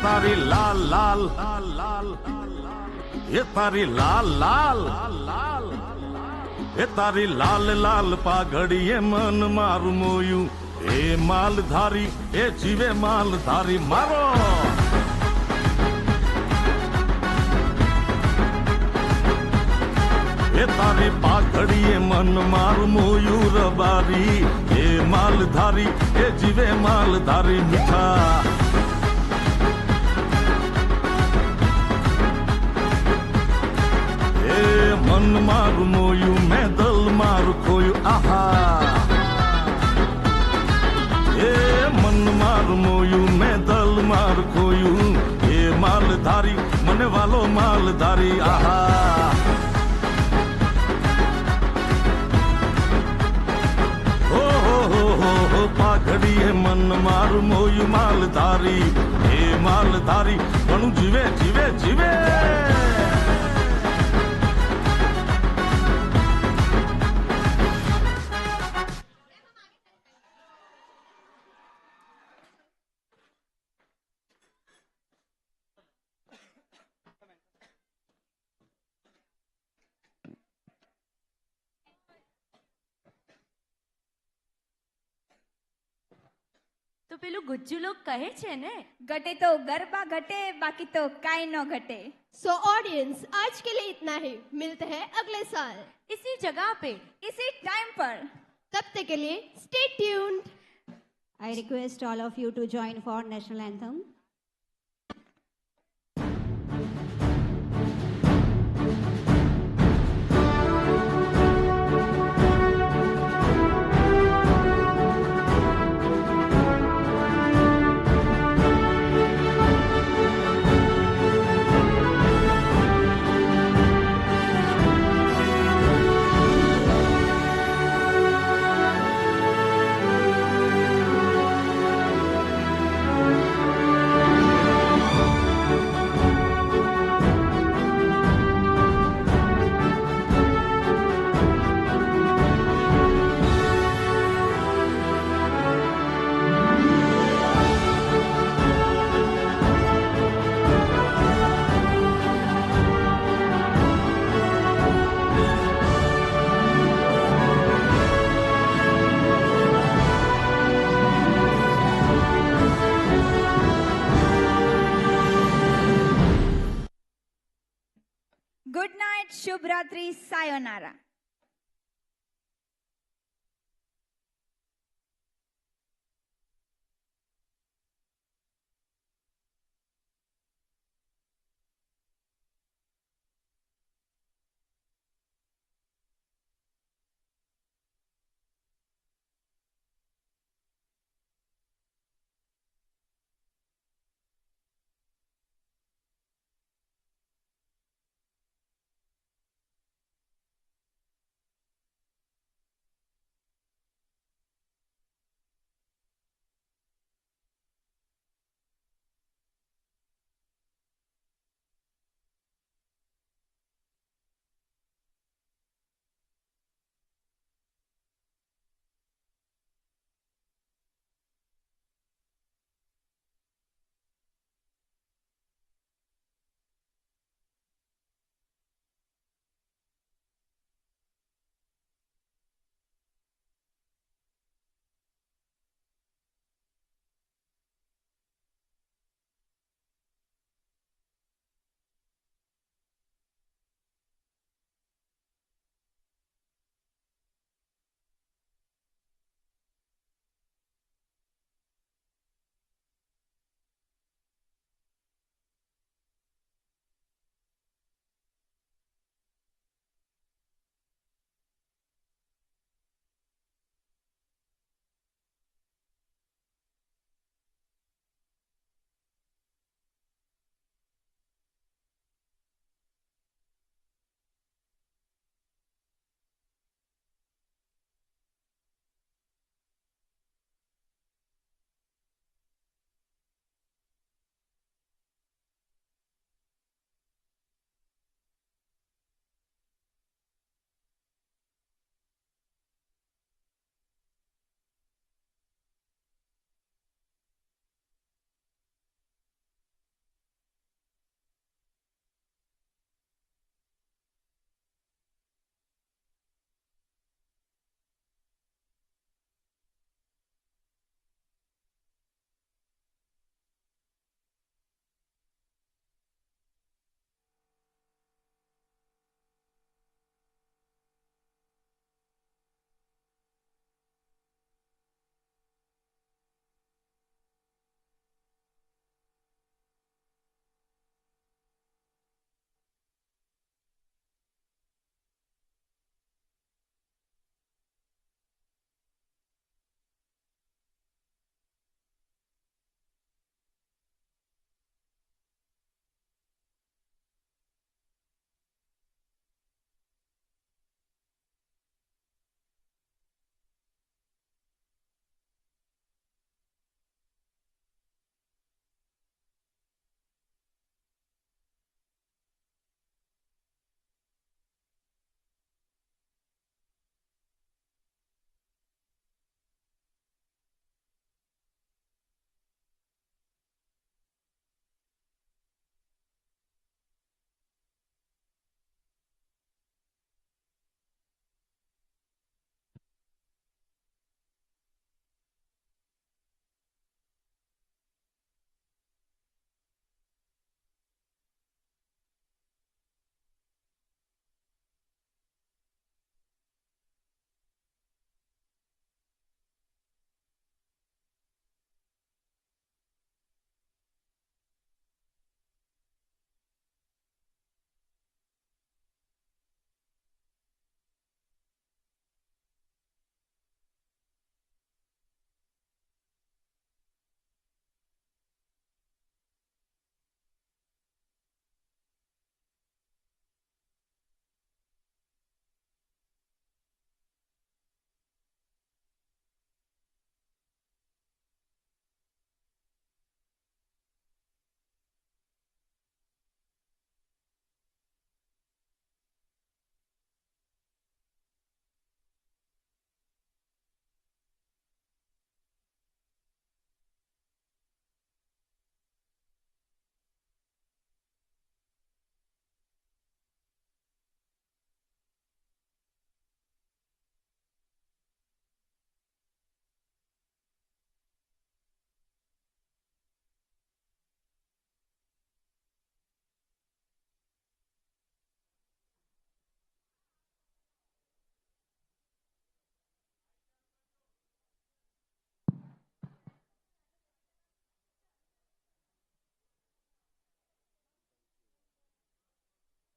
तारी लाल लाल ये तारी लाल लाल ये तारी लाल लाल पाघड़ी ये मन मारू मोयू ए मालधारी ए जीवे मालधारी मारो ये तारी पाघड़ी ये मन मारू मोयू रबारी ए मालधारी ए जीवे मालधारी मीठा मन मारू मोयू मैं दल मारू खोयू आहा ए मन मारू मोयू मैं दल मारू खोयू ए मालधारी मने वालो मालधारी आहा हो पाघड़ी है मन मारू मोयू मालधारी ए मालधारी बनू जीवे जीवे जीवे તો પેલું ગુજ્જુ લોગ કહે છે ને घटे तो गरबा घटे बाकी तो काई न घटे। सो ऑडियंस आज के लिए इतना ही, मिलते हैं अगले साल इसी जगह पे इसी टाइम पर। तब तक के लिए stay tuned. I request all of you to join for national anthem. Good night, Shubhratri, Sayonara.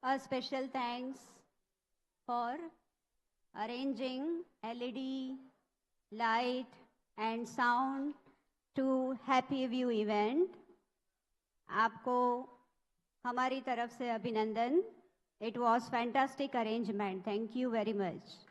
A special thanks for arranging LED, light and sound to Happy View event. आपको हमारी तरफ से अभिनंदन. It was fantastic arrangement. Thank you very much.